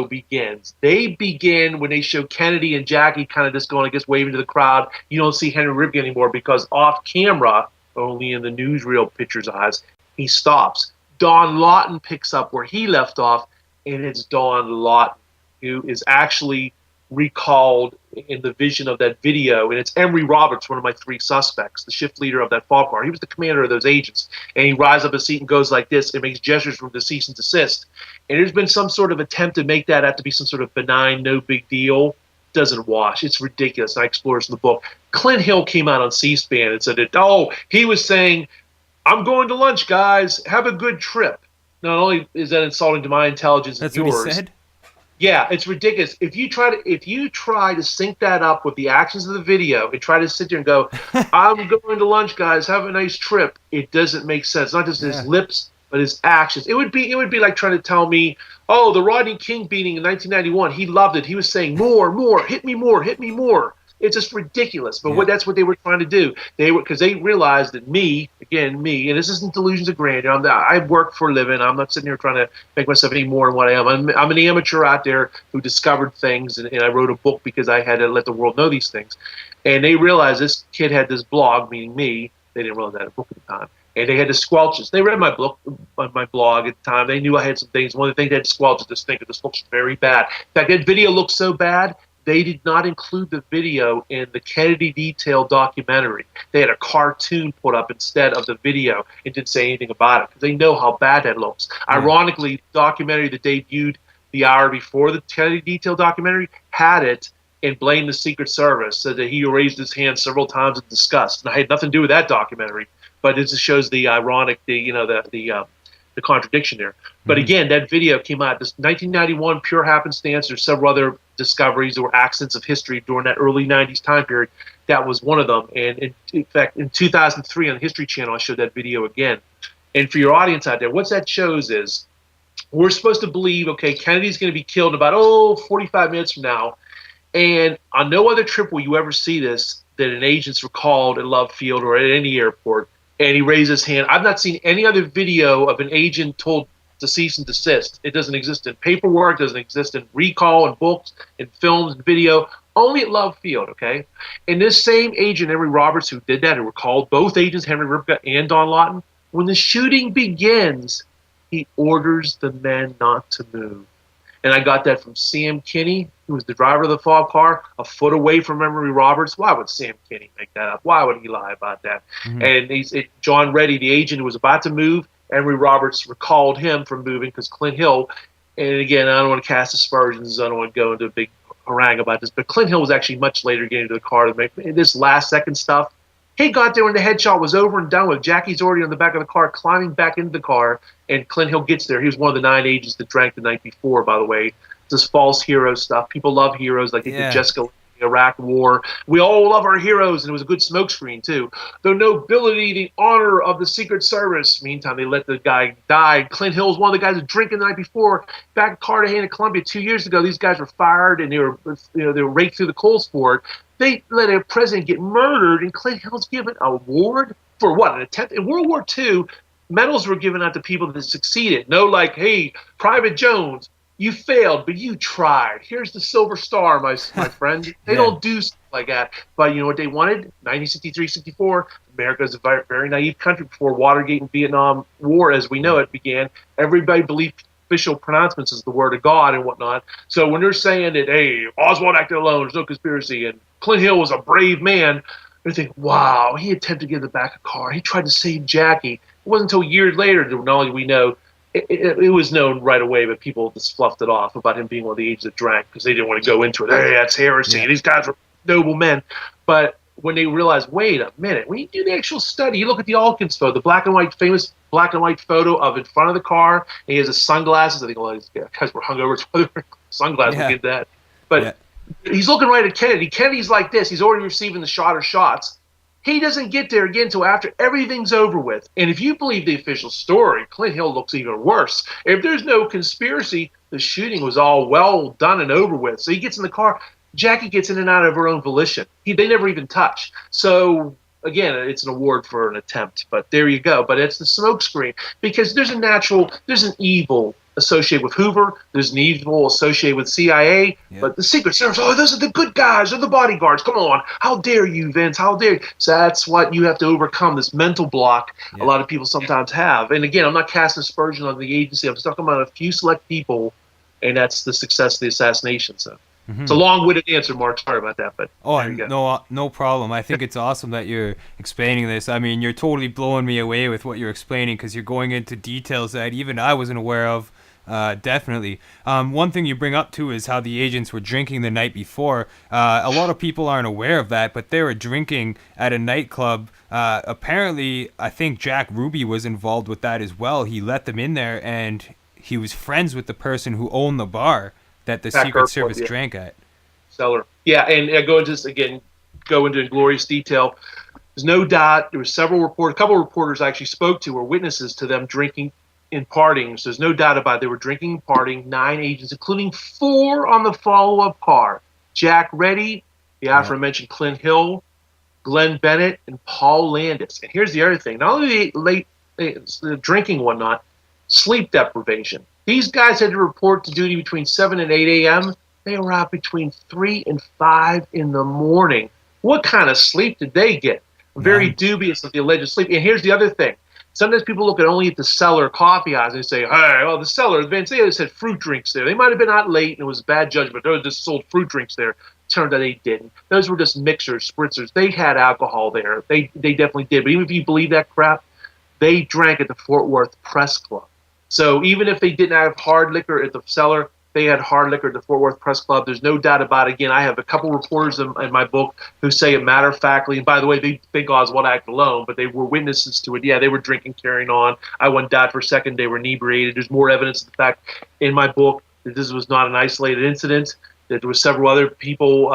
begins. They begin when they show Kennedy and Jackie kind of just going, I guess, waving to the crowd. You don't see Henry Ribga anymore because off camera, only in the newsreel picture's eyes, he stops. Don Lawton picks up where he left off, and it's Don Lawton who is actually recalled in the vision of that video, and it's Emory Roberts, one of my 3 suspects, the shift leader of that fall car. He was the commander of those agents, and he rises up his seat and goes like this and makes gestures from the cease and desist. And there's been some sort of attempt to make that out to be some sort of benign, no big deal. Doesn't wash. It's ridiculous. I explore this in the book. Clint Hill came out on C-SPAN and said that, he was saying, I'm going to lunch, guys. Have a good trip. Not only is that insulting to my intelligence and yours. That's what he said? Yeah, it's ridiculous. If you try to sync that up with the actions of the video and try to sit there and go, I'm going to lunch, guys, have a nice trip, it doesn't make sense. Not just his lips, but his actions. It would be like trying to tell me, the Rodney King beating in 1991, he loved it. He was saying, more, hit me more, hit me more. It's just ridiculous. But that's what they were trying to do. Because they realized that me, and this isn't delusions of grandeur. I work for a living. I'm not sitting here trying to make myself any more than what I am. I'm an amateur out there who discovered things, and I wrote a book because I had to let the world know these things. And they realized this kid had this blog, meaning me. They didn't realize I had a book at the time. And they had to squelch this. They read my book on my blog at the time. They knew I had some things. One of the things they had to squelch is this thing, because this looks very bad. In fact, that video looks so bad, they did not include the video in the Kennedy Detail documentary. They had a cartoon put up instead of the video and didn't say anything about it because they know how bad that looks. Ironically, the documentary that debuted the hour before the Kennedy Detail documentary had it and blamed the Secret Service, said that he raised his hand several times in disgust. And I had nothing to do with that documentary, but it just shows the ironic, the contradiction there. But again, that video came out this 1991, pure happenstance. There's several other discoveries or accidents of history during that early 90s time period. That was one of them. And in fact, in 2003 on the History Channel, I showed that video again. And for your audience out there, what that shows is we're supposed to believe, okay, Kennedy's going to be killed in about, 45 minutes from now. And on no other trip will you ever see this, that an agent's recalled at Love Field or at any airport, and he raised his hand. I've not seen any other video of an agent told to cease and desist. It doesn't exist in paperwork, doesn't exist in recall and books and films and video, only at Love Field, okay? And this same agent, Henry Roberts, who did that, who recalled both agents, Henry Ribga and Don Lawton, when the shooting begins, he orders the men not to move. And I got that from Sam Kinney, who was the driver of the fog car, a foot away from Emory Roberts. Why would Sam Kinney make that up? Why would he lie about that? And John Reddy, the agent who was about to move, Emory Roberts recalled him from moving because Clint Hill, and again, I don't want to cast aspersions. I don't want to go into a big harangue about this, but Clint Hill was actually much later getting into the car to make this last second stuff. He got there when the headshot was over and done with. Jackie's already on the back of the car, climbing back into the car, and Clint Hill gets there. He was one of the 9 agents that drank the night before, by the way. This false hero stuff. People love heroes like they did Jessica in the Iraq War. We all love our heroes, and it was a good smokescreen, too. The nobility, the honor of the Secret Service. Meantime, they let the guy die. Clint Hill was one of the guys that drinking the night before. Back in Cartagena, Colombia, 2 years ago, these guys were fired, and they were raked through the coals for it. They let a president get murdered, and Clint Hill's given an award for what? An attempt? In World War II, medals were given out to people that succeeded. No, like, hey, Private Jones, you failed, but you tried. Here's the Silver Star, my friend. They don't do stuff like that. But you know what they wanted? 1963, 64, America is a very, very naive country before Watergate and Vietnam War, as we know it, began. Everybody believed official pronouncements as the word of God and whatnot. So when they're saying that, hey, Oswald acted alone, there's no conspiracy, and Clint Hill was a brave man, They think, wow, he attempted to get in the back of a car. He tried to save Jackie. It wasn't until years later that not only we know, it was known right away, but people just fluffed it off about him being one of the agents that drank because they didn't want to go into it. Hey, that's heresy. Yeah. These guys are noble men. But when they realized, wait a minute, when you do the actual study, you look at the Alkins photo, the black and white, famous black and white photo of in front of the car, and he has his sunglasses. I think a lot of these guys were hungover, so sunglasses. Yeah. Look at that. But Yeah. he's looking right at Kennedy. Kennedy's like this. He's already receiving the shot or shots. He doesn't get there again until after everything's over with. And if you believe the official story, Clint Hill looks even worse. If there's no conspiracy, the shooting was all well done and over with. So he gets in the car. Jackie gets in and out of her own volition. They never even touch. So again, it's an award for an attempt. But there you go. But it's the smokescreen because there's an evil associated with Hoover. There's an evil associated with CIA. Yeah. But the Secret Service, those are the good guys. They're the bodyguards. Come on. How dare you, Vince? How dare you? So that's what you have to overcome, this mental block a lot of people sometimes have. And again, I'm not casting aspersion on the agency. I'm just talking about a few select people, and that's the success of the assassination. So it's a long-winded answer, Mark. Sorry about that. But there you go. no problem. I think it's awesome that you're explaining this. I mean, you're totally blowing me away with what you're explaining because you're going into details that even I wasn't aware of. Definitely. One thing you bring up too is how the agents were drinking the night before. A lot of people aren't aware of that, but they were drinking at a nightclub. Apparently, I think Jack Ruby was involved with that as well. He let them in there, and he was friends with the person who owned the bar that the Secret Service drank at. Seller. Yeah, and go into glorious detail. There's no doubt there were a couple of reporters I actually spoke to were witnesses to them drinking and partying. So there's no doubt about it. They were drinking and partying, 9 agents, including 4 on the follow-up car. Jack Reddy, the aforementioned Clint Hill, Glenn Bennett, and Paul Landis. And here's the other thing. Not only the drinking and whatnot, sleep deprivation. These guys had to report to duty between 7 and 8 a.m. They were out between 3 and 5 in the morning. What kind of sleep did they get? Very dubious of the alleged sleep. And here's the other thing. Sometimes people look only at the cellar coffee house and they say, hey, well, the cellar, they said fruit drinks there. They might have been out late and it was bad judgment. They just sold fruit drinks there. Turned out they didn't. Those were just mixers, spritzers. They had alcohol there. They definitely did. But even if you believe that crap, they drank at the Fort Worth Press Club. So even if they didn't have hard liquor at the cellar, they had hard liquor at the Fort Worth Press Club. There's no doubt about it. Again, I have a couple reporters in my book who say it matter-of-factly. And by the way, they think Oswald acted alone, but they were witnesses to it. Yeah, they were drinking, carrying on. I wouldn't doubt for a second they were inebriated. There's more evidence of the fact in my book that this was not an isolated incident. That there were several other people.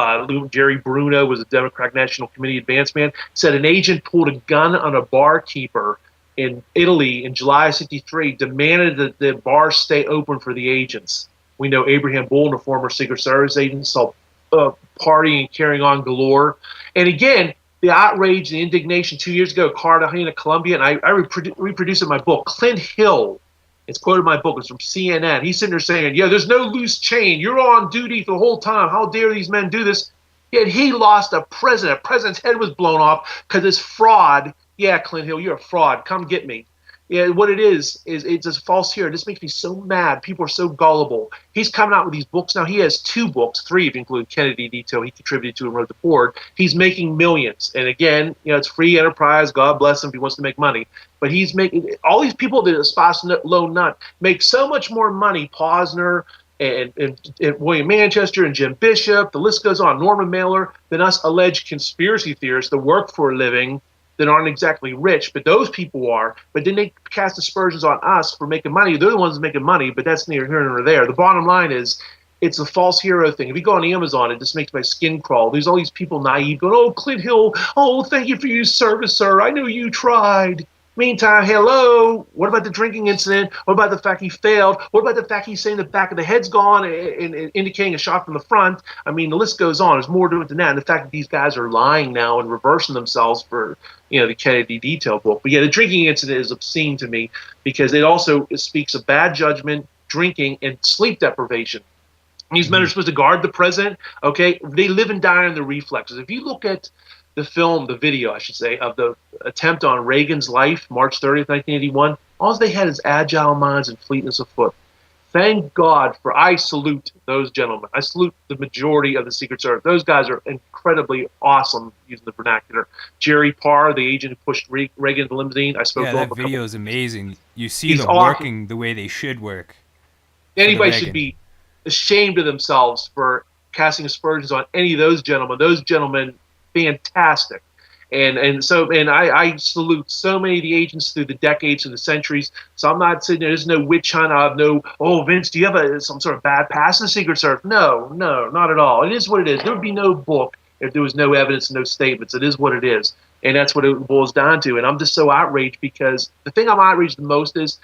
Jerry Bruno was a Democratic National Committee advance man. Said an agent pulled a gun on a barkeeper in Italy in July of '63, demanded that the bar stay open for the agents. We know Abraham Bolden, a former Secret Service agent, saw partying and carrying on galore. And again, the outrage, the indignation 2 years ago, Cartagena, Colombia, and I reproduce it in my book. Clint Hill, it's quoted in my book, it's from CNN. He's sitting there saying, yeah, there's no loose chain. You're on duty for the whole time. How dare these men do this? Yet he lost a president. A president's head was blown off because this fraud. Yeah, Clint Hill, you're a fraud. Come get me. Yeah, what it is it's a false hero. This makes me so mad. People are so gullible. He's coming out with these books now. He has 2 books, 3 if you include Kennedy Detail. He contributed to and wrote the board. He's making millions. And again, it's free enterprise. God bless him if he wants to make money. But he's making all these people that espouse Lone Nut make so much more money. Posner and William Manchester and Jim Bishop. The list goes on. Norman Mailer than us alleged conspiracy theorists that work for a living, that aren't exactly rich, but those people are. But then they cast aspersions on us for making money. They're the ones making money, but that's neither here nor there. The bottom line is, it's a false hero thing. If you go on Amazon, it just makes my skin crawl. There's all these people naive going, oh, Clint Hill, oh, thank you for your service, sir. I know you tried. Meantime, hello, what about the drinking incident? What about the fact he failed? What about the fact he's saying the back of the head's gone and indicating a shot from the front? I mean, the list goes on. There's more to it than that. And the fact that these guys are lying now and reversing themselves for, the Kennedy Detail book. But yeah, the drinking incident is obscene to me because it also speaks of bad judgment, drinking, and sleep deprivation. These men are supposed to guard the president, okay? They live and die on their reflexes. If you look at the video, I should say, of the attempt on Reagan's life, March 30th, 1981, all they had is agile minds and fleetness of foot. Thank God I salute those gentlemen. I salute the majority of the Secret Service. Those guys are incredibly awesome using the vernacular. Jerry Parr, the agent who pushed Reagan in the limousine, I spoke Yeah, to him that a couple. video is amazing. You see He's them awesome. working the way they should work for the Anybody should Reagan. be ashamed of themselves for casting aspersions on any of those gentlemen. Those gentlemen, fantastic. And I salute so many of the agents through the decades and the centuries. So I'm not sitting there. There's no witch hunt. I have no, oh, Vince, do you have some sort of bad past in the Secret Service? No, not at all. It is what it is. There would be no book if there was no evidence and no statements. It is what it is. And that's what it boils down to. And I'm just so outraged because the thing I'm outraged the most is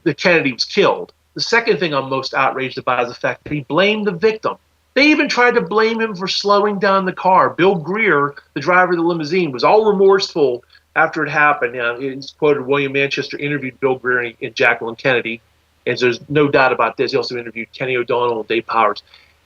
that Kennedy was killed. The second thing I'm most outraged about is the fact that he blamed the victim. They even tried to blame him for slowing down the car. Bill Greer, the driver of the limousine, was all remorseful after it happened. He's quoted William Manchester interviewed Bill Greer and Jacqueline Kennedy, and there's no doubt about this. He also interviewed Kenny O'Donnell and Dave Powers.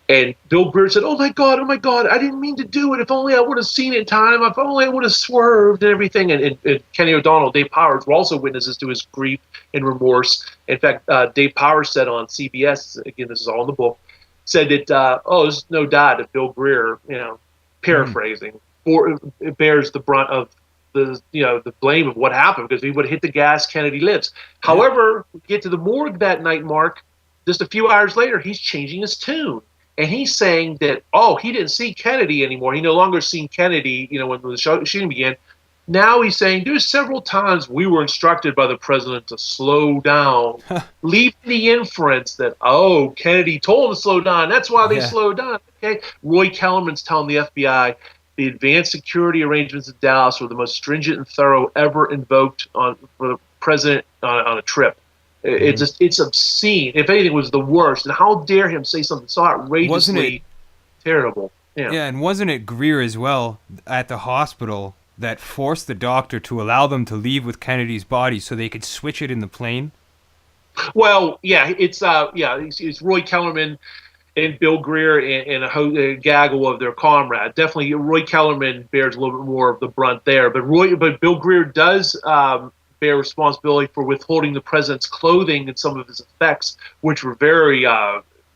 And Bill Greer said, oh my God, I didn't mean to do it. If only I would have seen it in time. If only I would have swerved and everything. And Kenny O'Donnell, Dave Powers were also witnesses to his grief and remorse. In fact, Dave Powers said on CBS, again, this is all in the book, said that, there's no doubt that Bill Greer, paraphrasing, it bears the brunt of the blame of what happened because if he would have hit the gas, Kennedy lives. Yeah. However, we get to the morgue that night, Mark, just a few hours later, he's changing his tune. And he's saying that, he didn't see Kennedy anymore. He no longer seen Kennedy, when the shooting began. Now he's saying there's several times we were instructed by the president to slow down, leaving the inference that, Kennedy told him to slow down. That's why they slowed down. Okay, Roy Kellerman's telling the FBI the advanced security arrangements in Dallas were the most stringent and thorough ever invoked for the president on a trip. It's obscene. If anything, it was the worst. And how dare him say something so outrageously terrible? Yeah, and wasn't it Greer as well at the hospital that forced the doctor to allow them to leave with Kennedy's body so they could switch it in the plane? Well, yeah, it's Roy Kellerman and Bill Greer and a gaggle of their comrade. Definitely, Roy Kellerman bears a little bit more of the brunt there, but Bill Greer does bear responsibility for withholding the president's clothing and some of his effects, which were very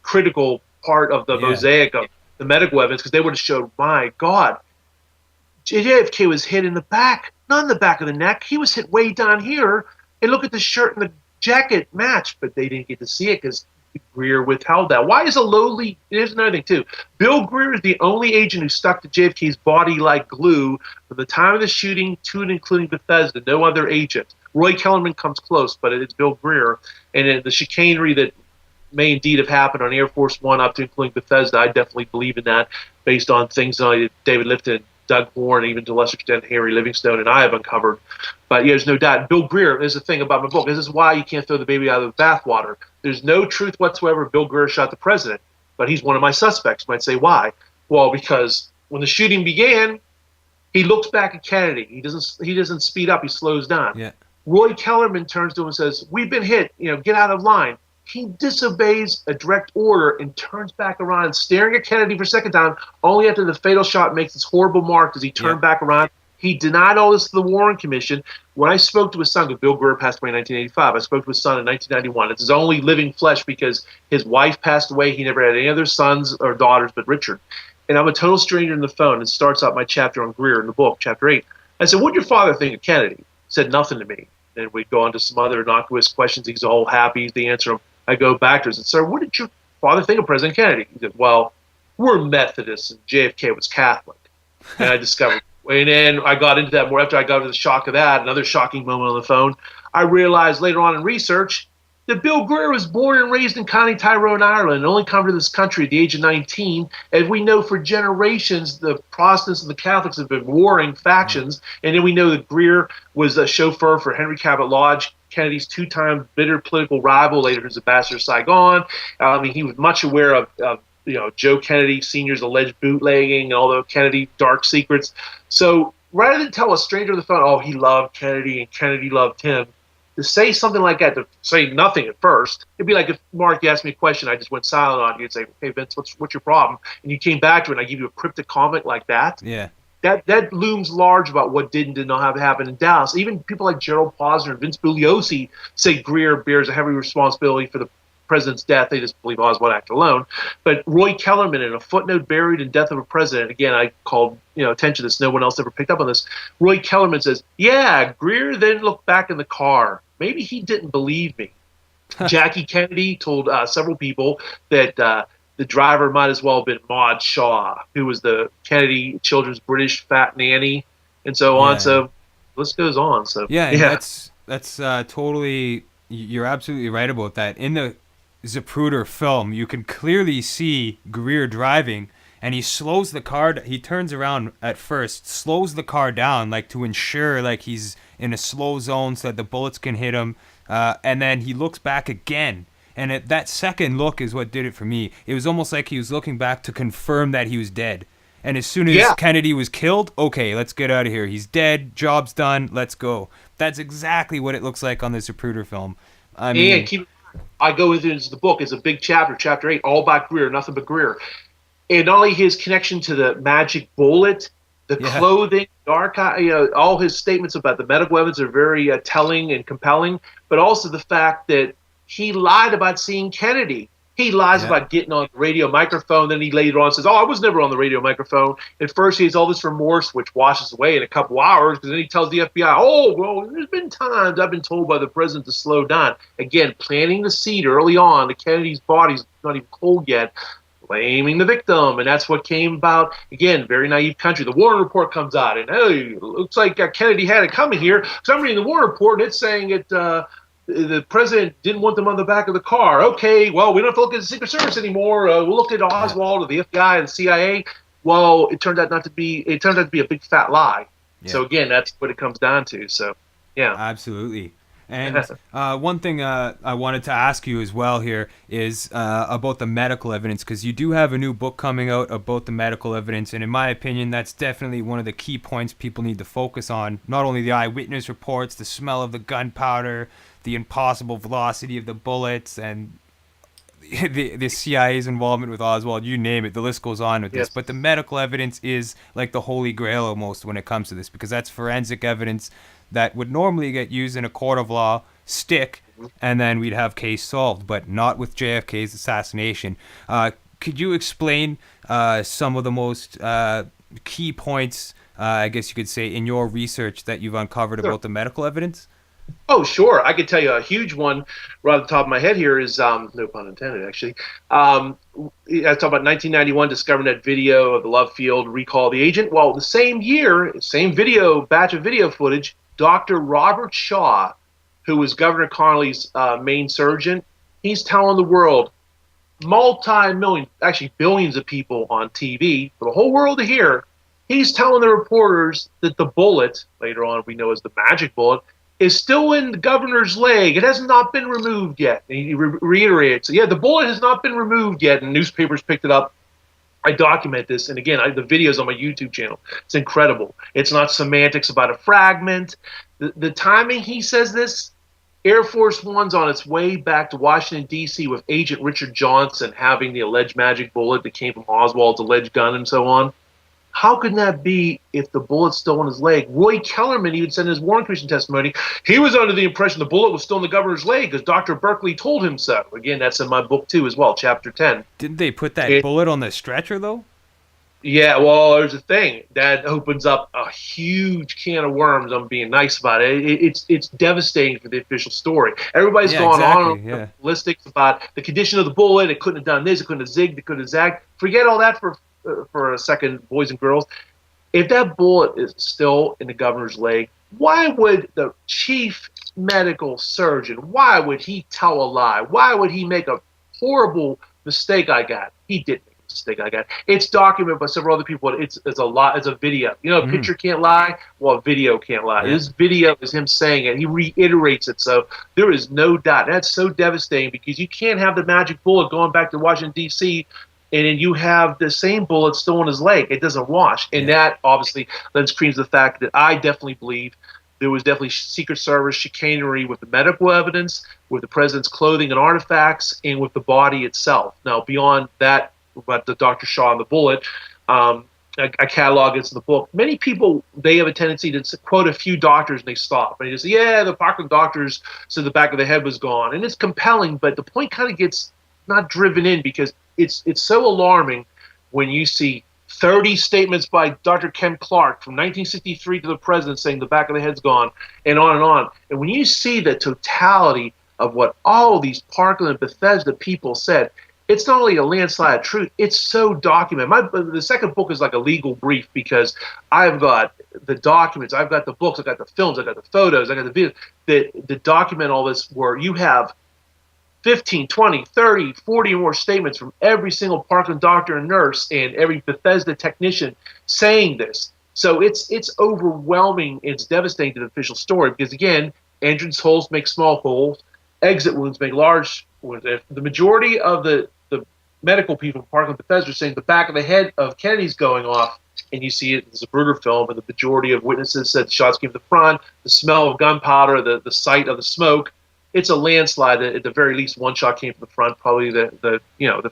critical part of the mosaic of the medical evidence, because they would have showed, my God, JFK was hit in the back, not in the back of the neck. He was hit way down here. And look at the shirt and the jacket match, but they didn't get to see it because Greer withheld that. Why is here's another thing too. Bill Greer is the only agent who stuck to JFK's body like glue from the time of the shooting to and including Bethesda. No other agent. Roy Kellerman comes close, but it's Bill Greer. And the chicanery that may indeed have happened on Air Force One up to including Bethesda, I definitely believe in that based on things that David Lifton, Doug Horn, even to a lesser extent Harry Livingstone and I have uncovered. But there's no doubt. Bill Greer is the thing about my book. This is why you can't throw the baby out of the bathwater. There's no truth whatsoever Bill Greer shot the president, but he's one of my suspects. You might say, why? Well, because when the shooting began, he looks back at Kennedy. He doesn't speed up. He slows down. Yeah. Roy Kellerman turns to him and says, we've been hit. Get out of line. He disobeys a direct order and turns back around, staring at Kennedy for a second time, only after the fatal shot makes this horrible mark as he turned back around. He denied all this to the Warren Commission. When I spoke to his son, because Bill Greer passed away in 1985, I spoke to his son in 1991. It's his only living flesh because his wife passed away. He never had any other sons or daughters but Richard. And I'm a total stranger on the phone. And starts out my chapter on Greer in the book, chapter 8. I said, what did your father think of Kennedy? He said nothing to me. And we'd go on to some other innocuous questions. He's all happy to answer them. I go back to him and said, sir, what did your father think of President Kennedy? He said, well, we're Methodists and JFK was Catholic. And I discovered, and then I got into that more after I got to the shock of that, another shocking moment on the phone. I realized later on in research that Bill Greer was born and raised in County Tyrone, Ireland, and only come to this country at the age of 19. As we know, for generations, the Protestants and the Catholics have been warring factions. And then we know that Greer was a chauffeur for Henry Cabot Lodge, Kennedy's two-time bitter political rival, later his ambassador to Saigon. He was much aware of Joe Kennedy Sr.'s alleged bootlegging and all the Kennedy dark secrets. So rather than tell a stranger on the phone, he loved Kennedy and Kennedy loved him, to say something like that, to say nothing at first, it'd be like if, Mark, you asked me a question, I just went silent on you and say, hey, Vince, what's your problem? And you came back to it and I give you a cryptic comment like that. Yeah. That looms large about what did not have happened in Dallas. Even people like Gerald Posner and Vince Bugliosi say Greer bears a heavy responsibility for the president's death. They just believe Oswald acted alone. But Roy Kellerman, in a footnote buried in Death of a President, again, I called attention to this. No one else ever picked up on this. Roy Kellerman says, yeah, Greer then looked back in the car. Maybe he didn't believe me. Jackie Kennedy told several people that the driver might as well have been Maud Shaw, who was the Kennedy children's British fat nanny, and so on. So the list goes on. So that's totally. You're absolutely right about that. In the Zapruder film, you can clearly see Greer driving, and he slows the car. He turns around at first, slows the car down, like to ensure like he's in a slow zone so that the bullets can hit him. And then he looks back again. And that second look is what did it for me. It was almost like he was looking back to confirm that he was dead. And as soon as Kennedy was killed, okay, let's get out of here. He's dead. Job's done. Let's go. That's exactly what it looks like on the Zapruder film. I go into the book. It's a big chapter, chapter 8, all about Greer, nothing but Greer. And not only his connection to the magic bullet, the clothing, the archive, all his statements about the medical evidence are very telling and compelling, but also the fact that he lied about seeing Kennedy. He lies about getting on the radio microphone. Then he later on says, I was never on the radio microphone. At first, he has all this remorse, which washes away in a couple hours, because then he tells the FBI, there's been times I've been told by the president to slow down. Again, planting the seed early on. The Kennedy's body's not even cold yet. Blaming the victim, and that's what came about. Again, very naive country. The Warren Report comes out, and hey, looks like Kennedy had it coming here. So I'm reading the Warren Report, and it's saying that the president didn't want them on the back of the car. Okay, well, we don't have to look at the Secret Service anymore. We'll look at Oswald or the FBI and the CIA. Well, it turned out to be a big fat lie. Yeah. So again, that's what it comes down to. So, yeah, absolutely. And one thing I wanted to ask you as well here is about the medical evidence, because you do have a new book coming out about the medical evidence, and in my opinion, that's definitely one of the key points people need to focus on. Not only the eyewitness reports, the smell of the gunpowder, the impossible velocity of the bullets, and the CIA's involvement with Oswald, you name it, the list goes on with this. But the medical evidence is like the holy grail almost when it comes to this, because that's forensic evidence that would normally get used in a court of law, stick, and then we'd have case solved, but not with JFK's assassination. Could you explain some of the most key points, I guess you could say, in your research that you've uncovered about the medical evidence? Oh, sure. I could tell you a huge one right at the top of my head here is, no pun intended, actually. I talk about 1991, discovering that video of the Love Field, recall the agent. Well, the same year, same batch of video footage, Dr. Robert Shaw, who was Governor Connolly's main surgeon, he's telling the world, multi-million, actually billions of people on TV, for the whole world to hear, he's telling the reporters that the bullet, later on we know as the magic bullet, is still in the governor's leg. It has not been removed yet. And he reiterates, the bullet has not been removed yet, and newspapers picked it up. I document this, and again, the video's on my YouTube channel. It's incredible. It's not semantics about a fragment. The timing he says this, Air Force One's on its way back to Washington, D.C. with Agent Richard Johnson having the alleged magic bullet that came from Oswald's alleged gun and so on. How could that be if the bullet's still in his leg? Roy Kellerman, he would send his Warren Commission testimony. He was under the impression the bullet was still in the governor's leg because Dr. Berkeley told him so. Again, that's in my book too as well, chapter 10. Didn't they put that bullet on the stretcher though? Yeah, well, there's a thing. That opens up a huge can of worms. I'm being nice about it. It's devastating for the official story. Everybody's going on ballistics about the condition of the bullet. It couldn't have done this. It couldn't have zigged. It couldn't have zagged. Forget all that for a second, boys and girls. If that bullet is still in the governor's leg, why would the chief medical surgeon, why would he tell a lie? Why would he make a horrible mistake? He didn't make a mistake. It's documented by several other people. It's a video. A picture can't lie. Well, a video can't lie. This video is him saying it. He reiterates it. So there is no doubt. That's so devastating because you can't have the magic bullet going back to Washington, D.C., and then you have the same bullet still in his leg. It doesn't wash. And that obviously lends credence to the fact that I definitely believe there was definitely Secret Service chicanery with the medical evidence, with the president's clothing and artifacts, and with the body itself. Now, beyond that, about the Dr. Shaw and the bullet, I catalog it in the book. Many people, they have a tendency to quote a few doctors and they stop. And they just say, yeah, the Parkland doctors said the back of the head was gone. And it's compelling, but the point kind of gets not driven in because it's so alarming when you see 30 statements by Dr. Ken Clark from 1963 to the president saying the back of the head's gone, and on and on. And when you see the totality of what all these Parkland and Bethesda people said, it's not only a landslide of truth, it's so documented. The second book is like a legal brief because I've got the documents, I've got the books, I've got the films, I've got the photos, I've got the videos that document all this, where you have 15, 20, 30, 40 or more statements from every single Parkland doctor and nurse and every Bethesda technician saying this. So it's overwhelming. It's devastating to the official story because, again, entrance holes make small holes, exit wounds make large wounds. If the majority of the medical people from Parkland Bethesda are saying the back of the head of Kennedy's going off, and you see it in the Zapruder film, and the majority of witnesses said the shots came from the front, the smell of gunpowder, the sight of the smoke, it's a landslide. At the very least, one shot came from the front, probably the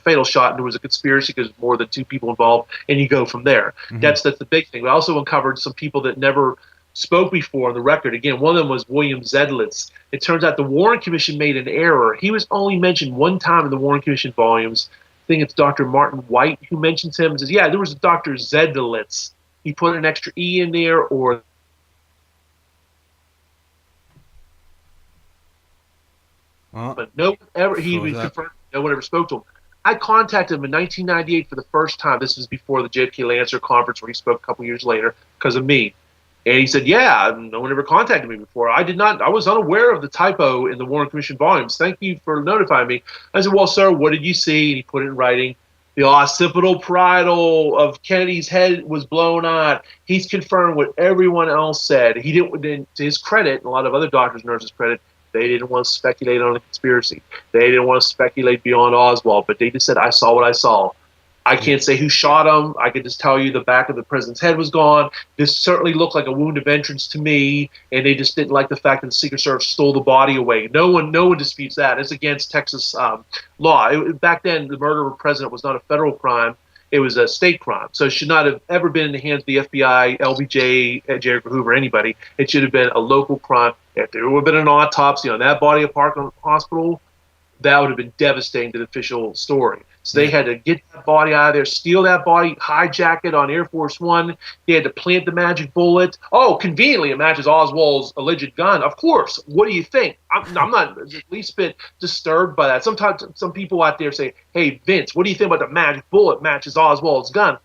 fatal shot, and there was a conspiracy because more than two people involved, and you go from there. Mm-hmm. That's the big thing. We also uncovered some people that never spoke before on the record. Again, one of them was William Zedlitz. It turns out the Warren Commission made an error. He was only mentioned one time in the Warren Commission volumes. I think it's Dr. Martin White who mentions him and says, yeah, there was a Dr. Zedlitz. He put an extra E in there, or but no one ever confirmed. No one ever spoke to him. I contacted him in 1998 for the first time. This was before the JFK Lancer conference where he spoke a couple years later because of me. And he said, yeah, no one ever contacted me before. I was unaware of the typo in the Warren Commission volumes. Thank you for notifying me. I said, well, sir, what did you see? And he put it in writing. The occipital parietal of Kennedy's head was blown out. He's confirmed what everyone else said. He didn't, to his credit, and a lot of other doctors and nurses' credit, they didn't want to speculate on a conspiracy. They didn't want to speculate beyond Oswald, but they just said, I saw what I saw. I can't say who shot him. I could just tell you the back of the president's head was gone. This certainly looked like a wound of entrance to me, and they just didn't like the fact that the Secret Service stole the body away. No one disputes that. It's against Texas law. Back then, the murder of a president was not a federal crime. It was a state crime. So it should not have ever been in the hands of the FBI, LBJ, J. Edgar Hoover, anybody. It should have been a local crime. If there would have been an autopsy on that body of Parkland Hospital, that would have been devastating to the official story. So they had to get that body out of there, steal that body, hijack it on Air Force One. They had to plant the magic bullet. Oh, conveniently, it matches Oswald's alleged gun. Of course. What do you think? I'm not the least bit disturbed by that. Sometimes some people out there say, hey, Vince, what do you think about the magic bullet matches Oswald's gun?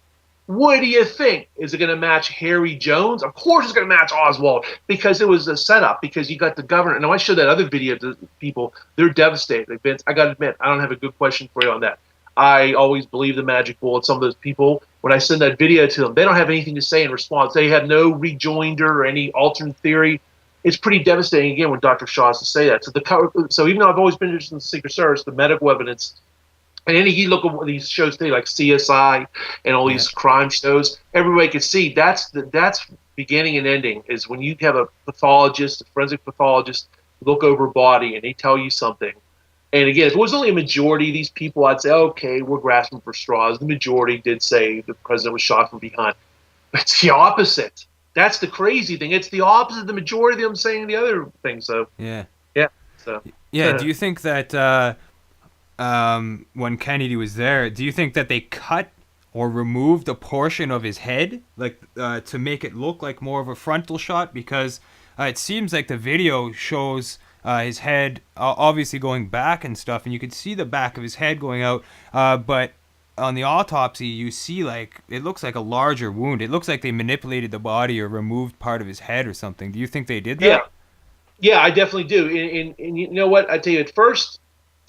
What do you think? Is it going to match Harry Jones? Of course it's going to match Oswald because it was a setup, because you got the governor. And I showed that other video to people. They're devastated. Like, Vince, I got to admit, I don't have a good question for you on that. I always believe the magic bullet. Some of those people, when I send that video to them, they don't have anything to say in response. They have no rejoinder or any alternate theory. It's pretty devastating, again, when Dr. Shaw has to say that. So even though I've always been interested in the Secret Service, the medical evidence, and you look at these shows today like CSI and all these crime shows, everybody can see that's beginning and ending is when you have a pathologist, a forensic pathologist, look over a body and they tell you something. And again, if it was only a majority of these people, I'd say, okay, we're grasping for straws. The majority did say the president was shot from behind. But it's the opposite. That's the crazy thing. It's the opposite. The majority of them saying the other thing. So yeah. So do you think that when Kennedy was there, do you think that they cut or removed a portion of his head, like to make it look like more of a frontal shot? Because it seems like the video shows his head obviously going back and stuff, and you could see the back of his head going out, but on the autopsy you see like it looks like a larger wound. It looks like they manipulated the body or removed part of his head or something. Do you think they did that? Yeah, I definitely do. And you know what, I tell you, at first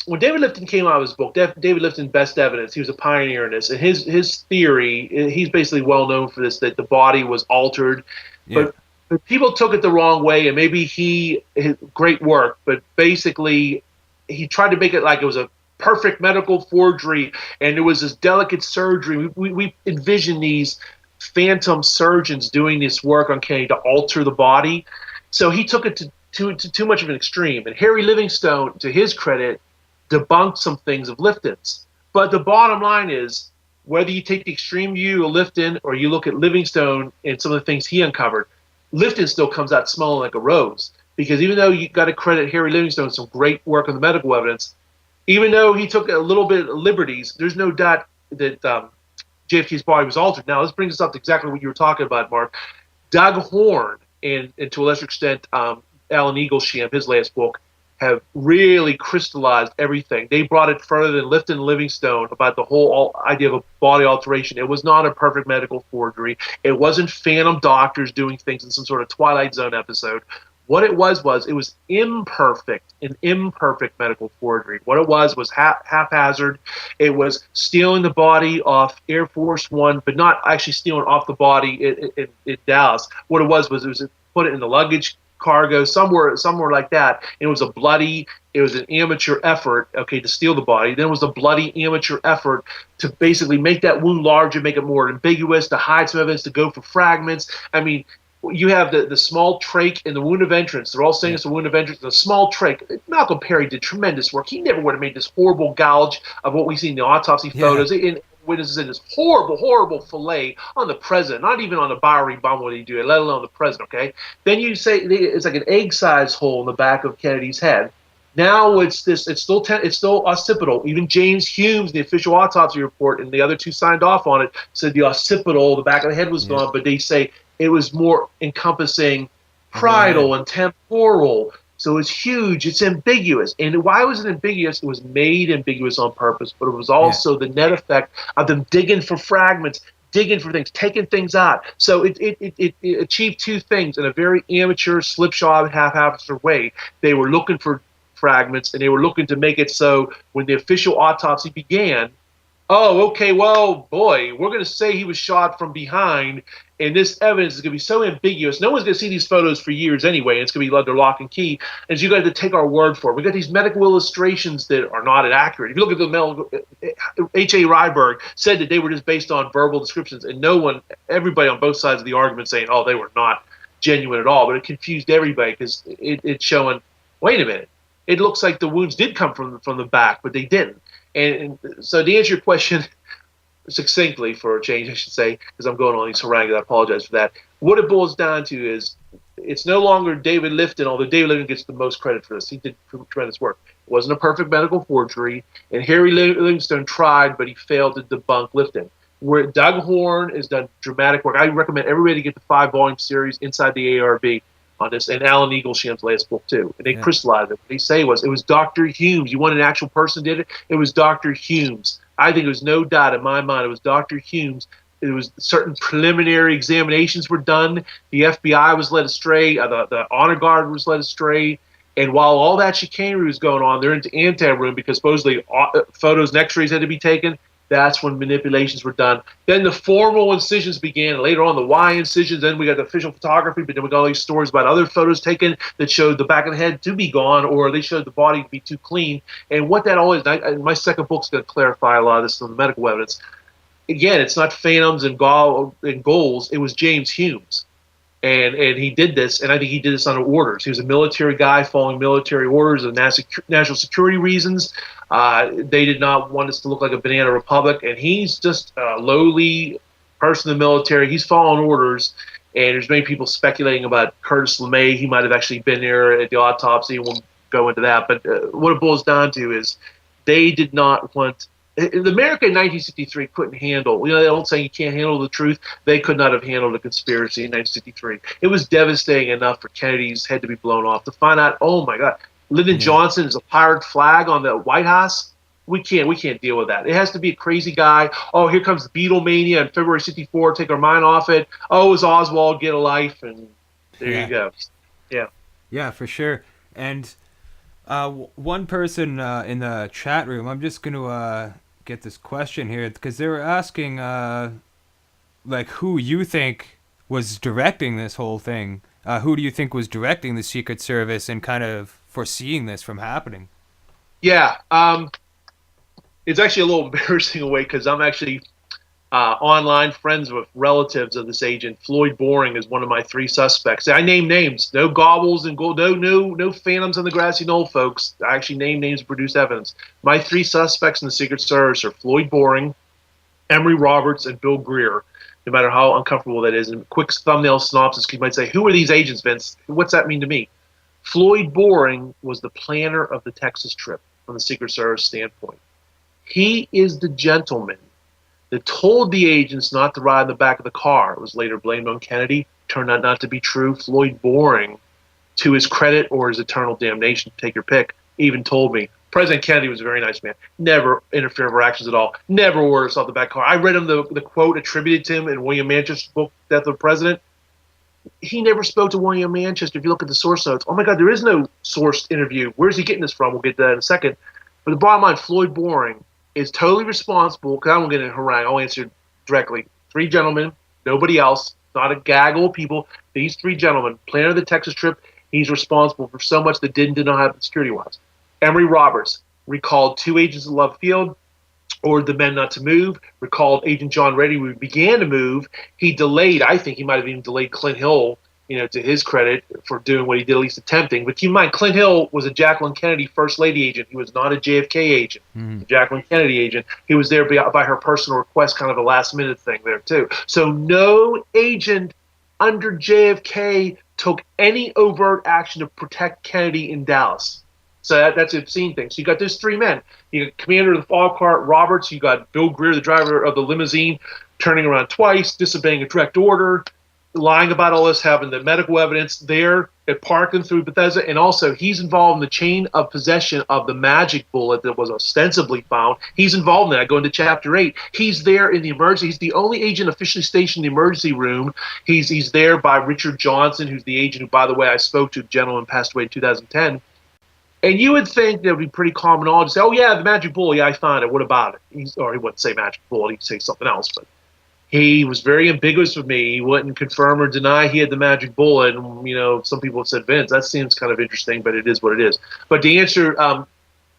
when David Lifton came out of his book, David Lifton, Best Evidence, he was a pioneer in this, and his theory, he's basically well known for this, that the body was altered, but people took it the wrong way, and maybe his great work, but basically he tried to make it like it was a perfect medical forgery, and it was this delicate surgery. We envision these phantom surgeons doing this work on Kennedy to alter the body, so he took it to too much of an extreme. And Harry Livingstone, to his credit, debunked some things of Lifton's. But the bottom line is, whether you take the extreme view of Lifton or you look at Livingstone and some of the things he uncovered, Lifton still comes out smelling like a rose. Because even though you got to credit Harry Livingstone some great work on the medical evidence, even though he took a little bit of liberties, there's no doubt that JFK's body was altered. Now, this brings us up to exactly what you were talking about, Mark. Doug Horn, and to a lesser extent, Alan Eaglesham, his last book, have really crystallized everything. They brought it further than Lifton and Livingstone about the whole idea of a body alteration. It was not a perfect medical forgery. It wasn't phantom doctors doing things in some sort of Twilight Zone episode. What it was it was imperfect, an imperfect medical forgery. What it was haphazard. It was stealing the body off Air Force One, but not actually stealing off the body in Dallas. What it was put it in the luggage cargo somewhere like that. And it was an amateur effort, okay, to steal the body. Then it was a bloody amateur effort to basically make that wound larger, make it more ambiguous, to hide some evidence, to go for fragments. I mean, you have the small trach and the wound of entrance. They're all saying it's a wound of entrance. The small trach. Malcolm Perry did tremendous work. He never would have made this horrible gouge of what we see in the autopsy photos. And witnesses in this horrible, horrible fillet on the president. Not even on the Bowery bomb would he do it, let alone the president. Okay. Then you say it's like an egg-sized hole in the back of Kennedy's head. Now it's still occipital. Even James Humes, the official autopsy report, and the other two signed off on it, said the occipital, the back of the head was gone, but they say it was more encompassing parietal and temporal. So it's huge. It's ambiguous. And why was it ambiguous? It was made ambiguous on purpose, but it was also the net effect of them digging for fragments, digging for things, taking things out. So it achieved two things in a very amateur, slipshod, haphazard way. They were looking for fragments, and they were looking to make it so when the official autopsy began, oh, okay, well, boy, we're going to say he was shot from behind, and this evidence is going to be so ambiguous. No one's going to see these photos for years anyway, and it's going to be under lock and key, and so you got to take our word for it. We got these medical illustrations that are not accurate. If you look at the H.A. Ryberg said that they were just based on verbal descriptions, and everybody on both sides of the argument saying, oh, they were not genuine at all, but it confused everybody because it's showing, wait a minute, it looks like the wounds did come from the back, but they didn't. And so to answer your question succinctly, for a change, I should say, because I'm going on these harangues, I apologize for that. What it boils down to is it's no longer David Lifton, although David Lifton gets the most credit for this. He did tremendous work. It wasn't a perfect medical forgery, and Harry Livingstone tried, but he failed to debunk Lifton. Where Doug Horn has done dramatic work. I recommend everybody to get the 5-volume series Inside the ARB on this, and Alan Eaglesham's last book too. And they crystallized it. What they say it was Dr. Humes. You want an actual person did it? It was Dr. Humes. I think it was no doubt in my mind it was Dr. Humes. It was certain preliminary examinations were done. The FBI was led astray. The honor guard was led astray. And while all that chicanery was going on, they're into anteroom because supposedly photos and x-rays had to be taken. That's when manipulations were done. Then the formal incisions began. Later on, the Y incisions. Then we got the official photography. But then we got all these stories about other photos taken that showed the back of the head to be gone, or they showed the body to be too clean. And what that all is, my second book's going to clarify a lot of this on the medical evidence. Again, it's not phantoms and goals. It was James Humes. And he did this, and I think he did this under orders. He was a military guy following military orders of national security reasons. They did not want us to look like a banana republic, and he's just a lowly person in the military. He's following orders, and there's many people speculating about Curtis LeMay. He might have actually been there at the autopsy. We'll go into that. But what it boils down to is they did not want – America in 1963 couldn't handle, they don't say you can't handle the truth. They could not have handled a conspiracy in 1963. It was devastating enough for Kennedy's head to be blown off. To find out, oh my God, Lyndon Johnson is a pirate flag on the White House. We can't deal with that. It has to be a crazy guy. Oh, here comes Beatlemania in February '64. Take our mind off it. Oh, it's Oswald, get a life, and there you go. Yeah, for sure. And one person in the chat room, I'm just going to get this question here because they were asking like who you think was directing this whole thing. Who do you think was directing the Secret Service and kind of foreseeing this from happening? Yeah, it's actually a little embarrassing in a way because I'm actually online friends with relatives of this agent. Floyd Boring is one of my 3 suspects. I name names. No gobbles and gold. No phantoms on the grassy knoll, folks. I actually name names and produce evidence. My 3 suspects in the Secret Service are Floyd Boring, Emory Roberts and Bill Greer, no matter how uncomfortable that is. And quick thumbnail synopsis, you might say, who are these agents, Vince? What's that mean to me? Floyd Boring was the planner of the Texas trip from the Secret Service standpoint. He is the gentleman that told the agents not to ride in the back of the car. It was later blamed on Kennedy. Turned out not to be true. Floyd Boring, to his credit or his eternal damnation, take your pick, even told me, President Kennedy was a very nice man. Never interfered with our actions at all. Never ordered us off the back car. I read him the quote attributed to him in William Manchester's book, Death of the President. He never spoke to William Manchester. If you look at the source notes, oh my God, there is no sourced interview. Where's he getting this from? We'll get to that in a second. But the bottom line, Floyd Boring is totally responsible, because I won't get in a harangue. I'll answer directly. 3 gentlemen, nobody else, not a gaggle of people. These 3 gentlemen, planner of the Texas trip, he's responsible for so much that did not happen security-wise. Emory Roberts recalled 2 agents of Love Field, ordered the men not to move, recalled Agent John Reddy when we began to move. He delayed, I think he might have even delayed Clint Hill, to his credit, for doing what he did, at least attempting. But keep in mind, Clint Hill was a Jacqueline Kennedy First Lady agent. He was not a JFK agent, a Jacqueline Kennedy agent. He was there by her personal request, kind of a last-minute thing there, too. So no agent under JFK took any overt action to protect Kennedy in Dallas. So that's an obscene thing. So you got those 3 men. You got Commander of the Fog Cart, Roberts. You got Bill Greer, the driver of the limousine, turning around twice, disobeying a direct order, lying about all this, having the medical evidence there at Parkland through Bethesda. And also, he's involved in the chain of possession of the magic bullet that was ostensibly found. He's involved in that. Go into Chapter 8. He's there in the emergency. He's the only agent officially stationed in the emergency room. He's there by Richard Johnson, who's the agent who, by the way, I spoke to. The gentleman passed away in 2010. And you would think that would be pretty common knowledge to say, oh, yeah, the magic bullet, yeah, I found it. What about it? Or he wouldn't say magic bullet. He'd say something else. But he was very ambiguous with me. He wouldn't confirm or deny he had the magic bullet. And, some people have said, Vince, that seems kind of interesting, but it is what it is. But the answer,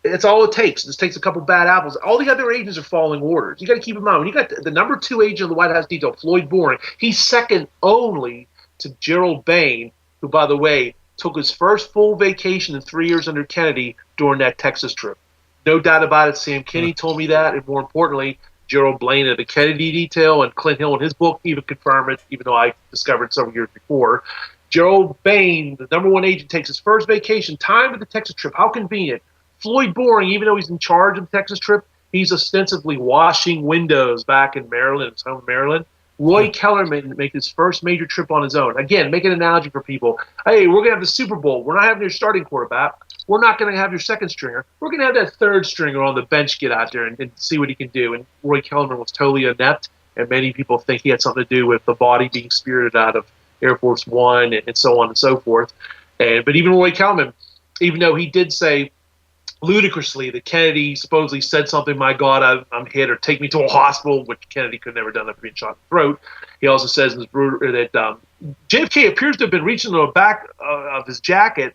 it's all it takes. This takes a couple bad apples. All the other agents are following orders. You got to keep in mind, when you got the number 2 agent of the White House detail, Floyd Boring, he's second only to Gerald Bain, who, by the way, took his first full vacation in 3 years under Kennedy during that Texas trip. No doubt about it. Sam Kinney told me that, and more importantly, Gerald Blaine of the Kennedy detail and Clint Hill in his book even confirm it, even though I discovered several years before. Gerald Bain, the number 1 agent, takes his first vacation, timed with the Texas trip. How convenient. Floyd Boring, even though he's in charge of the Texas trip, he's ostensibly washing windows back in Maryland, his home Maryland. Roy Kellerman make his first major trip on his own. Again, make an analogy for people. Hey, we're going to have the Super Bowl. We're not having your starting quarterback. We're not going to have your second stringer. We're going to have that third stringer on the bench get out there and see what he can do. And Roy Kellerman was totally inept, and many people think he had something to do with the body being spirited out of Air Force One and so on and so forth. But even Roy Kellerman, even though he did say ludicrously that Kennedy supposedly said something, my God, I'm hit, or take me to a hospital, which Kennedy could never done after being shot in the throat. He also says in his that JFK appears to have been reaching to the back of his jacket.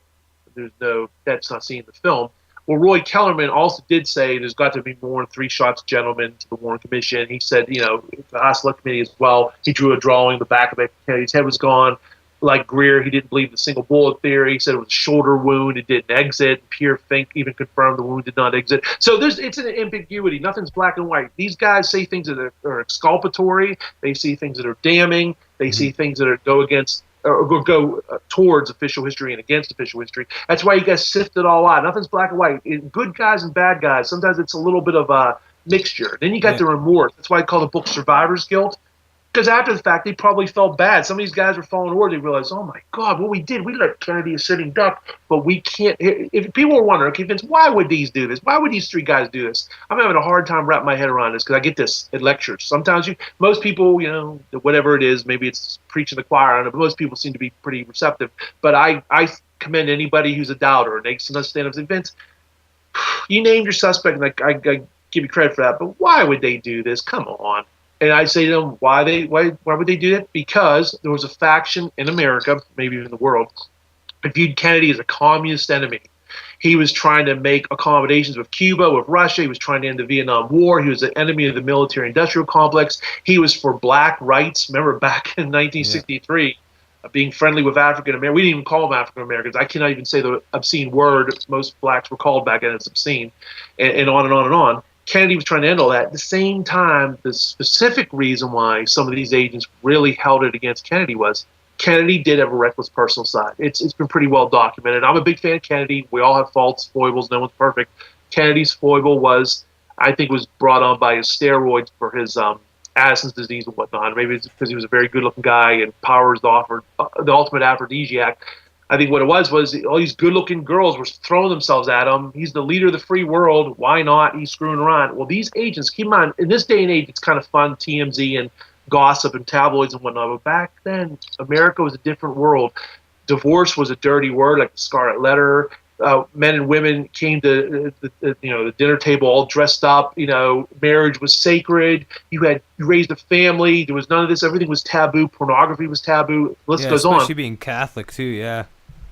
That's not seen in the film. Well, Roy Kellerman also did say there's got to be more than 3 shots, gentlemen, to the Warren Commission. He said, the House Select Committee as well. He drew a drawing. The back of it, Kennedy's head was gone. Like Greer, he didn't believe the single bullet theory. He said it was a shoulder wound. It didn't exit. Pierre Fink even confirmed the wound did not exit. So it's an ambiguity. Nothing's black and white. These guys say things that are exculpatory. They see things that are damning. They see things that go against or go towards official history and against official history. That's why you guys sift it all out. Nothing's black and white. Good guys and bad guys. Sometimes it's a little bit of a mixture. Then you got the remorse. That's why I call the book Survivor's Guilt. Because after the fact, they probably felt bad. Some of these guys were following order. They realized, oh, my God, what we did, we let Kennedy a sitting duck, but we can't. If people were wondering, okay, Vince, why would these do this? Why would these 3 guys do this? I'm having a hard time wrapping my head around this because I get this at lectures. Sometimes most people, whatever it is, maybe it's preaching the choir, I don't know, but most people seem to be pretty receptive. But I commend anybody who's a doubter and they can stand up and say, Vince, you named your suspect, and I give you credit for that, but why would they do this? Come on. And I say to them, why would they do that? Because there was a faction in America, maybe even the world, that viewed Kennedy as a communist enemy. He was trying to make accommodations with Cuba, with Russia. He was trying to end the Vietnam War. He was an enemy of the military-industrial complex. He was for black rights. Remember back in 1963, being friendly with African Americans. We didn't even call them African Americans. I cannot even say the obscene word most blacks were called back then. It's obscene, and on and on and on. Kennedy was trying to end all that. At the same time, the specific reason why some of these agents really held it against Kennedy was Kennedy did have a reckless personal side. It's been pretty well documented. I'm a big fan of Kennedy. We all have faults, foibles. No one's perfect. Kennedy's foible was, I think, was brought on by his steroids for his Addison's disease and whatnot. Maybe it's because he was a very good-looking guy and power is the ultimate aphrodisiac. I think what it was all these good-looking girls were throwing themselves at him. He's the leader of the free world. Why not? He's screwing around. Well, these agents, keep in mind, in this day and age, it's kind of fun, TMZ and gossip and tabloids and whatnot. But back then, America was a different world. Divorce was a dirty word, like the Scarlet Letter. Men and women came to the dinner table all dressed up. Marriage was sacred. You raised a family. There was none of this. Everything was taboo. Pornography was taboo. The list goes on. Especially being Catholic too. Yeah.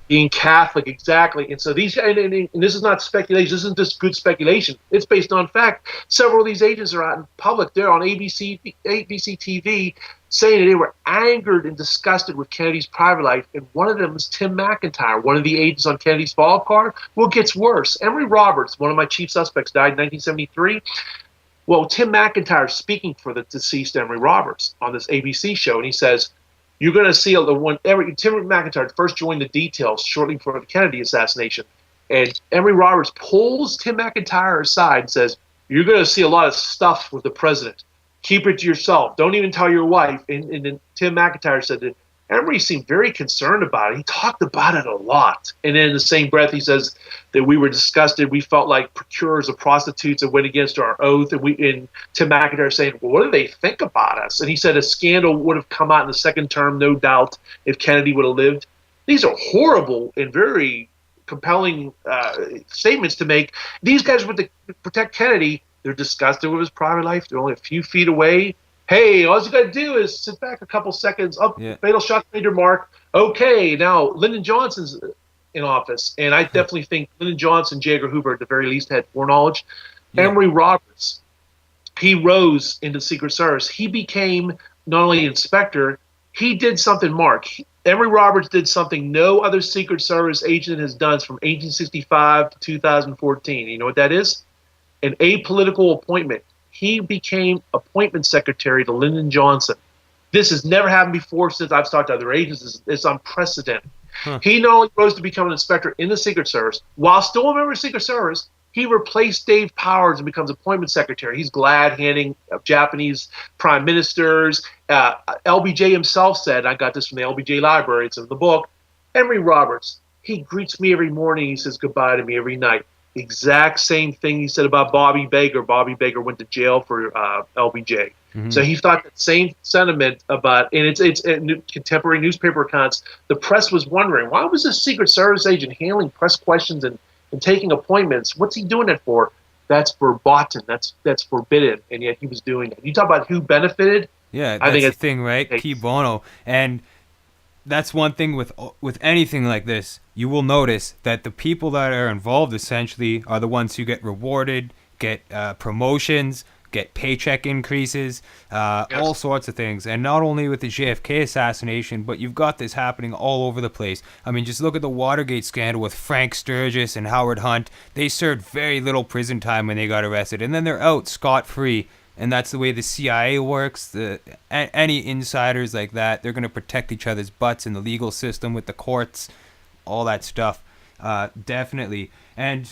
Being Catholic, exactly. And so these, and this is not speculation. This isn't just good speculation. It's based on fact. Several of these agents are out in public. They're on ABC TV saying that they were angered and disgusted with Kennedy's private life. And one of them is Tim McIntyre, one of the agents on Kennedy's follow-up card. Well, it gets worse. Emory Roberts, one of my chief suspects, died in 1973. Well, Tim McIntyre is speaking for the deceased Emory Roberts on this ABC show, and he says, you're going to see Tim McIntyre first joined the details shortly before the Kennedy assassination. And Emory Roberts pulls Tim McIntyre aside and says, you're going to see a lot of stuff with the president. Keep it to yourself. Don't even tell your wife. And then Tim McIntyre said that Emory seemed very concerned about it. He talked about it a lot. And then in the same breath, he says that we were disgusted. We felt like procurers of prostitutes that went against our oath. And Tim McIntyre saying, well, what do they think about us? And he said a scandal would have come out in the second term, no doubt, if Kennedy would have lived. These are horrible and very compelling statements to make. These guys would protect Kennedy. They're disgusted with his private life. They're only a few feet away. Hey, all you got to do is sit back a couple seconds. Fatal shot made your mark. Okay, now Lyndon Johnson's in office, and I definitely think Lyndon Johnson, J. Edgar Hoover, at the very least, had foreknowledge. Yeah. Emory Roberts, he rose into the Secret Service. He became not only inspector, he did something, Mark. Emory Roberts did something no other Secret Service agent has done from 1865 to 2014. You know what that is? An apolitical appointment. He became appointment secretary to Lyndon Johnson. This has never happened before since I've talked to other agents. It's unprecedented. He not only rose to become an inspector in the Secret Service, while still a member of the Secret Service, he replaced Dave Powers and becomes appointment secretary. He's glad handing Japanese prime ministers. LBJ himself said, I got this from the LBJ library, it's in the book, Emory Roberts, he greets me every morning, he says goodbye to me every night. The exact same thing he said about Bobby Baker. Bobby Baker went to jail for LBJ. Mm-hmm. So he thought that same sentiment about, and it's contemporary newspaper accounts. The press was wondering, why was this Secret Service agent handling press questions and taking appointments? What's he doing that for? That's verboten. That's forbidden. And yet he was doing it. You talk about who benefited. Yeah, that's the thing, right? Key bono. And that's one thing with anything like this. You will notice that the people that are involved essentially are the ones who get rewarded, get promotions, get paycheck increases, all sorts of things. And not only with the JFK assassination, but you've got this happening all over the place. I mean, just look at the Watergate scandal with Frank Sturgis and Howard Hunt. They served very little prison time when they got arrested, and then they're out scot-free. And that's the way the CIA works. Any insiders like that, they're going to protect each other's butts in the legal system with the courts, all that stuff. Definitely. And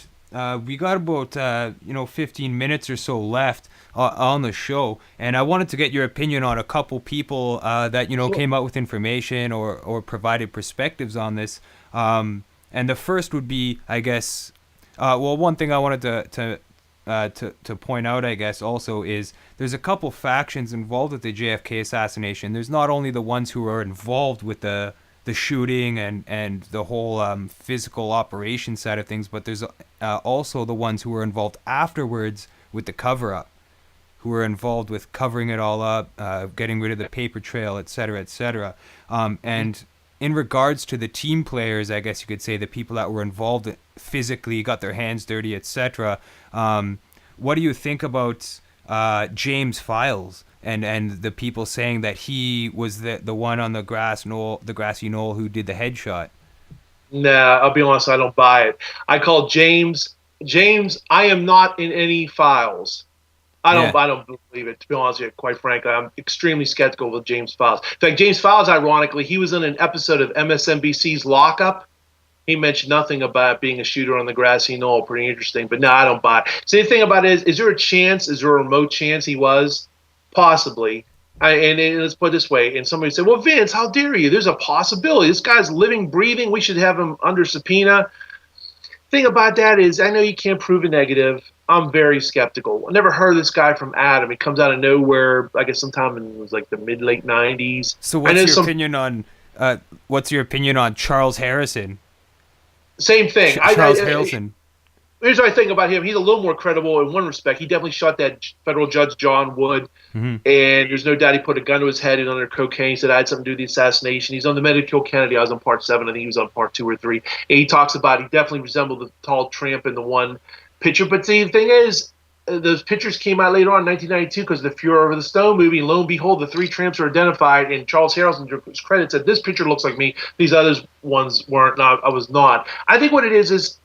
we got about 15 minutes or so left on the show, and I wanted to get your opinion on a couple people that came out with information or provided perspectives on this. And the first would be, I guess, one thing I wanted to point out, I guess, also is there's a couple factions involved with the JFK assassination. There's not only the ones who are involved with the shooting and the whole physical operation side of things, but there's also the ones who were involved afterwards with the cover-up, who were involved with covering it all up, getting rid of the paper trail, et cetera, et cetera. And in regards to the team players, I guess you could say, the people that were involved physically, got their hands dirty, etc. What do you think about James Files and the people saying that he was the one on the grassy knoll who did the headshot? Nah, I'll be honest, I don't buy it. I call James, I am not in any files. Yeah. I don't believe it. To be honest with you, quite frankly, I'm extremely skeptical of James Files. In fact, James Files, ironically, he was in an episode of MSNBC's Lockup. He mentioned nothing about being a shooter on the grassy knoll. Pretty interesting, but no, I don't buy it. See, the thing about it is there a chance? Is there a remote chance he was? Possibly. And let's put it this way. And somebody said, "Well, Vince, how dare you? There's a possibility. This guy's living, breathing. We should have him under subpoena." Thing about that is, I know you can't prove a negative. I'm very skeptical. I never heard of this guy from Adam. He comes out of nowhere. I guess sometime in it was like the late '90s. So what's your opinion on Charles Harrison? Same thing. Charles Harrison. Here's what I think about him. He's a little more credible in one respect. He definitely shot that federal judge, John Wood, and there's no doubt he put a gun to his head and under cocaine. He said, I had something to do with the assassination. He's on the Men Who Killed Kennedy. I was on part 7. I think he was on part 2 or 3. And he talks about he definitely resembled the tall tramp in the one picture. But see, the thing is, those pictures came out later on in 1992 because of the Fury Over the Stone movie. And lo and behold, the 3 tramps are identified. And Charles Harrison's credit said, this picture looks like me. These other ones weren't. No, I was not. I think what it is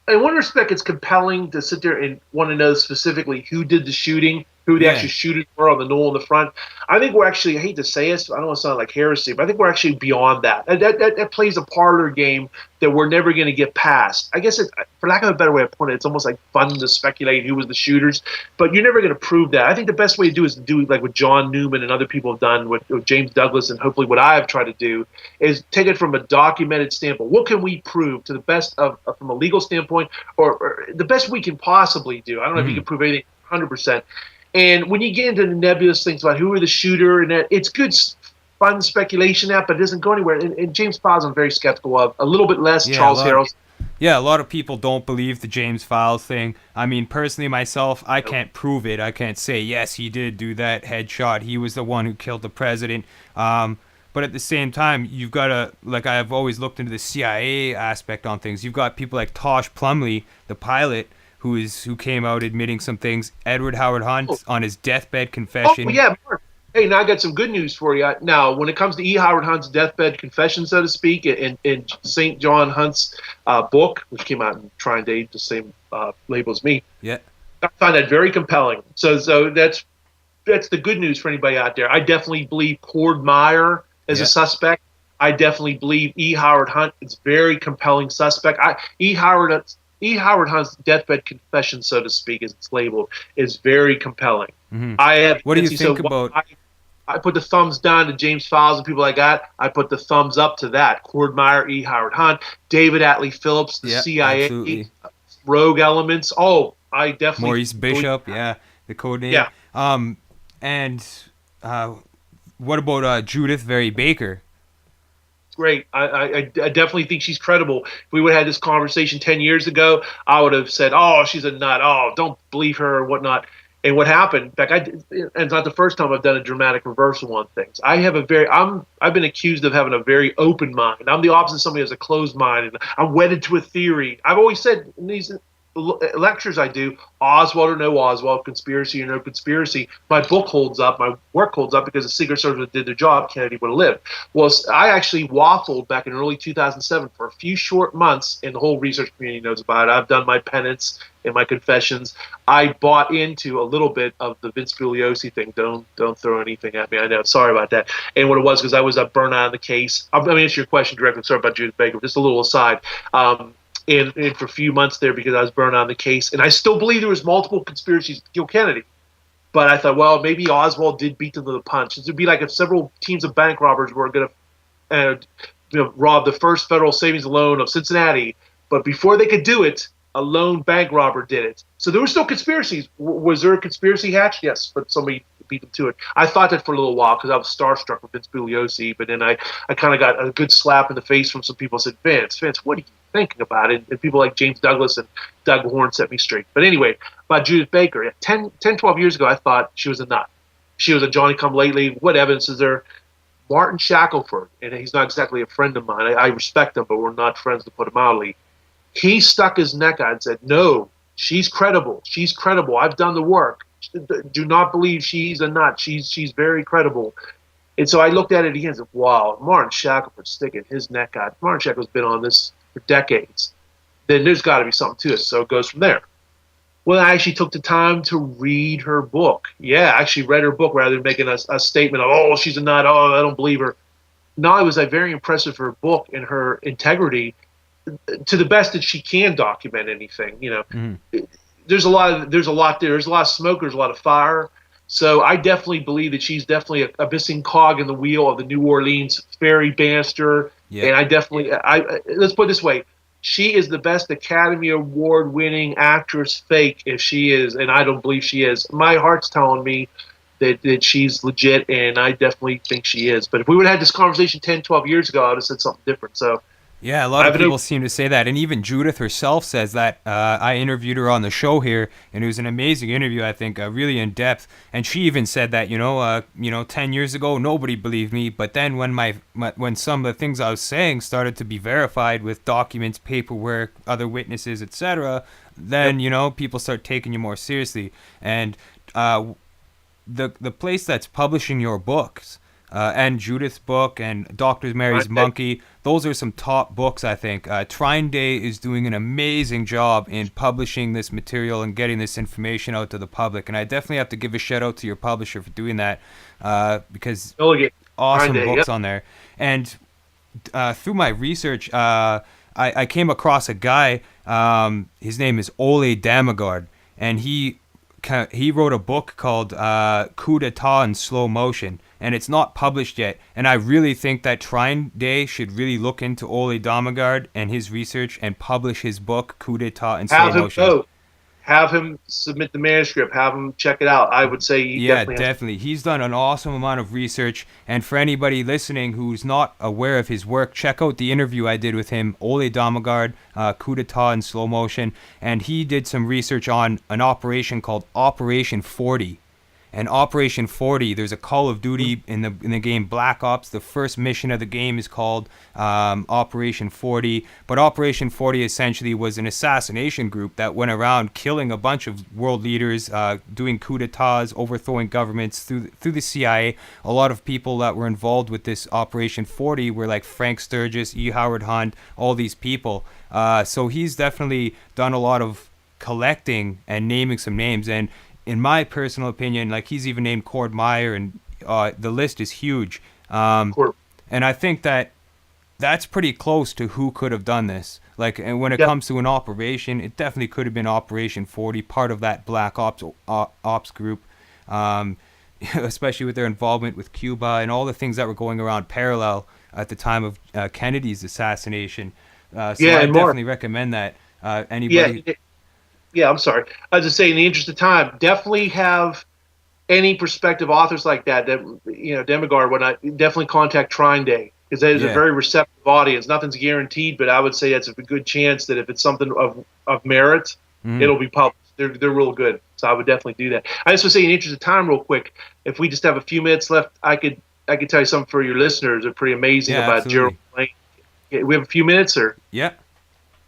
in one respect, it's compelling to sit there and want to know specifically who did the shooting, who the actual shooters were on the knoll in the front. I think we're actually, I hate to say it, I don't want to sound like heresy, but I think we're actually beyond that. That plays a parlor game that we're never going to get past. I guess, for lack of a better way of putting it, it's almost like fun to speculate who was the shooters, but you're never going to prove that. I think the best way to do is to do like what John Newman and other people have done with James Douglas, and hopefully what I have tried to do is take it from a documented standpoint. What can we prove to the best of from a legal standpoint, or the best we can possibly do? I don't know if you can prove anything 100%. And when you get into the nebulous things about who were the shooter, and that, it's good, fun speculation, but it doesn't go anywhere. And James Files, I'm very skeptical of. A little bit less Charles Harrelson. Yeah, a lot of people don't believe the James Files thing. I mean, personally, myself, I can't prove it. I can't say, yes, he did do that headshot. He was the one who killed the president. But at the same time, you've got to, like, I've always looked into the CIA aspect on things. You've got people like Tosh Plumley, the pilot, who came out admitting some things. Edward Howard Hunt on his deathbed confession. Oh, yeah, Mark. Hey, now I got some good news for you. Now, when it comes to E. Howard Hunt's deathbed confession, so to speak, in St. John Hunt's book, which came out in Trying Day, the same label as me, yeah, I find that very compelling. So that's the good news for anybody out there. I definitely believe Cord Meyer is a suspect. I definitely believe E. Howard Hunt is a very compelling suspect. E. Howard Hunt's deathbed confession, so to speak, as it's labeled, is very compelling. What do you think about? I put the thumbs down to James Files and people like that. I put the thumbs up to that. Cord Meyer, E. Howard Hunt, David Atlee Phillips, the CIA, absolutely. rogue elements. Oh, I definitely. Maurice Bishop, the code name. Yeah. And what about Judith Very Baker? Great. I definitely think she's credible. If we would have had this conversation 10 years ago, I would have said, oh, she's a nut. Oh, don't believe her or whatnot. And what happened, in fact, and it's not the first time I've done a dramatic reversal on things. I've been accused of having a very open mind. I'm the opposite of somebody who has a closed mind, and I'm wedded to a theory. I've always said in these lectures I do, Oswald or no Oswald, conspiracy or no conspiracy, my book holds up, my work holds up because the Secret Service did their job, Kennedy would have lived. Well, I actually waffled back in early 2007 for a few short months, and the whole research community knows about it. I've done my penance and my confessions. I bought into a little bit of the Vince Bugliosi thing. Don't throw anything at me. I know. Sorry about that. And what it was, because I was a burnout on the case. I'm going to answer your question directly. Sorry about Judith Baker. Just a little aside. And for a few months there, because I was burned on the case. And I still believe there was multiple conspiracies to kill Kennedy. But I thought, well, maybe Oswald did beat them to the punch. It would be like if several teams of bank robbers were going to rob the first federal savings loan of Cincinnati. But before they could do it, a lone bank robber did it. So there were still conspiracies. Was there a conspiracy hatched? Yes, but somebody beat them to it. I thought that for a little while because I was starstruck with Vince Bugliosi, but then I kind of got a good slap in the face from some people who said, Vince, what are you thinking about it? And people like James Douglas and Doug Horn set me straight. But anyway, about Judith Baker, 10, 12 years ago, I thought she was a nut. She was a Johnny-come-lately. What evidence is there? Martin Shackelford, and he's not exactly a friend of mine. I respect him, but we're not friends, to put it mildly. He stuck his neck out and said, no, she's credible. She's credible. I've done the work. Do not believe she's a nut. She's very credible. And so I looked at it again and said, wow, Martin Shackelford sticking his neck out. Martin Shackelford's been on this for decades. Then there's got to be something to it. So it goes from there. Well, I actually took the time to read her book. Yeah, I actually read her book rather than making a statement of, oh, she's a nut. Oh, I don't believe her. Not only was I very impressed with her book and her integrity to the best that she can document anything. Mhm. There's a lot of smoke, there's a lot of fire. So I definitely believe that she's definitely a missing cog in the wheel of the New Orleans ferry banister. Yeah. And I let's put it this way: she is the best Academy Award winning actress fake if she is, and I don't believe she is. My heart's telling me that she's legit, and I definitely think she is. But if we would have had this conversation 10, 12 years ago, I would have said something different. So Yeah, a lot I of have no. people seem to say that, and even Judith herself says that. I interviewed her on the show here, and it was an amazing interview. I think really in depth, and she even said that 10 years ago nobody believed me, but then when some of the things I was saying started to be verified with documents, paperwork, other witnesses, etc., then Yep. people start taking you more seriously, and the place that's publishing your books and Judith's book and Dr. Mary's Monkey, those are some top books, I think. Trine Day is doing an amazing job in publishing this material and getting this information out to the public. And I definitely have to give a shout out to your publisher for doing that because Delegate. awesome Friday, books yep. on there. And through my research, I came across a guy. His name is Ole Damagard, and he wrote a book called Coup d'etat in Slow Motion, and it's not published yet. And I really think that Trine Day should really look into Ole Damagard and his research and publish his book Coup d'etat in Slow Have him Motion. go. Have him submit the manuscript. Have him check it out. I would say he Yeah, definitely has. definitely. He's done an awesome amount of research. And for anybody listening who's not aware of his work, check out the interview I did with him, Ole Damagard, Coup d'etat in Slow Motion. And he did some research on an operation called Operation 40. And Operation 40, there's a Call of Duty in the game Black Ops. The first mission of the game is called Operation 40. But Operation 40 essentially was an assassination group that went around killing a bunch of world leaders, doing coups d'etats, overthrowing governments through the CIA. A lot of people that were involved with this Operation 40 were like Frank Sturgis, E. Howard Hunt, all these people. So he's definitely done a lot of collecting and naming some names. And in my personal opinion, like he's even named Cord Meyer, and the list is huge. Court. And I think that that's pretty close to who could have done this. Like, and when it Yep. comes to an operation, it definitely could have been Operation 40, part of that Black Ops group, especially with their involvement with Cuba and all the things that were going around parallel at the time of Kennedy's assassination. So Yeah, I and more. definitely recommend that Yeah, anybody. yeah. I'm sorry. I was just saying, in the interest of time, definitely have any prospective authors like that. Demigard, when I definitely contact Trine Day because that is a Yeah. very receptive audience. Nothing's guaranteed, but I would say that's a good chance that if it's something of merit, Mhm. it'll be published. They're real good, so I would definitely do that. I just want to say, in the interest of time, real quick, if we just have a few minutes left, I could tell you something for your listeners. They're pretty amazing Yeah, about Gerald absolutely. Blaine. Yeah, we have a few minutes, or Yeah.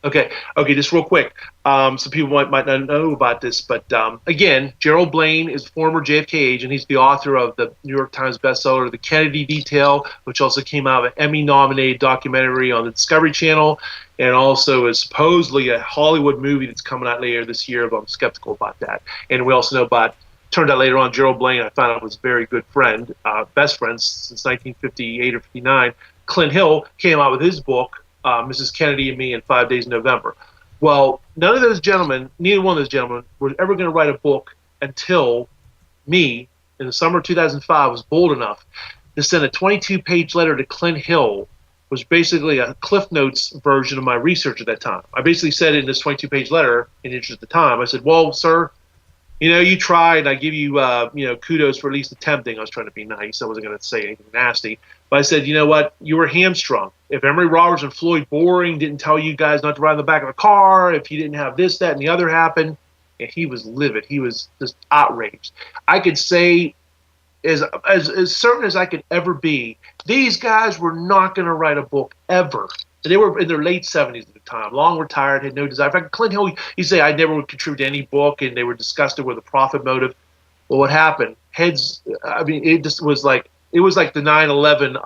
okay, just real quick. Some people might not know about this, but again, Gerald Blaine is a former JFK agent. He's the author of the New York Times bestseller, The Kennedy Detail, which also came out of an Emmy-nominated documentary on the Discovery Channel, and also is supposedly a Hollywood movie that's coming out later this year, but I'm skeptical about that. And we also know about, turned out later on, Gerald Blaine, I found out was a very good friend, best friends since 1958 or 59. Clint Hill came out with his book, Mrs. Kennedy and Me in 5 Days in November. Well, neither one of those gentlemen were ever going to write a book until me, in the summer of 2005, was bold enough to send a 22-page letter to Clint Hill, which was basically a Cliff Notes version of my research at that time. I basically said in this 22-page letter, in the interest of time, I said, well, sir, you tried. I give you, kudos for at least attempting. I was trying to be nice. I wasn't going to say anything nasty. But I said, you know what? You were hamstrung. If Emory Roberts and Floyd Boring didn't tell you guys not to ride in the back of a car, if you didn't have this, that, and the other happen, and he was livid. He was just outraged. I could say, as certain as I could ever be, these guys were not going to write a book ever. And they were in their late 70s at the time, long retired, had no desire. In fact, Clint Hill, he said, I never would contribute to any book, and they were disgusted with a profit motive. Well, what happened? It was like the 9/11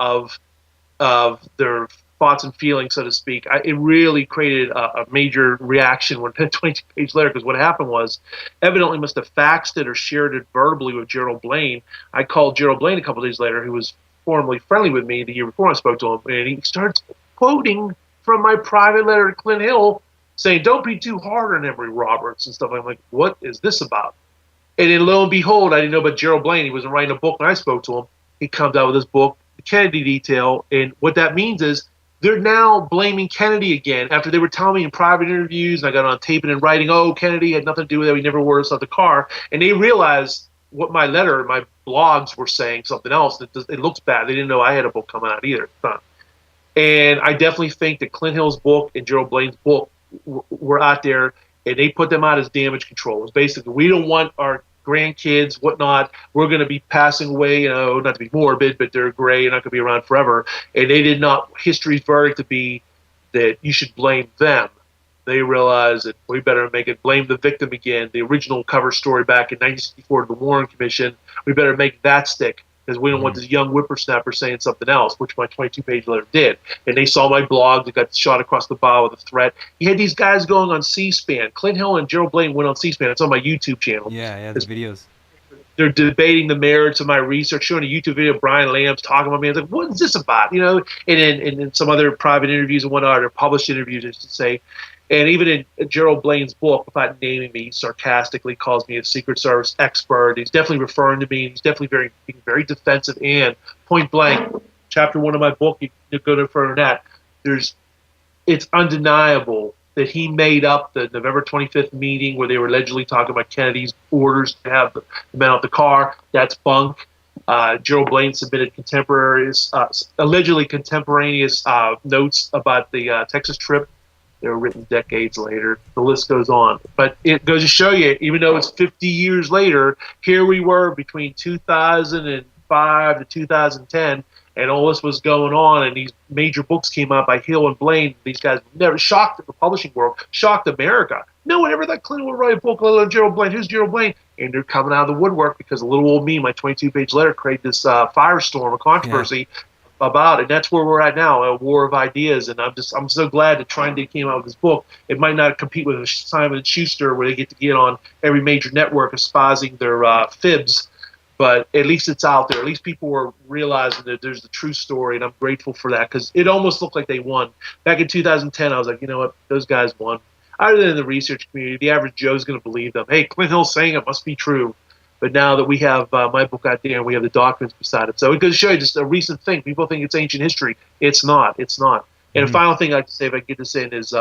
of their thoughts and feelings, so to speak. It really created a major reaction when 22 pages later, because what happened was, evidently must have faxed it or shared it verbally with Gerald Blaine. I called Gerald Blaine a couple days later, who was formerly friendly with me the year before I spoke to him, and he starts quoting from my private letter to Clint Hill, saying, "Don't be too hard on Emory Roberts," and stuff. I'm like, what is this about? And then lo and behold, I didn't know about Gerald Blaine. He wasn't writing a book when I spoke to him. He comes out with this book, The Kennedy Detail, and what that means is they're now blaming Kennedy again after they were telling me in private interviews, and I got on tape and in writing, oh, Kennedy had nothing to do with it. We never wore us out the car. And they realized what my letter, my blogs were saying something else. It looks bad. They didn't know I had a book coming out either. And I definitely think that Clint Hill's book and Gerald Blaine's book were out there, and they put them out as damage control. It's basically, we don't want our grandkids, whatnot, we're going to be passing away, not to be morbid, but they're gray and not going to be around forever. And they did not, history's verdict to be that you should blame them. They realized that we better make it blame the victim again. The original cover story back in 1964 of the Warren Commission, we better make that stick, because we don't want this young whippersnapper saying something else, which my 22-page letter did. And they saw my blog that got shot across the bow with a threat. You had these guys going on C-SPAN. Clint Hill and Gerald Blaine went on C-SPAN. It's on my YouTube channel. Yeah, the videos. They're debating the merits of my research, showing a YouTube video of Brian Lamb's talking about me. I was like, what is this about? And then some other private interviews and whatnot, or published interviews, I should say. And even in Gerald Blaine's book, without naming me, he sarcastically calls me a Secret Service expert. He's definitely referring to me. He's definitely being very defensive and point blank. Chapter 1 of my book, you can go no further than that. It's undeniable that he made up the November 25th meeting where they were allegedly talking about Kennedy's orders to have the men out the car. That's bunk. Gerald Blaine submitted allegedly contemporaneous notes about the Texas trip. They were written decades later. The list goes on. But it goes to show you, even though it's 50 years later, here we were between 2005 to 2010, and all this was going on, and these major books came out by Hill and Blaine. These guys never shocked the publishing world, shocked America. No one ever thought Clinton would write a book on Gerald Blaine. Who's Gerald Blaine? And they're coming out of the woodwork because a little old me, my 22-page letter, created this firestorm of controversy. Yeah. About it. And that's where we're at now, a war of ideas. And I'm so glad that Trine came out with this book. It might not compete with Simon & Schuster, where they get on every major network espousing their fibs, but at least it's out there. At least people were realizing that there's the true story, and I'm grateful for that, because it almost looked like they won. Back in 2010, I was like, you know what, those guys won. Other than in the research community, the average Joe's going to believe them. Hey, Clint Hill's saying it must be true. But now that we have my book out there and we have the documents beside it, so it goes to show you just a recent thing. People think it's ancient history. It's not. It's not. And the final thing I'd like to say, if I get this in, is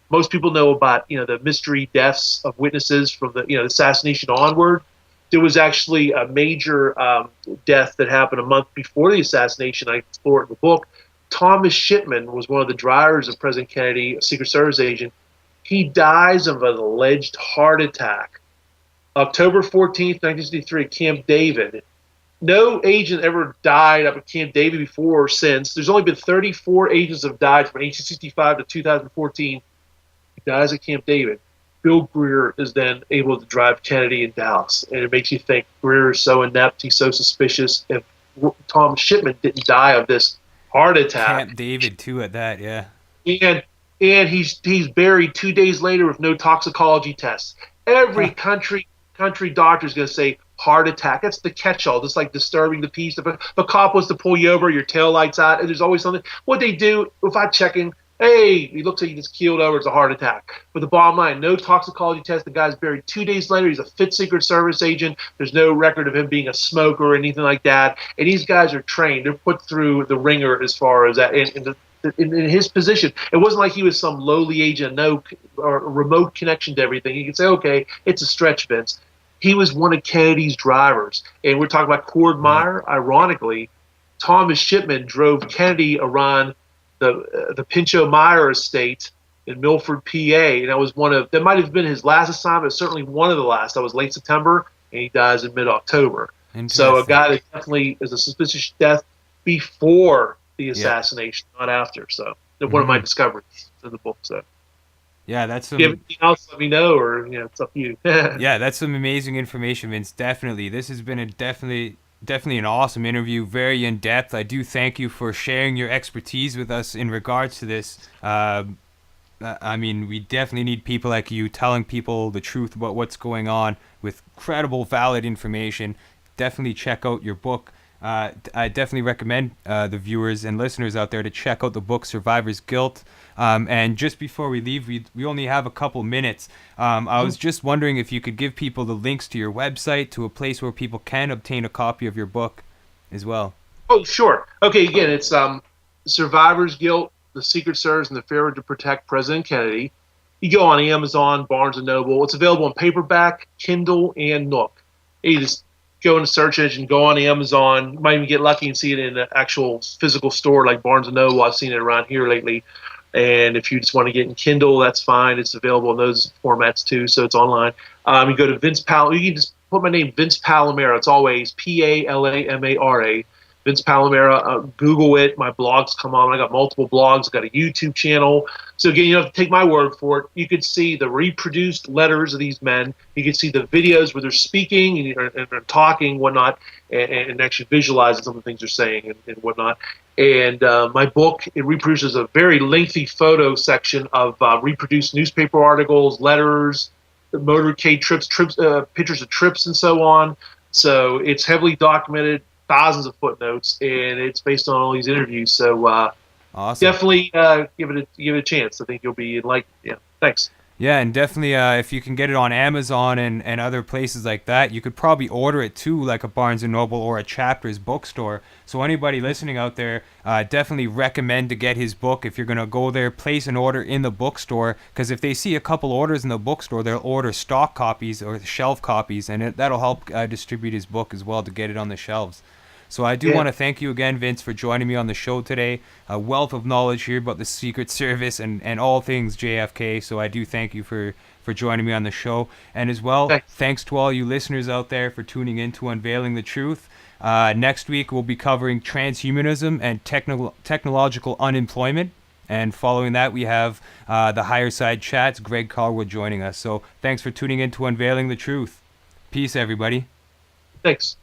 most people know about the mystery deaths of witnesses from the the assassination onward. There was actually a major death that happened a month before the assassination. I explore it in the book. Thomas Shipman was one of the drivers of President Kennedy, a Secret Service agent. He dies of an alleged heart attack. October 14th, 1963, Camp David. No agent ever died up at Camp David before or since. There's only been 34 agents that have died from 1865 to 2014. He dies at Camp David. Bill Greer is then able to drive Kennedy in Dallas. And it makes you think Greer is so inept, he's so suspicious. If Tom Shipman didn't die of this heart attack. Camp David, too, at that, yeah. And he's buried 2 days later with no toxicology tests. Every country doctor is going to say heart attack. That's the catch-all. That's like disturbing the peace. If a cop was to pull you over, your tail lights out, and there's always something. What they do, without checking, hey, he looks like he just keeled over. It's a heart attack. But the bottom line, no toxicology test. The guy's buried 2 days later. He's a fit Secret Service agent. There's no record of him being a smoker or anything like that. And these guys are trained. They're put through the ringer as far as that. In his position, it wasn't like he was some lowly agent, no or remote connection to everything. You could say, okay, it's a stretch, Vince. He was one of Kennedy's drivers. And we're talking about Cord Meyer. Ironically, Thomas Shipman drove Kennedy around the Pinchot Meyer estate in Milford, PA. And that might have been his last assignment, certainly one of the last. That was late September, and he dies in mid-October. So a guy that definitely is a suspicious death before the assassination, not after. So one of my discoveries in the book. So. Yeah, that's some. If you have anything else, let me know, or it's up to you. Yeah, that's some amazing information, Vince. Definitely, this has been a definitely Definitely an awesome interview, very in depth. I do thank you for sharing your expertise with us in regards to this. I mean, we definitely need people like you telling people the truth about what's going on with credible, valid information. Definitely check out your book. I definitely recommend the viewers and listeners out there to check out the book Survivor's Guilt. And just before we leave, we only have a couple minutes. I was just wondering if you could give people the links to your website, to a place where people can obtain a copy of your book as well. Oh, sure. Okay, again, it's Survivor's Guilt, The Secret Service and the Failure to Protect President Kennedy. You go on Amazon, Barnes & Noble. It's available in paperback, Kindle, and Nook. You just go in the search engine, go on Amazon. You might even get lucky and see it in an actual physical store like Barnes & Noble. I've seen it around here lately. And if you just want to get in Kindle, that's fine. It's available in those formats too, so it's online. You go to Vince Palamara. You can just put my name, Vince Palamara. It's always Palamara. Vince Palamara. Google it. My blogs come on. I got multiple blogs. I got a YouTube channel. So again, you don't have to take my word for it. You could see the reproduced letters of these men. You can see the videos where they're speaking and they're talking, whatnot, and actually visualizing some of the things they're saying and whatnot. And my book, it reproduces a very lengthy photo section of reproduced newspaper articles, letters, motorcade trips, pictures of trips, and so on. So it's heavily documented, thousands of footnotes, and it's based on all these interviews. So Awesome. definitely give it a chance. I think you'll be like, yeah. Thanks. Yeah, and definitely if you can get it on Amazon and other places like that, you could probably order it too, like a Barnes & Noble or a Chapters bookstore. So anybody listening out there, definitely recommend to get his book. If you're going to go there, place an order in the bookstore, because if they see a couple orders in the bookstore, they'll order stock copies or shelf copies, and that'll help distribute his book as well to get it on the shelves. So I do want to thank you again, Vince, for joining me on the show today. A wealth of knowledge here about the Secret Service and all things JFK. So I do thank you for joining me on the show. And as well, thanks to all you listeners out there for tuning in to Unveiling the Truth. Next week, we'll be covering transhumanism and technological unemployment. And following that, we have the Higher Side Chats, Greg Carwood joining us. So thanks for tuning in to Unveiling the Truth. Peace, everybody. Thanks.